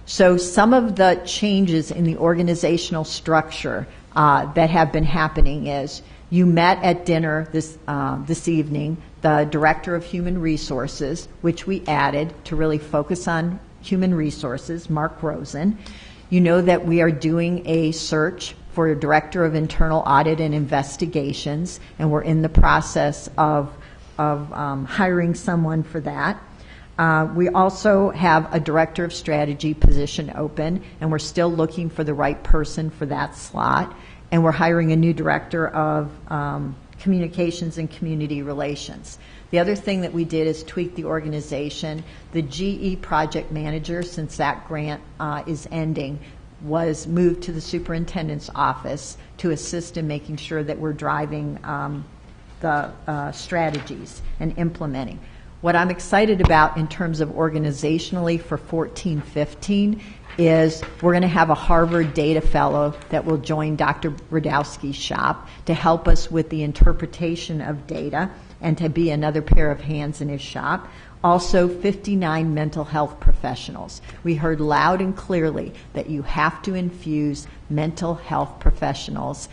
So some of the changes in the organizational structure that have been happening is you met at dinner this evening, the Director of Human Resources, which we added to really focus on human resources, Mark Rosen. You know that we are doing a search for a Director of Internal Audit and Investigations, and we're in the process of hiring someone for that. We also have a Director of Strategy position open, and we're still looking for the right person for that slot. And we're hiring a new Director of Communications and Community Relations. The other thing that we did is tweak the organization. The GE project manager, since that grant is ending, was moved to the superintendent's office to assist in making sure that we're driving the strategies and implementing. What I'm excited about in terms of organizationally for 14-15 is we're going to have a Harvard data fellow that will join Dr. Radowski's shop to help us with the interpretation of data and to be another pair of hands in his shop. Also, 59 mental health professionals. We heard loud and clearly that you have to infuse mental health professionals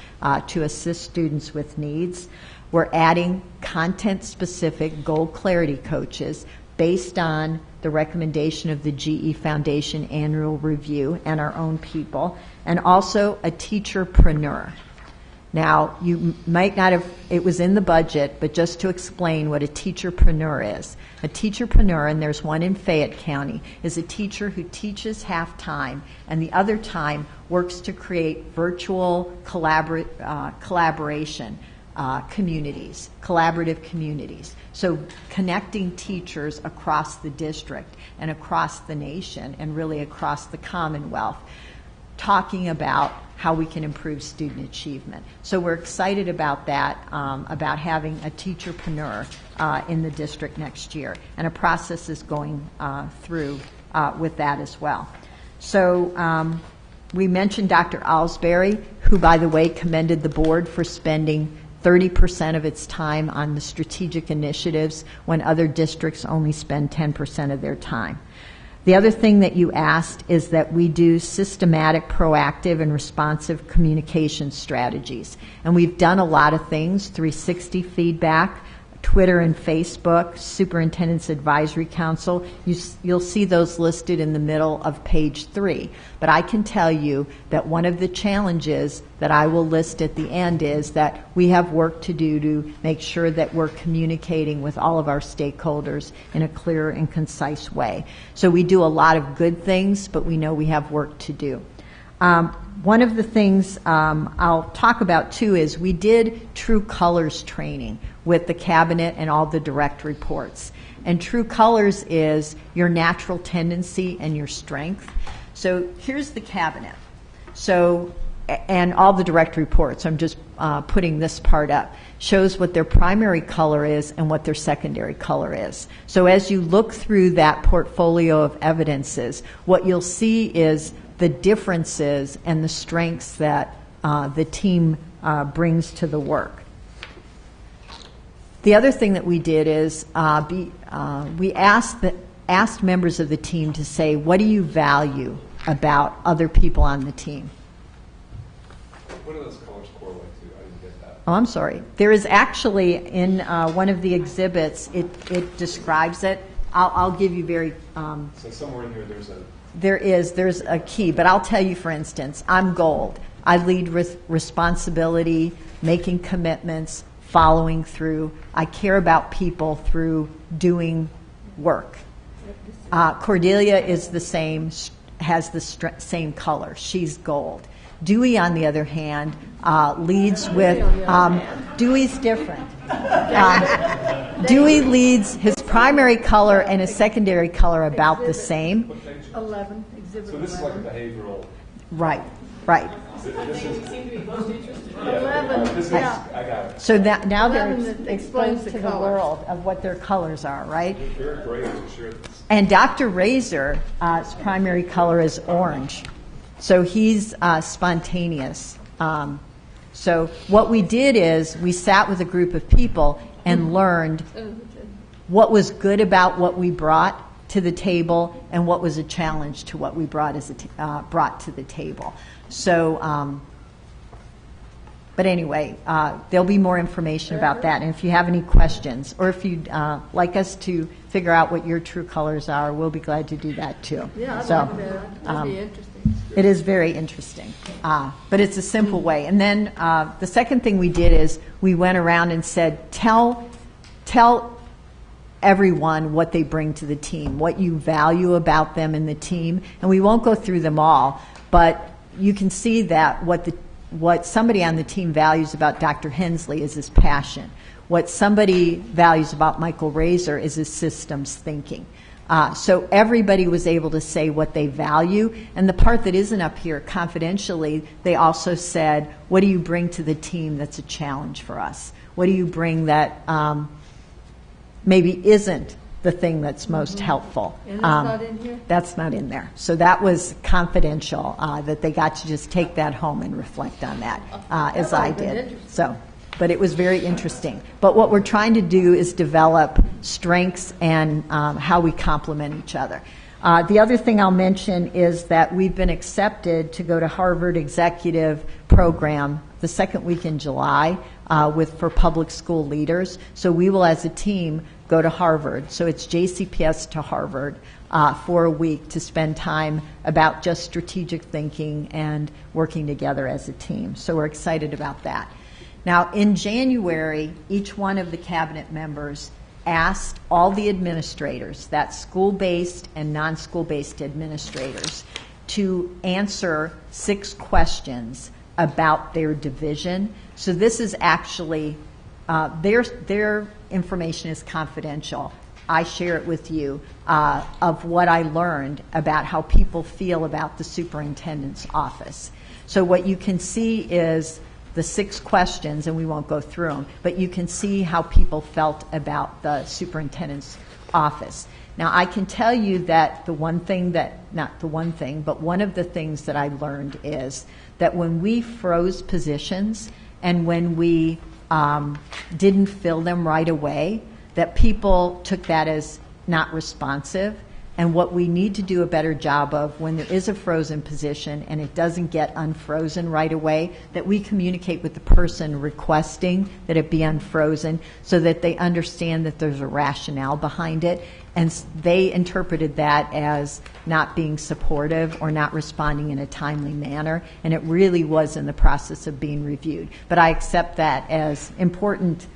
to assist students with needs. We're adding content-specific goal clarity coaches based on the recommendation of the GE Foundation annual review and our own people, and also a teacherpreneur. Now, you might not have, it was in the budget, but just to explain what a teacherpreneur is. A teacherpreneur, and there's one in Fayette County, is a teacher who teaches half-time and the other time works to create virtual collaboration communities, collaborative communities. So connecting teachers across the district and across the nation and really across the Commonwealth, talking about how we can improve student achievement. So we're excited about that, about having a teacherpreneur in the district next year. And a process is going through with that as well. So we mentioned Dr. Alsbury, who, by the way, commended the board for spending 30% of its time on the strategic initiatives when other districts only spend 10% of their time. The other thing that you asked is that we do systematic, proactive, and responsive communication strategies. And we've done a lot of things, 360 feedback, Twitter and Facebook, Superintendent's Advisory Council. You'll see those listed in the middle of page 3. But I can tell you that one of the challenges that I will list at the end is that we have work to do to make sure that we're communicating with all of our stakeholders in a clear and concise way. So we do a lot of good things, but we know we have work to do. One of the things I'll talk about too is we did True Colors training with the cabinet and all the direct reports. And True Colors is your natural tendency and your strength. So here's the cabinet. So, and all the direct reports, I'm just putting this part up, shows what their primary color is and what their secondary color is. So as you look through that portfolio of evidences, what you'll see is the differences and the strengths that the team brings to the work. The other thing that we did is we asked members of the team to say, what do you value about other people on the team? What do those colors correlate to? I didn't get that. Oh, I'm sorry. There is actually in one of the exhibits, it describes it. I'll give you very... so somewhere in here there's a... There's a key, but I'll tell you, for instance, I'm gold. I lead with responsibility, making commitments, following through. I care about people through doing work. Cordelia is the same, has the same color. She's gold. Dewey, on the other hand, leads with, Dewey's different. Dewey leads his primary color and his secondary color about the same. 11, exhibit 11. So this is like a behavioral. Right. This is, seem to be most interested. I got it. So that now they're 11 that exposed explains to the the colors. world of what their colors are, right? Very great to share this. And Dr. Razor's primary color is orange. So he's spontaneous. So what we did is we sat with a group of people and learned what was good about what we brought to the table and what was a challenge to what we brought brought to the table. So, but anyway, there'll be more information about that. And if you have any questions, or if you'd like us to figure out what your true colors are, we'll be glad to do that too. Yeah, I'd so, like that. That'd be interesting. It is very interesting, but it's a simple way. And then the second thing we did is we went around and said, tell everyone what they bring to the team, what you value about them in the team. And we won't go through them all, but you can see that what somebody on the team values about Dr. Hensley is his passion. What somebody values about Michael Razor is his systems thinking. So everybody was able to say what they value. And the part that isn't up here, confidentially, they also said, what do you bring to the team that's a challenge for us? What do you bring that maybe isn't the thing that's most helpful. And that's not in here? That's not in there. So that was confidential, that they got to just take that home and reflect on that, as I did. So, but it was very interesting. But what we're trying to do is develop strengths and how we complement each other. The other thing I'll mention is that we've been accepted to go to Harvard Executive Program the second week in July for public school leaders. So we will, as a team, go to Harvard. So it's JCPS to Harvard for a week to spend time about just strategic thinking and working together as a team. So we're excited about that. Now, in January, each one of the cabinet members asked all the administrators, that's school-based and non-school-based administrators, to answer 6 questions about their division. So this is actually, their information is confidential. I share it with you of what I learned about how people feel about the superintendent's office. So what you can see is the 6 questions, and we won't go through them, but you can see how people felt about the superintendent's office. Now, I can tell you that one of the things that I learned is that when we froze positions and when we didn't fill them right away, that people took that as not responsive. And what we need to do a better job of when there is a frozen position and it doesn't get unfrozen right away, that we communicate with the person requesting that it be unfrozen so that they understand that there's a rationale behind it. And they interpreted that as not being supportive or not responding in a timely manner. And it really was in the process of being reviewed. But I accept that as important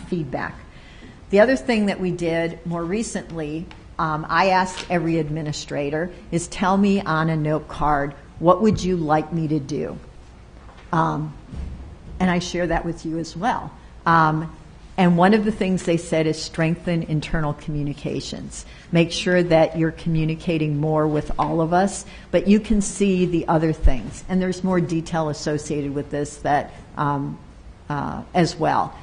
feedback. The other thing that we did more recently, I asked every administrator, is tell me on a note card, what would you like me to do? And I share that with you as well. And one of the things they said is strengthen internal communications. Make sure that you're communicating more with all of us, but you can see the other things. And there's more detail associated with this that as well.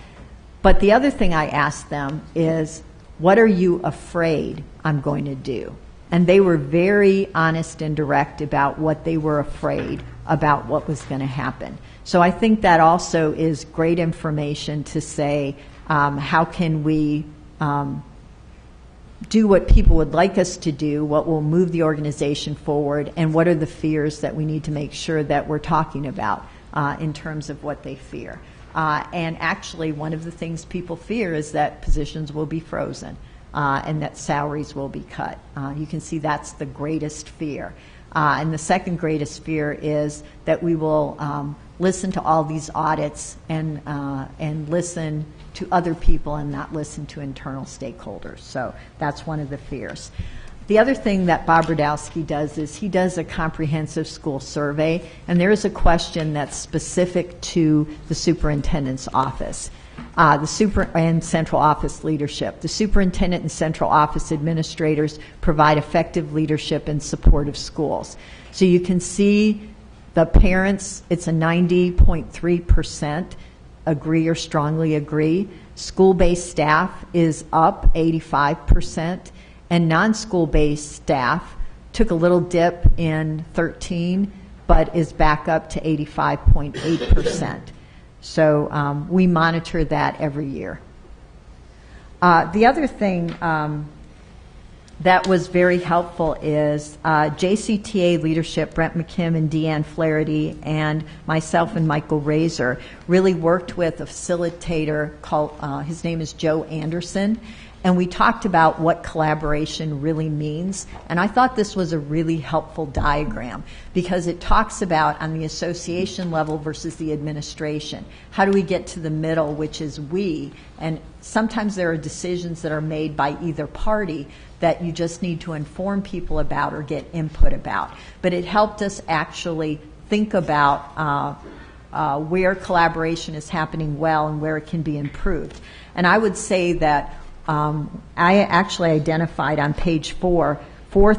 But the other thing I asked them is, what are you afraid I'm going to do? And they were very honest and direct about what they were afraid about what was going to happen. So I think that also is great information to say, how can we do what people would like us to do, what will move the organization forward, and what are the fears that we need to make sure that we're talking about in terms of what they fear. And actually, one of the things people fear is that positions will be frozen and that salaries will be cut. You can see that's the greatest fear. And the second greatest fear is that we will listen to all these audits and listen to other people and not listen to internal stakeholders. So that's one of the fears. The other thing that Bob Radowski does is he does a comprehensive school survey, and there is a question that's specific to the superintendent's office, and central office leadership. The superintendent and central office administrators provide effective leadership and support of schools. So you can see the parents, it's a 90.3% agree or strongly agree. School-based staff is up 85%. And non-school-based staff took a little dip in 13, but is back up to 85.8%. So we monitor that every year. The other thing that was very helpful is JCTA leadership, Brent McKim and Deanne Flaherty, and myself and Michael Razor really worked with a facilitator called, his name is Joe Anderson, and we talked about what collaboration really means. And I thought this was a really helpful diagram because it talks about on the association level versus the administration. How do we get to the middle, which is we? And sometimes there are decisions that are made by either party that you just need to inform people about or get input about. But it helped us actually think about where collaboration is happening well and where it can be improved. And I would say that I actually identified on page 4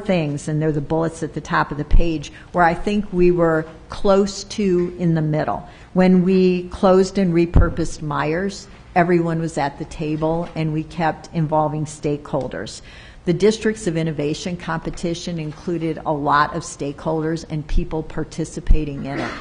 things, and they're the bullets at the top of the page, where I think we were close to in the middle. When we closed and repurposed Myers, everyone was at the table, and we kept involving stakeholders. The Districts of Innovation competition included a lot of stakeholders and people participating in it.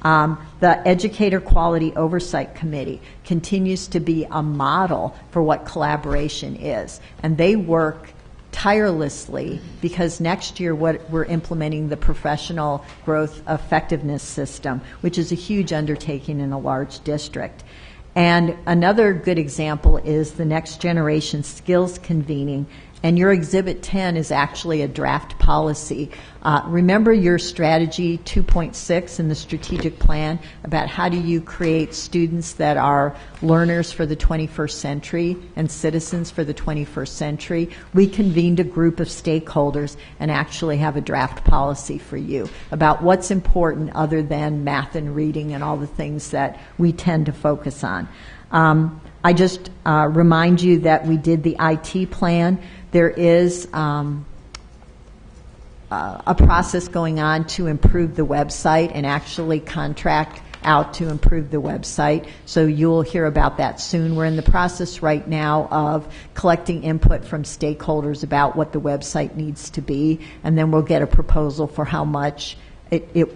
The Educator Quality Oversight Committee continues to be a model for what collaboration is, and they work tirelessly because next year we're implementing the Professional Growth Effectiveness System, which is a huge undertaking in a large district. And another good example is the Next Generation Skills Convening, and your Exhibit 10 is actually a draft policy. Remember your strategy 2.6 in the strategic plan about how do you create students that are learners for the 21st century and citizens for the 21st century? We convened a group of stakeholders and actually have a draft policy for you about what's important other than math and reading and all the things that we tend to focus on. I just remind you that we did the IT plan. There is a process going on to improve the website and actually contract out to improve the website. So you'll hear about that soon. We're in the process right now of collecting input from stakeholders about what the website needs to be, and then we'll get a proposal for how much it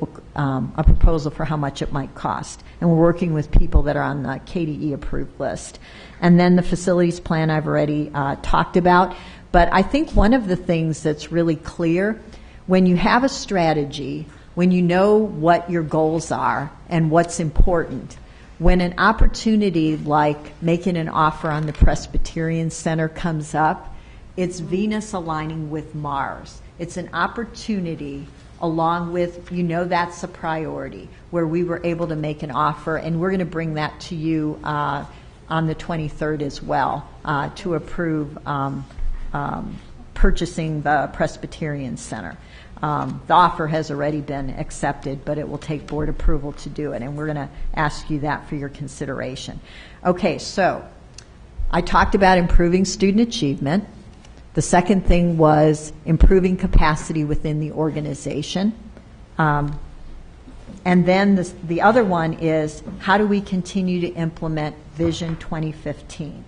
might cost. And we're working with people that are on the KDE approved list. And then the facilities plan I've already talked about. But I think one of the things that's really clear, when you have a strategy, when you know what your goals are and what's important, when an opportunity like making an offer on the Presbyterian Center comes up, it's Venus aligning with Mars. It's an opportunity along with, that's a priority, where we were able to make an offer, and we're going to bring that to you on the 23rd as well to approve purchasing the Presbyterian Center. The offer has already been accepted, but it will take board approval to do it, and we're going to ask you that for your consideration. Okay, so I talked about improving student achievement. The second thing was improving capacity within the organization. And then the other one is, how do we continue to implement Vision 2015?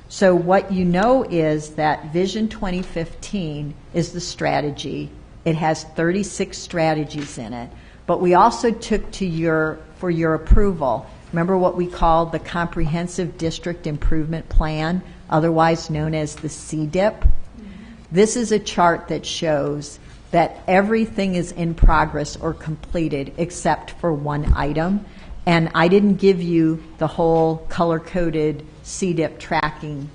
So what you know is that Vision 2015 is the strategy. It has 36 strategies in it. But we also took for your approval, remember what we call the Comprehensive District Improvement Plan, otherwise known as the CDIP. This is a chart that shows that everything is in progress or completed except for one item. And I didn't give you the whole color-coded CDIP tracking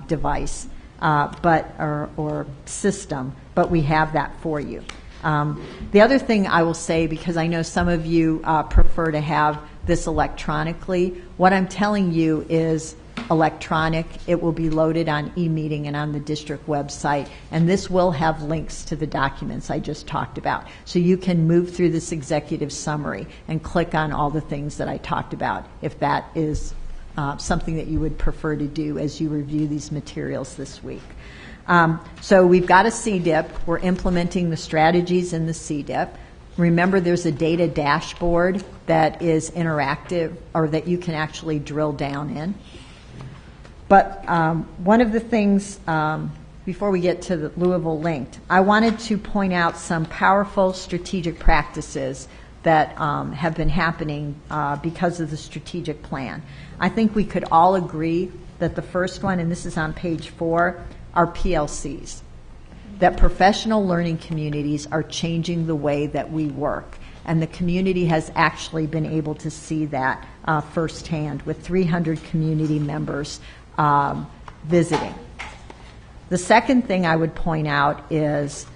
device or system, but we have that for you. The other thing I will say, because I know some of you prefer to have this electronically, what I'm telling you is electronic. It will be loaded on e-meeting and on the district website, and this will have links to the documents I just talked about. So you can move through this executive summary and click on all the things that I talked about if that is something that you would prefer to do as you review these materials this week. So we've got a CDIP. We're implementing the strategies in the CDIP. Remember, there's a data dashboard that is interactive, or that you can actually drill down in. But one of the things, before we get to the Louisville Linked, I wanted to point out some powerful strategic practices that have been happening because of the strategic plan. I think we could all agree that the first one, and this is on page 4, are PLCs, that professional learning communities are changing the way that we work. And the community has actually been able to see that firsthand with 300 community members visiting. The second thing I would point out is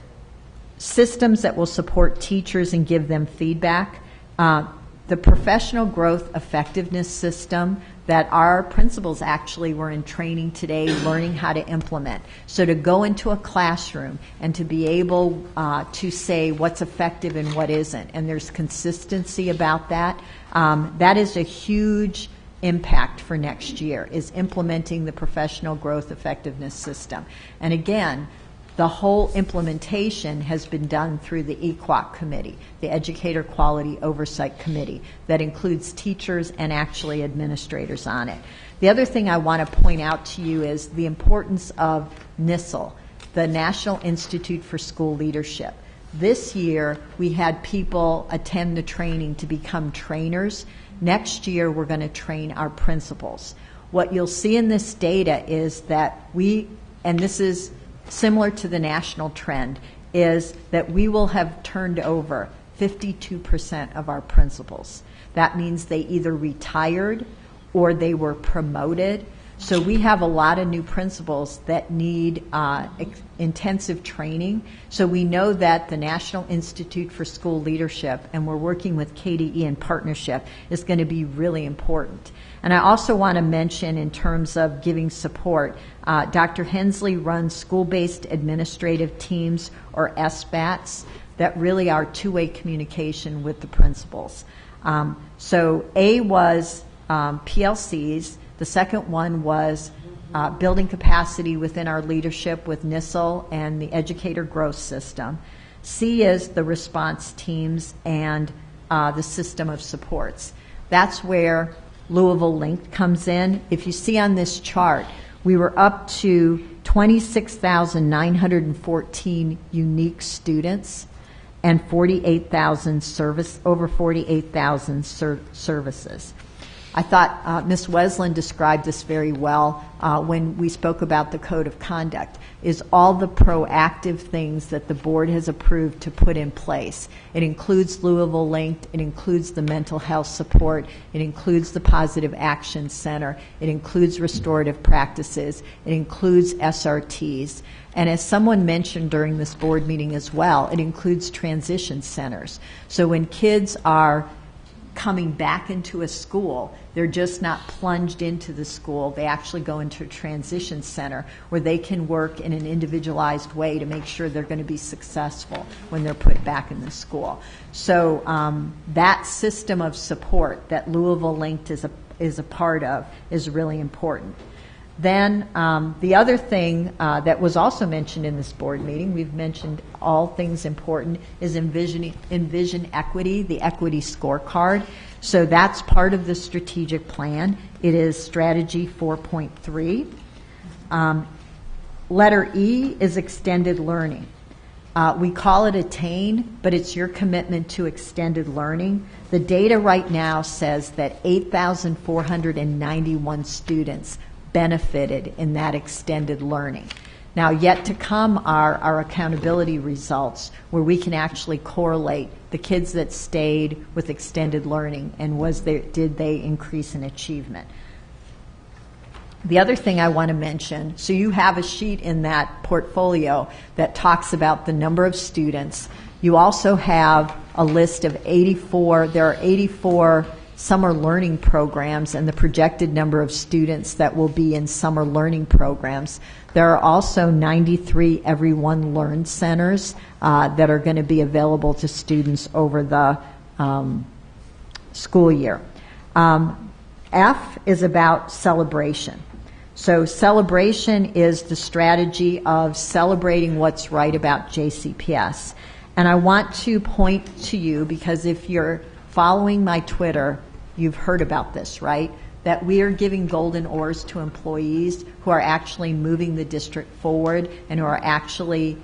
systems that will support teachers and give them feedback. The professional growth effectiveness system that our principals actually were in training today learning how to implement. So to go into a classroom and to be able to say what's effective and what isn't, and there's consistency about that, that is a huge impact for next year, is implementing the professional growth effectiveness system. And again, The whole implementation has been done through the EQUOC committee, the Educator Quality Oversight Committee, that includes teachers and actually administrators on it. The other thing I want to point out to you is the importance of NISL, the National Institute for School Leadership. This year, we had people attend the training to become trainers. Next year, we're going to train our principals. What you'll see in this data is that and this is similar to the national trend, is that we will have turned over 52% of our principals. That means they either retired or they were promoted. So we have a lot of new principals that need intensive training. So we know that the National Institute for School Leadership, and we're working with KDE in partnership, is going to be really important. And I also want to mention, in terms of giving support, Dr. Hensley runs school-based administrative teams, or SBATs, that really are two-way communication with the principals. So A was PLCs. The second one was building capacity within our leadership with NISL and the Educator Growth System. C is the response teams and the system of supports. That's where Louisville Linked comes in. If you see on this chart, we were up to 26,914 unique students and 48,000 over 48,000 services. I thought Ms. Wesland described this very well when we spoke about the Code of Conduct, is all the proactive things that the board has approved to put in place. It includes Louisville Linked, it includes the mental health support, it includes the Positive Action Center, it includes restorative practices, it includes SRTs. And as someone mentioned during this board meeting as well, it includes transition centers. So when kids are coming back into a school, they're just not plunged into the school. They actually go into a transition center where they can work in an individualized way to make sure they're going to be successful when they're put back in the school. So that system of support that Louisville Linked is a part of is really important. Then the other thing that was also mentioned in this board meeting, we've mentioned all things important, is envision equity, the equity scorecard. So that's part of the strategic plan. It is strategy 4.3. Letter E is extended learning. We call it ATTAIN, but it's your commitment to extended learning. The data right now says that 8,491 students benefited in that extended learning. Now, yet to come are our accountability results, where we can actually correlate the kids that stayed with extended learning and did they increase in achievement. The other thing I want to mention, so you have a sheet in that portfolio that talks about the number of students. You also have a list of 84, there are 84 summer learning programs and the projected number of students that will be in summer learning programs. There are also 93 Everyone Learn centers that are going to be available to students over the school year. F is about celebration. So celebration is the strategy of celebrating what's right about JCPS. And I want to point to you, because if you're following my Twitter, you've heard about this, right? That we are giving golden oars to employees who are actually moving the district forward and who are actually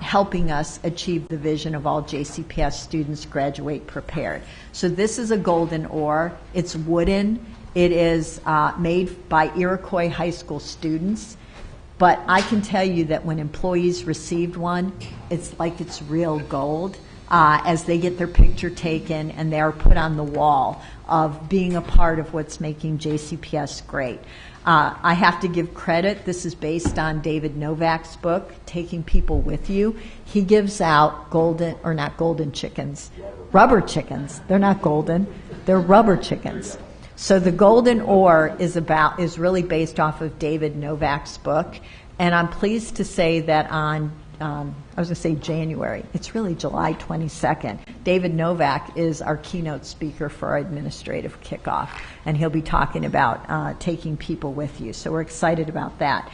helping us achieve the vision of all JCPS students graduate prepared. So this is a golden oar. It's wooden. It is made by Iroquois High School students. But I can tell you that when employees received one, it's like it's real gold. As they get their picture taken and they are put on the wall of being a part of what's making JCPS great. I have to give credit. This is based on David Novak's book, Taking People With You. He gives out rubber chickens. They're not golden. They're rubber chickens. So the golden oar is really based off of David Novak's book. And I'm pleased to say that on I was going to say January. It's really July 22nd. David Novak is our keynote speaker for our administrative kickoff, and he'll be talking about taking people with you. So we're excited about that.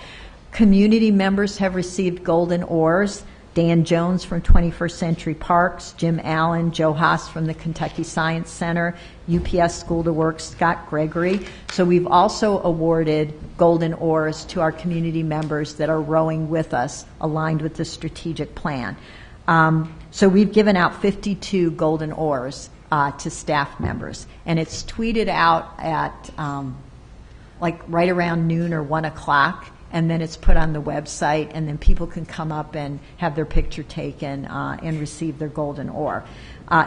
Community members have received golden oars. Dan Jones from 21st Century Parks, Jim Allen, Joe Haas from the Kentucky Science Center, UPS School to Work, Scott Gregory. So we've also awarded golden oars to our community members that are rowing with us, aligned with the strategic plan. So we've given out 52 golden oars to staff members, and it's tweeted out at like right around noon or 1 o'clock. And then it's put on the website, and then people can come up and have their picture taken and receive their golden oar.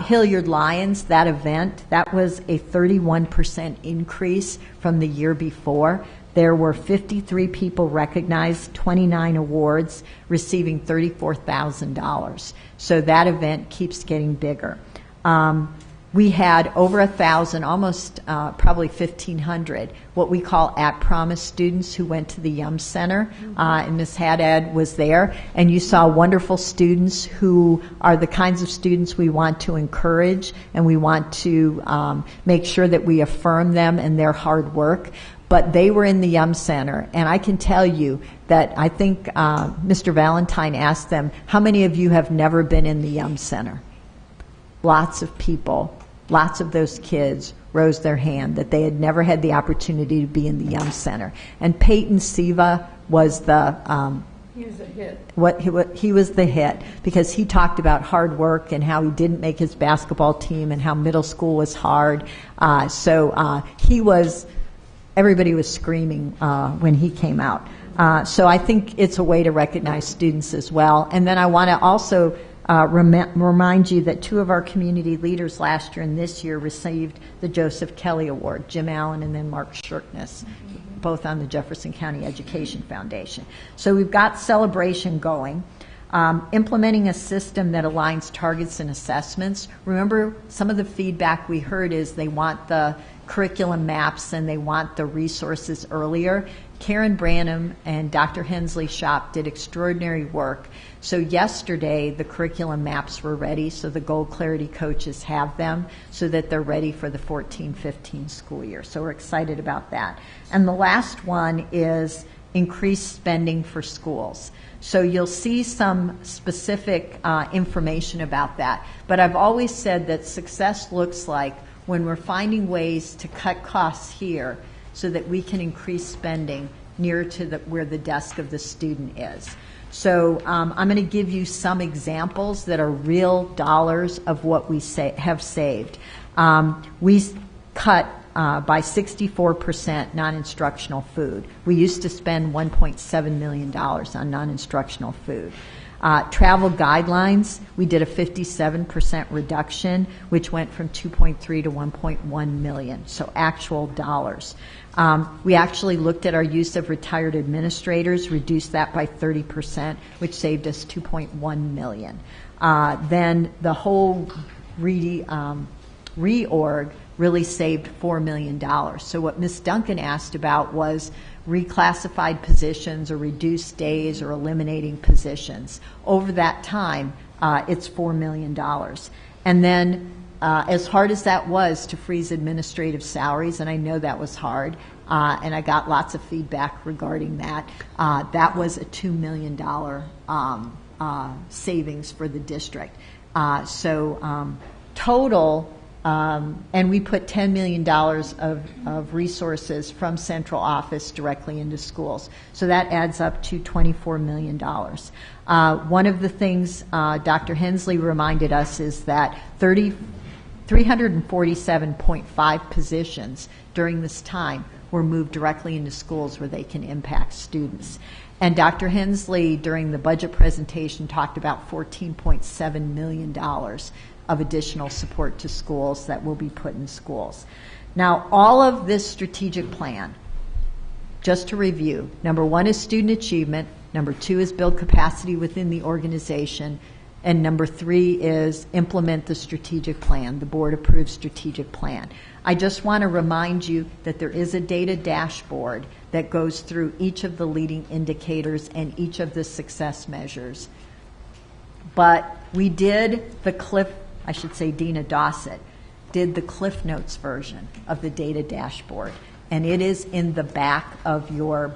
Hilliard Lions, that event, that was a 31% increase from the year before. There were 53 people recognized, 29 awards, receiving $34,000. So that event keeps getting bigger. We had over 1,000, almost probably 1,500, what we call at-promise students who went to the Yum Center, and Ms. Haddad was there, and you saw wonderful students who are the kinds of students we want to encourage, and we want to make sure that we affirm them and their hard work. But they were in the Yum Center, and I can tell you that I think Mr. Valentine asked them, how many of you have never been in the Yum Center? Lots of people, lots of those kids rose their hand that they had never had the opportunity to be in the Yum Center. And Peyton Siva was the He was a hit. He was the hit because he talked about hard work and how he didn't make his basketball team and how middle school was hard. Everybody was screaming when he came out. So I think it's a way to recognize students as well. And then I want to also remind you that 2 of our community leaders last year and this year received the Joseph Kelly Award, Jim Allen and then Mark Shirkness, both on the Jefferson County Education Foundation. So we've got celebration going. Implementing a system that aligns targets and assessments. Remember, some of the feedback we heard is they want the curriculum maps and they want the resources earlier. Karen Branham and Dr. Hensley Shop did extraordinary work. So yesterday, the curriculum maps were ready, so the Goal Clarity coaches have them so that they're ready for the 14-15 school year. So we're excited about that. And the last one is increased spending for schools. So you'll see some specific information about that. But I've always said that success looks like when we're finding ways to cut costs here so that we can increase spending near to where the desk of the student is. So I'm going to give you some examples that are real dollars of what we have saved. We cut by 64% non-instructional food. We used to spend $1.7 million on non-instructional food. Travel guidelines, we did a 57% reduction, which went from 2.3 to 1.1 million, so actual dollars. We actually looked at our use of retired administrators, reduced that by 30%, which saved us 2.1 million. Then the whole reorg really saved $4 million. So what Ms. Duncan asked about was reclassified positions or reduced days or eliminating positions. Over that time, it's $4 million. And then as hard as that was to freeze administrative salaries, and I know that was hard, and I got lots of feedback regarding that, that was a $2 million savings for the district. Total, and we put $10 million of resources from central office directly into schools. So that adds up to $24 million. One of the things Dr. Hensley reminded us is that 347.5 positions during this time were moved directly into schools where they can impact students. And Dr. Hensley, during the budget presentation, talked about $14.7 million of additional support to schools that will be put in schools. Now, all of this strategic plan, just to review, number 1 is student achievement, number 2 is build capacity within the organization, and number 3 is implement the strategic plan, the board-approved strategic plan. I just want to remind you that there is a data dashboard that goes through each of the leading indicators and each of the success measures. But we did Dina Dossett did the Cliff Notes version of the data dashboard, and it is in the back of your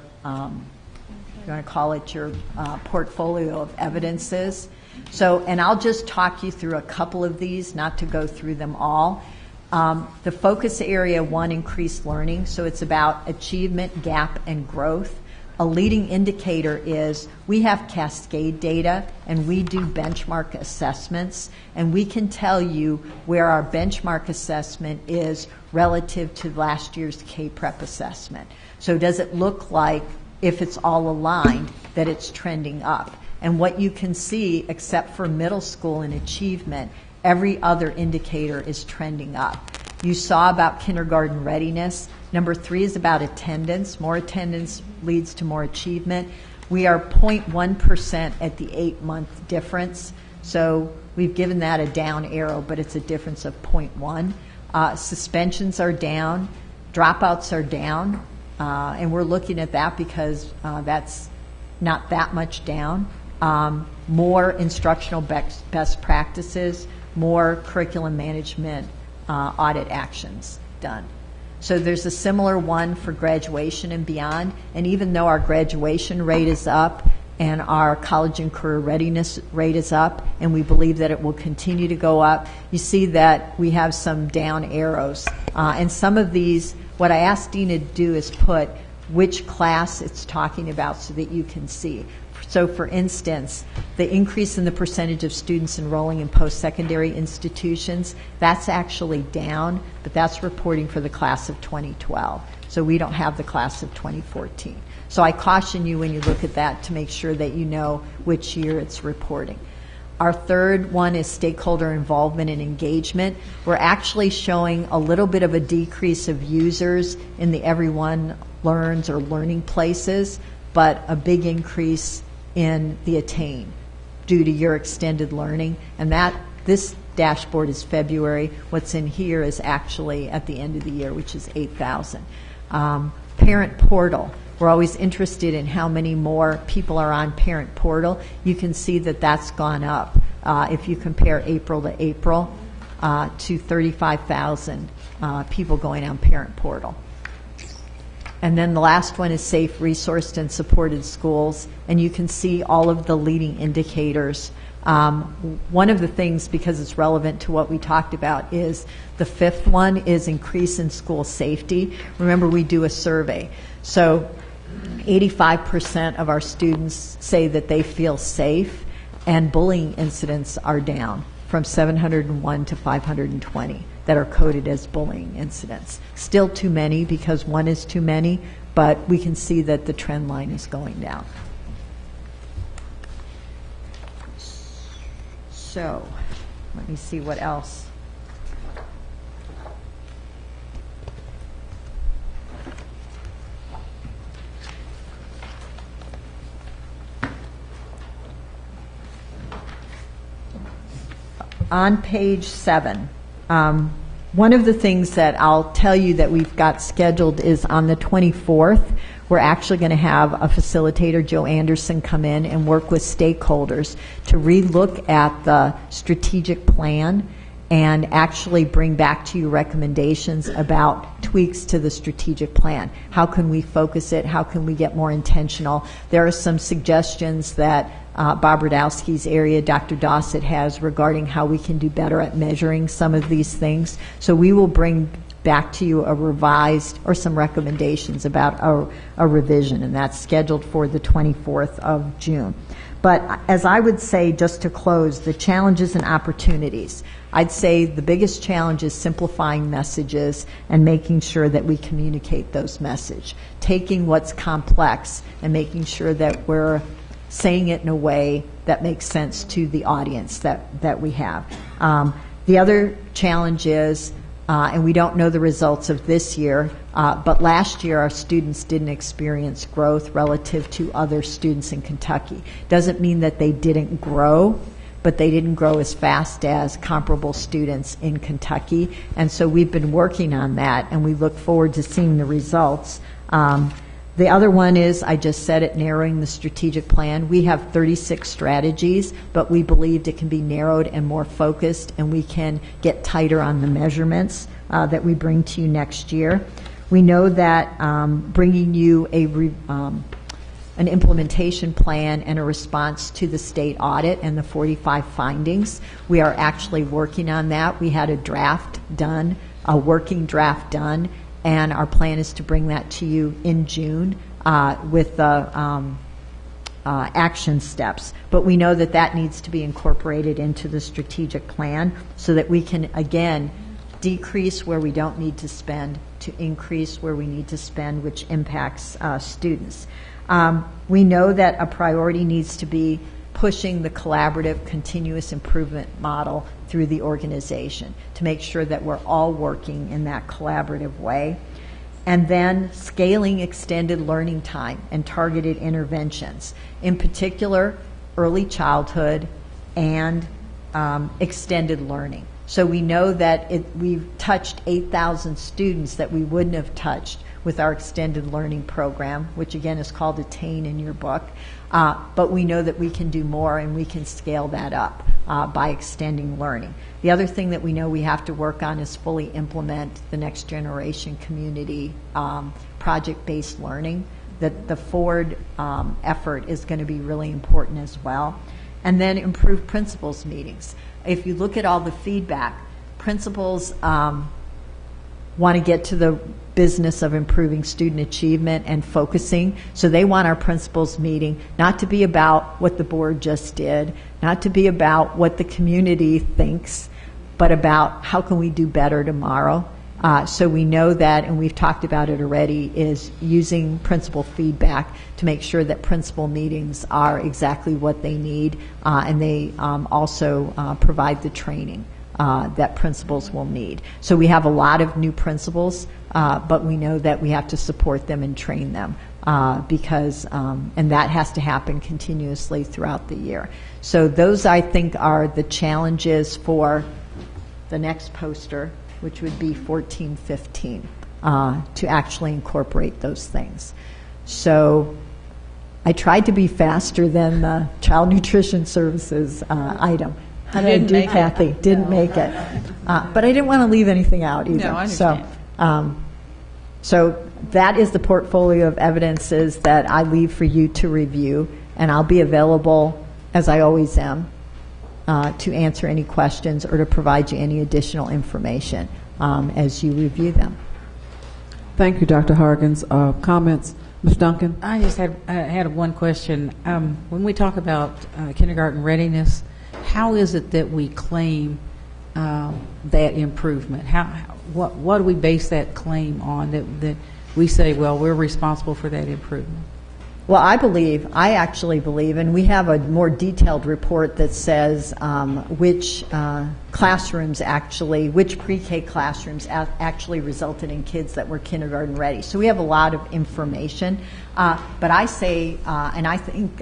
you want to call it your portfolio of evidences. So, and I'll just talk you through a couple of these, not to go through them all. The focus area 1, increased learning, so it's about achievement, gap, and growth. A leading indicator is we have cascade data and we do benchmark assessments, and we can tell you where our benchmark assessment is relative to last year's K-Prep assessment. So does it look like, if it's all aligned, that it's trending up? And what you can see, except for middle school and achievement, every other indicator is trending up. You saw about kindergarten readiness. Number 3 is about attendance. More attendance leads to more achievement. We are 0.1% at the 8-month difference. So we've given that a down arrow, but it's a difference of 0.1. Suspensions are down. Dropouts are down. And we're looking at that because that's not that much down. More instructional best practices, more curriculum management audit actions done. So there's a similar one for graduation and beyond, and even though our graduation rate is up and our college and career readiness rate is up, and we believe that it will continue to go up, you see that we have some down arrows. And some of these, what I asked Dina to do is put which class it's talking about so that you can see. So for instance, the increase in the percentage of students enrolling in post-secondary institutions, that's actually down, but that's reporting for the class of 2012. So we don't have the class of 2014. So I caution you when you look at that to make sure that you know which year it's reporting. Our third one is stakeholder involvement and engagement. We're actually showing a little bit of a decrease of users in the Everyone Learns or learning places, but a big increase in the Attain due to your extended learning. And that this dashboard is February. What's in here is actually at the end of the year, which is 8,000. Parent portal. We're always interested in how many more people are on parent portal. You can see that that's gone up. If you compare April to April, to 35,000 people going on parent portal. And then the last one is safe, resourced, and supported schools. And you can see all of the leading indicators. One of the things, because it's relevant to what we talked about, is the 5th one is increase in school safety. Remember, we do a survey. So 85% of our students say that they feel safe, and bullying incidents are down from 701 to 520 that are coded as bullying incidents. Still too many because 1 is too many, but we can see that the trend line is going down. So, let me see what else. On page 7, one of the things that I'll tell you that we've got scheduled is on the 24th, we're actually going to have a facilitator, Joe Anderson, come in and work with stakeholders to relook at the strategic plan and actually bring back to you recommendations about tweaks to the strategic plan. How can we focus it? How can we get more intentional? There are some suggestions that Bob Radowski's area, Dr. Dossett, has regarding how we can do better at measuring some of these things. So we will bring back to you a revised or some recommendations about a revision, and that's scheduled for the 24th of June. But as I would say, just to close, the challenges and opportunities. I'd say the biggest challenge is simplifying messages and making sure that we communicate those messages. Taking what's complex and making sure that we're saying it in a way that makes sense to the audience that we have. The other challenge is, and we don't know the results of this year, but last year our students didn't experience growth relative to other students in Kentucky. Doesn't mean that they didn't grow, but they didn't grow as fast as comparable students in Kentucky. And so we've been working on that, and we look forward to seeing the results. The other one is, I just said it, narrowing the strategic plan. We have 36 strategies, but we believed it can be narrowed and more focused, and we can get tighter on the measurements that we bring to you next year. We know that bringing you an an implementation plan and a response to the state audit and the 45 findings. We are actually working on that. We had a draft done, a working draft done, and our plan is to bring that to you in June with the action steps. But we know that that needs to be incorporated into the strategic plan so that we can, again, decrease where we don't need to spend to increase where we need to spend, which impacts students. We know that a priority needs to be pushing the collaborative continuous improvement model through the organization to make sure that we're all working in that collaborative way. And then scaling extended learning time and targeted interventions, in particular early childhood and extended learning. So we know that we've touched 8,000 students that we wouldn't have touched with our extended learning program, which again is called Attain in your book. But we know that we can do more and we can scale that up by extending learning. The other thing that we know we have to work on is fully implement the next generation community project-based learning. That the forward effort is going to be really important as well. And then improve principals meetings. If you look at all the feedback, principals want to get to the business of improving student achievement and focusing. So they want our principals meeting not to be about what the board just did, not to be about what the community thinks, but about how can we do better tomorrow. So we know that, and we've talked about it already, is using principal feedback to make sure that principal meetings are exactly what they need, and they also provide the training that principals will need. So we have a lot of new principals, but we know that we have to support them and train them because, and that has to happen continuously throughout the year. So those, I think, are the challenges for the next poster, which would be 14-15, to actually incorporate those things. So I tried to be faster than the child nutrition services item. How did I do, Kathy? Didn't make it. But I didn't want to leave anything out either. No, I understand. So that is the portfolio of evidences that I leave for you to review, and I'll be available, as I always am, to answer any questions or to provide you any additional information as you review them. Thank you, Dr. Hargens. Comments? Ms. Duncan? I just had one question. When we talk about kindergarten readiness, how is it that we claim that improvement? What do we base that claim on that we say, well, we're responsible for that improvement? Well, I actually believe, and we have a more detailed report that says which classrooms actually, which pre-K classrooms actually resulted in kids that were kindergarten ready. So we have a lot of information. But I say, and I think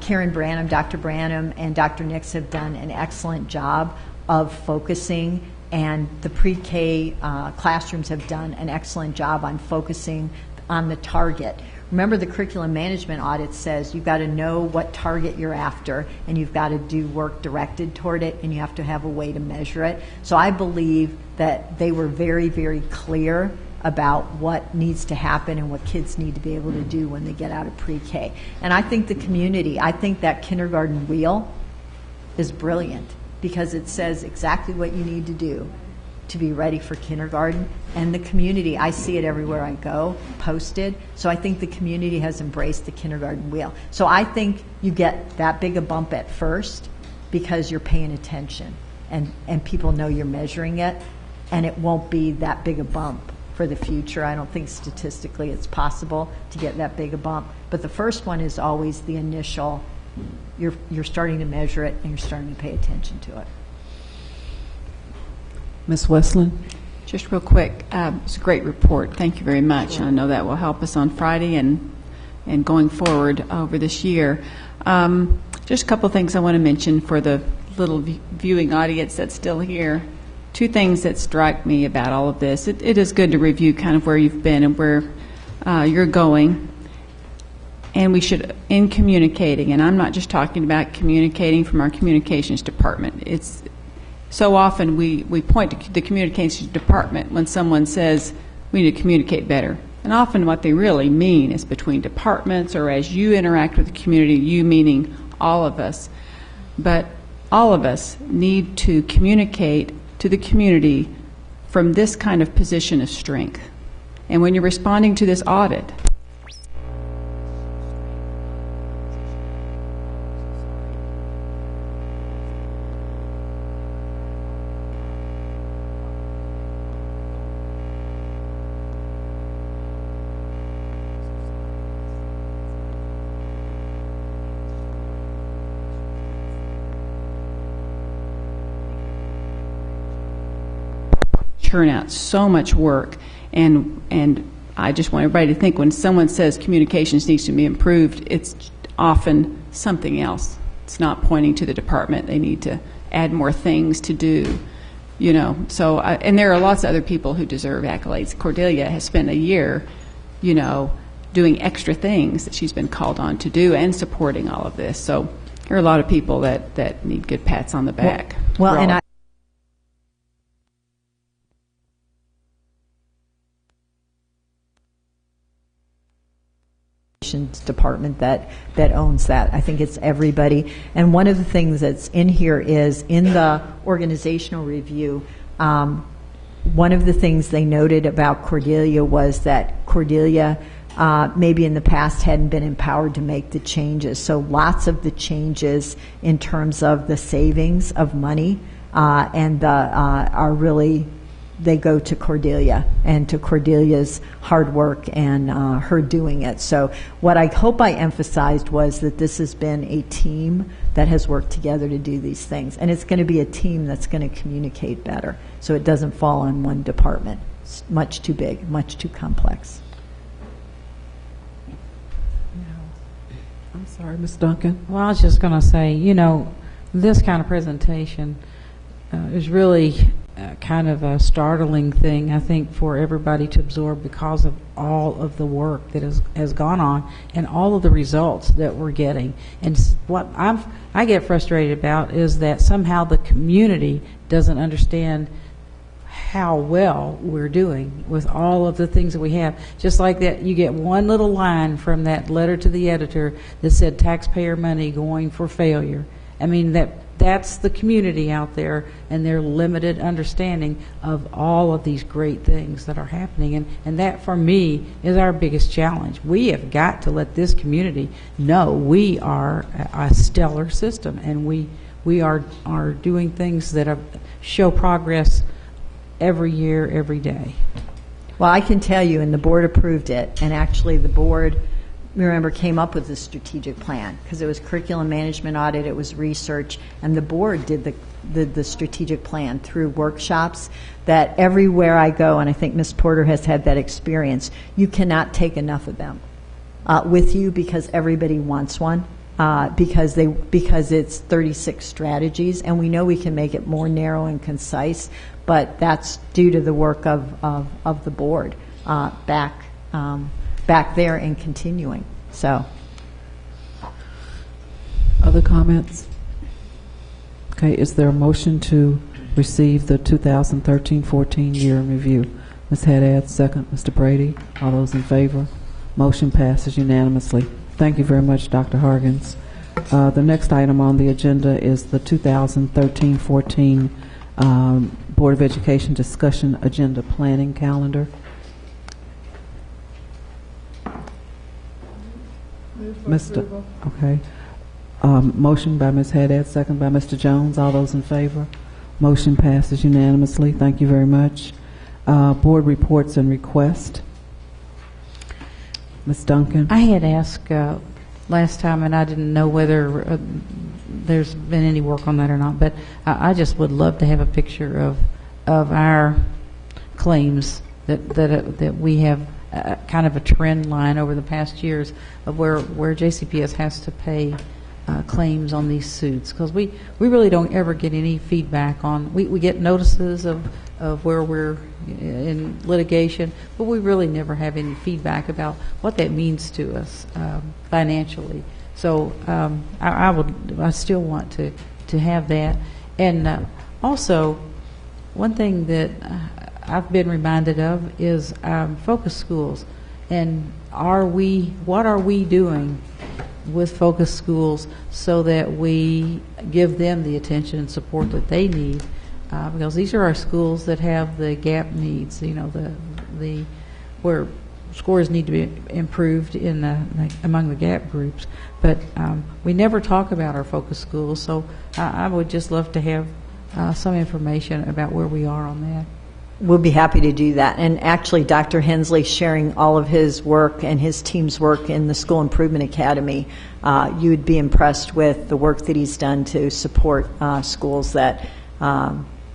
Karen Branham, Dr. Branham, and Dr. Nix have done an excellent job of focusing, and the pre-K classrooms have done an excellent job on focusing on the target. Remember, the curriculum management audit says you've got to know what target you're after, and you've got to do work directed toward it, and you have to have a way to measure it. So I believe that they were very, very clear about what needs to happen and what kids need to be able to do when they get out of pre-K. And I think the community, I think that kindergarten wheel is brilliant because it says exactly what you need to do to be ready for kindergarten. And the community, I see it everywhere I go, posted. So I think the community has embraced the kindergarten wheel. So I think you get that big a bump at first because you're paying attention and people know you're measuring it, and it won't be that big a bump for the future. I don't think statistically it's possible to get that big a bump. But the first one is always the initial, you're starting to measure it and you're starting to pay attention to it. Ms. Westland? Just real quick, it's a great report. Thank you very much. I know that will help us on Friday and going forward over this year. Just a couple things I want to mention for the little viewing audience that's still here. Two things that strike me about all of this. It is good to review kind of where you've been and where you're going. And we should, in communicating, and I'm not just talking about communicating from our communications department. It's so often we point to the communications department when someone says we need to communicate better. And often what they really mean is between departments or as you interact with the community, you meaning all of us. But all of us need to communicate to the community from this kind of position of strength. And when you're responding to this audit, churn out so much work, and I just want everybody to think when someone says communications needs to be improved, it's often something else. It's not pointing to the department. They need to add more things to do, you know. So, and there are lots of other people who deserve accolades. Cordelia has spent a year, you know, doing extra things that she's been called on to do and supporting all of this. So there are a lot of people that need good pats on the back. Well, and I department that owns that. I think it's everybody. And one of the things that's in here is in the organizational review, one of the things they noted about Cordelia was that Cordelia maybe in the past hadn't been empowered to make the changes. So lots of the changes in terms of the savings of money and are really, they go to Cordelia and to Cordelia's hard work and her doing it. So what I hope I emphasized was that this has been a team that has worked together to do these things. And it's going to be a team that's going to communicate better so it doesn't fall on one department. It's much too big, much too complex. I'm sorry, Ms. Duncan. Well, I was just going to say, you know, this kind of presentation is really kind of a startling thing, I think, for everybody to absorb because of all of the work that has gone on and all of the results that we're getting. And what I get frustrated about is that somehow the community doesn't understand how well we're doing with all of the things that we have. Just like that, you get one little line from that letter to the editor that said taxpayer money going for failure. I mean, that's the community out there and their limited understanding of all of these great things that are happening. And that, for me, is our biggest challenge. We have got to let this community know we are a stellar system, and we are doing things that show progress every year, every day. Well, I can tell you, and the board approved it, and actually the board, remember, came up with the strategic plan because it was curriculum management audit, it was research, and the board did the strategic plan through workshops that everywhere I go, and I think Ms. Porter has had that experience, you cannot take enough of them with you because everybody wants one. Because it's 36 strategies, and we know we can make it more narrow and concise, but that's due to the work of the board back there and continuing. So, other comments? Okay, is there a motion to receive the 2013-14 year in review? Ms. Haddad, second. Mr. Brady, all those in favor? Motion passes unanimously. Thank you very much, Dr. Hargens. The next item on the agenda is the 2013-14 Board of Education discussion agenda planning calendar. Mr. Okay. Motion by Ms. Haddad, second by Mr. Jones. All those in favor? Motion passes unanimously. Thank you very much. Board reports and requests. Ms. Duncan. I had asked last time, and I didn't know whether there's been any work on that or not, but I just would love to have a picture of our claims that we have kind of a trend line over the past years of where JCPS has to pay claims on these suits, because we really don't ever get any feedback on, we get notices of where we're in litigation, but we really never have any feedback about what that means to us financially. So I still want to have that. And also, one thing that I've been reminded of is focus schools. And what are we doing with focus schools so that we give them the attention and support that they need? Because these are our schools that have the gap needs, the where scores need to be improved in among the gap groups. But we never talk about our focus schools, so I would just love to have some information about where we are on that. We'll be happy to do that. And actually, Dr. Hensley sharing all of his work and his team's work in the School Improvement Academy, you would be impressed with the work that he's done to support schools that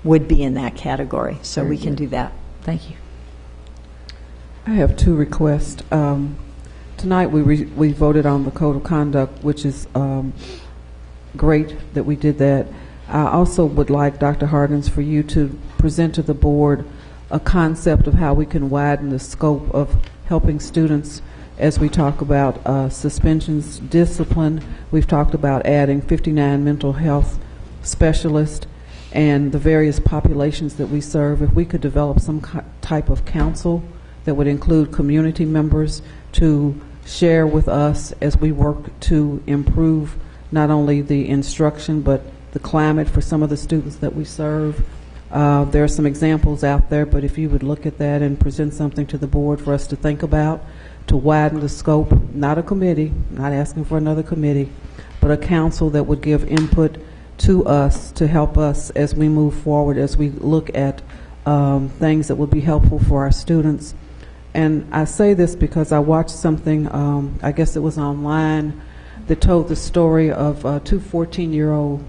would be in that category. So we can do that. Thank you. I have two requests. Tonight we voted on the Code of Conduct, which is great that we did that. I also would like, Dr. Hargens, for you to present to the board a concept of how we can widen the scope of helping students as we talk about suspensions, discipline. We've talked about adding 59 mental health specialists and the various populations that we serve. If we could develop some type of council that would include community members to share with us as we work to improve not only the instruction but the climate for some of the students that we serve. There are some examples out there, but if you would look at that and present something to the board for us to think about, to widen the scope, not a committee, not asking for another committee, but a council that would give input to us to help us as we move forward, as we look at things that would be helpful for our students. And I say this because I watched something, I guess it was online, that told the story of two 14-year-old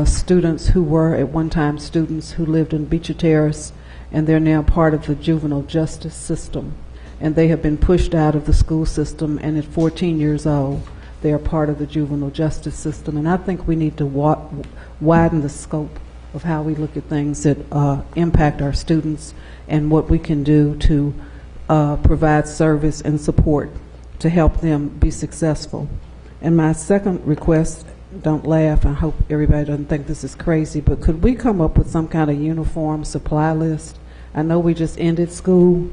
students who were at one time students who lived in Beecher Terrace, and they're now part of the juvenile justice system. And they have been pushed out of the school system, and at 14 years old, they are part of the juvenile justice system. And I think we need to widen the scope of how we look at things that impact our students and what we can do to provide service and support to help them be successful. And my second request, don't laugh, I hope everybody doesn't think this is crazy, but could we come up with some kind of uniform supply list? I know we just ended school,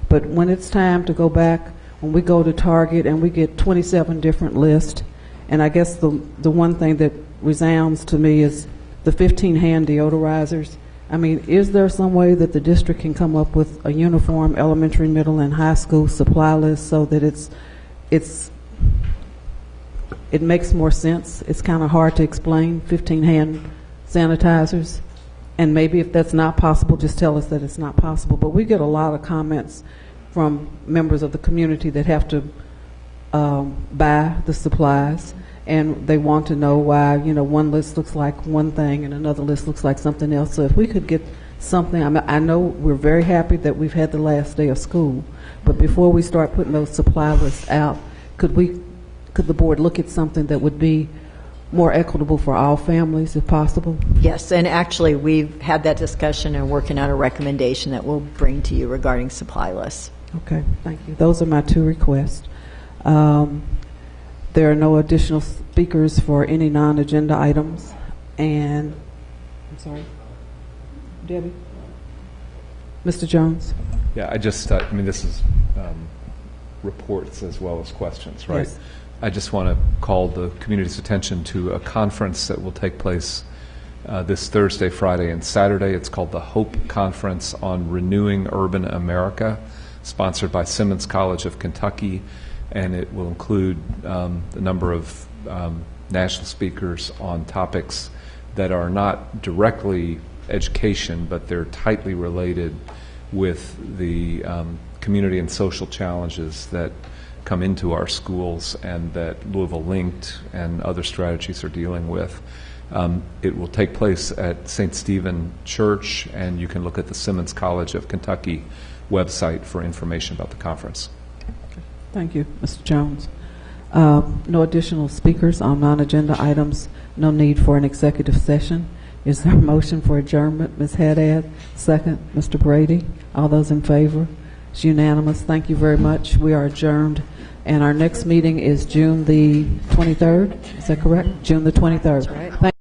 but when it's time to go back, when we go to Target and we get 27 different lists, and I guess the one thing that resounds to me is the 15 hand deodorizers. I mean, is there some way that the district can come up with a uniform elementary, middle, and high school supply list so that it makes more sense? It's kind of hard to explain, 15 hand sanitizers. And maybe if that's not possible, just tell us that it's not possible. But we get a lot of comments from members of the community that have to buy the supplies, and they want to know why, one list looks like one thing and another list looks like something else. So if we could get something, I know we're very happy that we've had the last day of school, but before we start putting those supply lists out, could the board look at something that would be more equitable for all families, if possible? Yes, and actually we've had that discussion and working on a recommendation that we'll bring to you regarding supply lists. Okay, thank you. Those are my two requests. There are no additional speakers for any non-agenda items. And, I'm sorry, Debbie? Mr. Jones? Yeah, this is reports as well as questions, right? Yes. I just want to call the community's attention to a conference that will take place this Thursday, Friday, and Saturday. It's called the Hope Conference on Renewing Urban America, sponsored by Simmons College of Kentucky, and it will include a number of national speakers on topics that are not directly education, but they're tightly related with the community and social challenges that come into our schools and that Louisville Linked and other strategies are dealing with. It will take place at St. Stephen Church, and you can look at the Simmons College of Kentucky website for information about the conference. Thank you, Mr. Jones. No additional speakers on non-agenda items. No need for an executive session. Is there a motion for adjournment? Ms. Haddad, second. Mr. Brady, all those in favor? It's unanimous. Thank you very much. We are adjourned. And our next meeting is June the 23rd. Is that correct? June the 23rd. That's right. Thank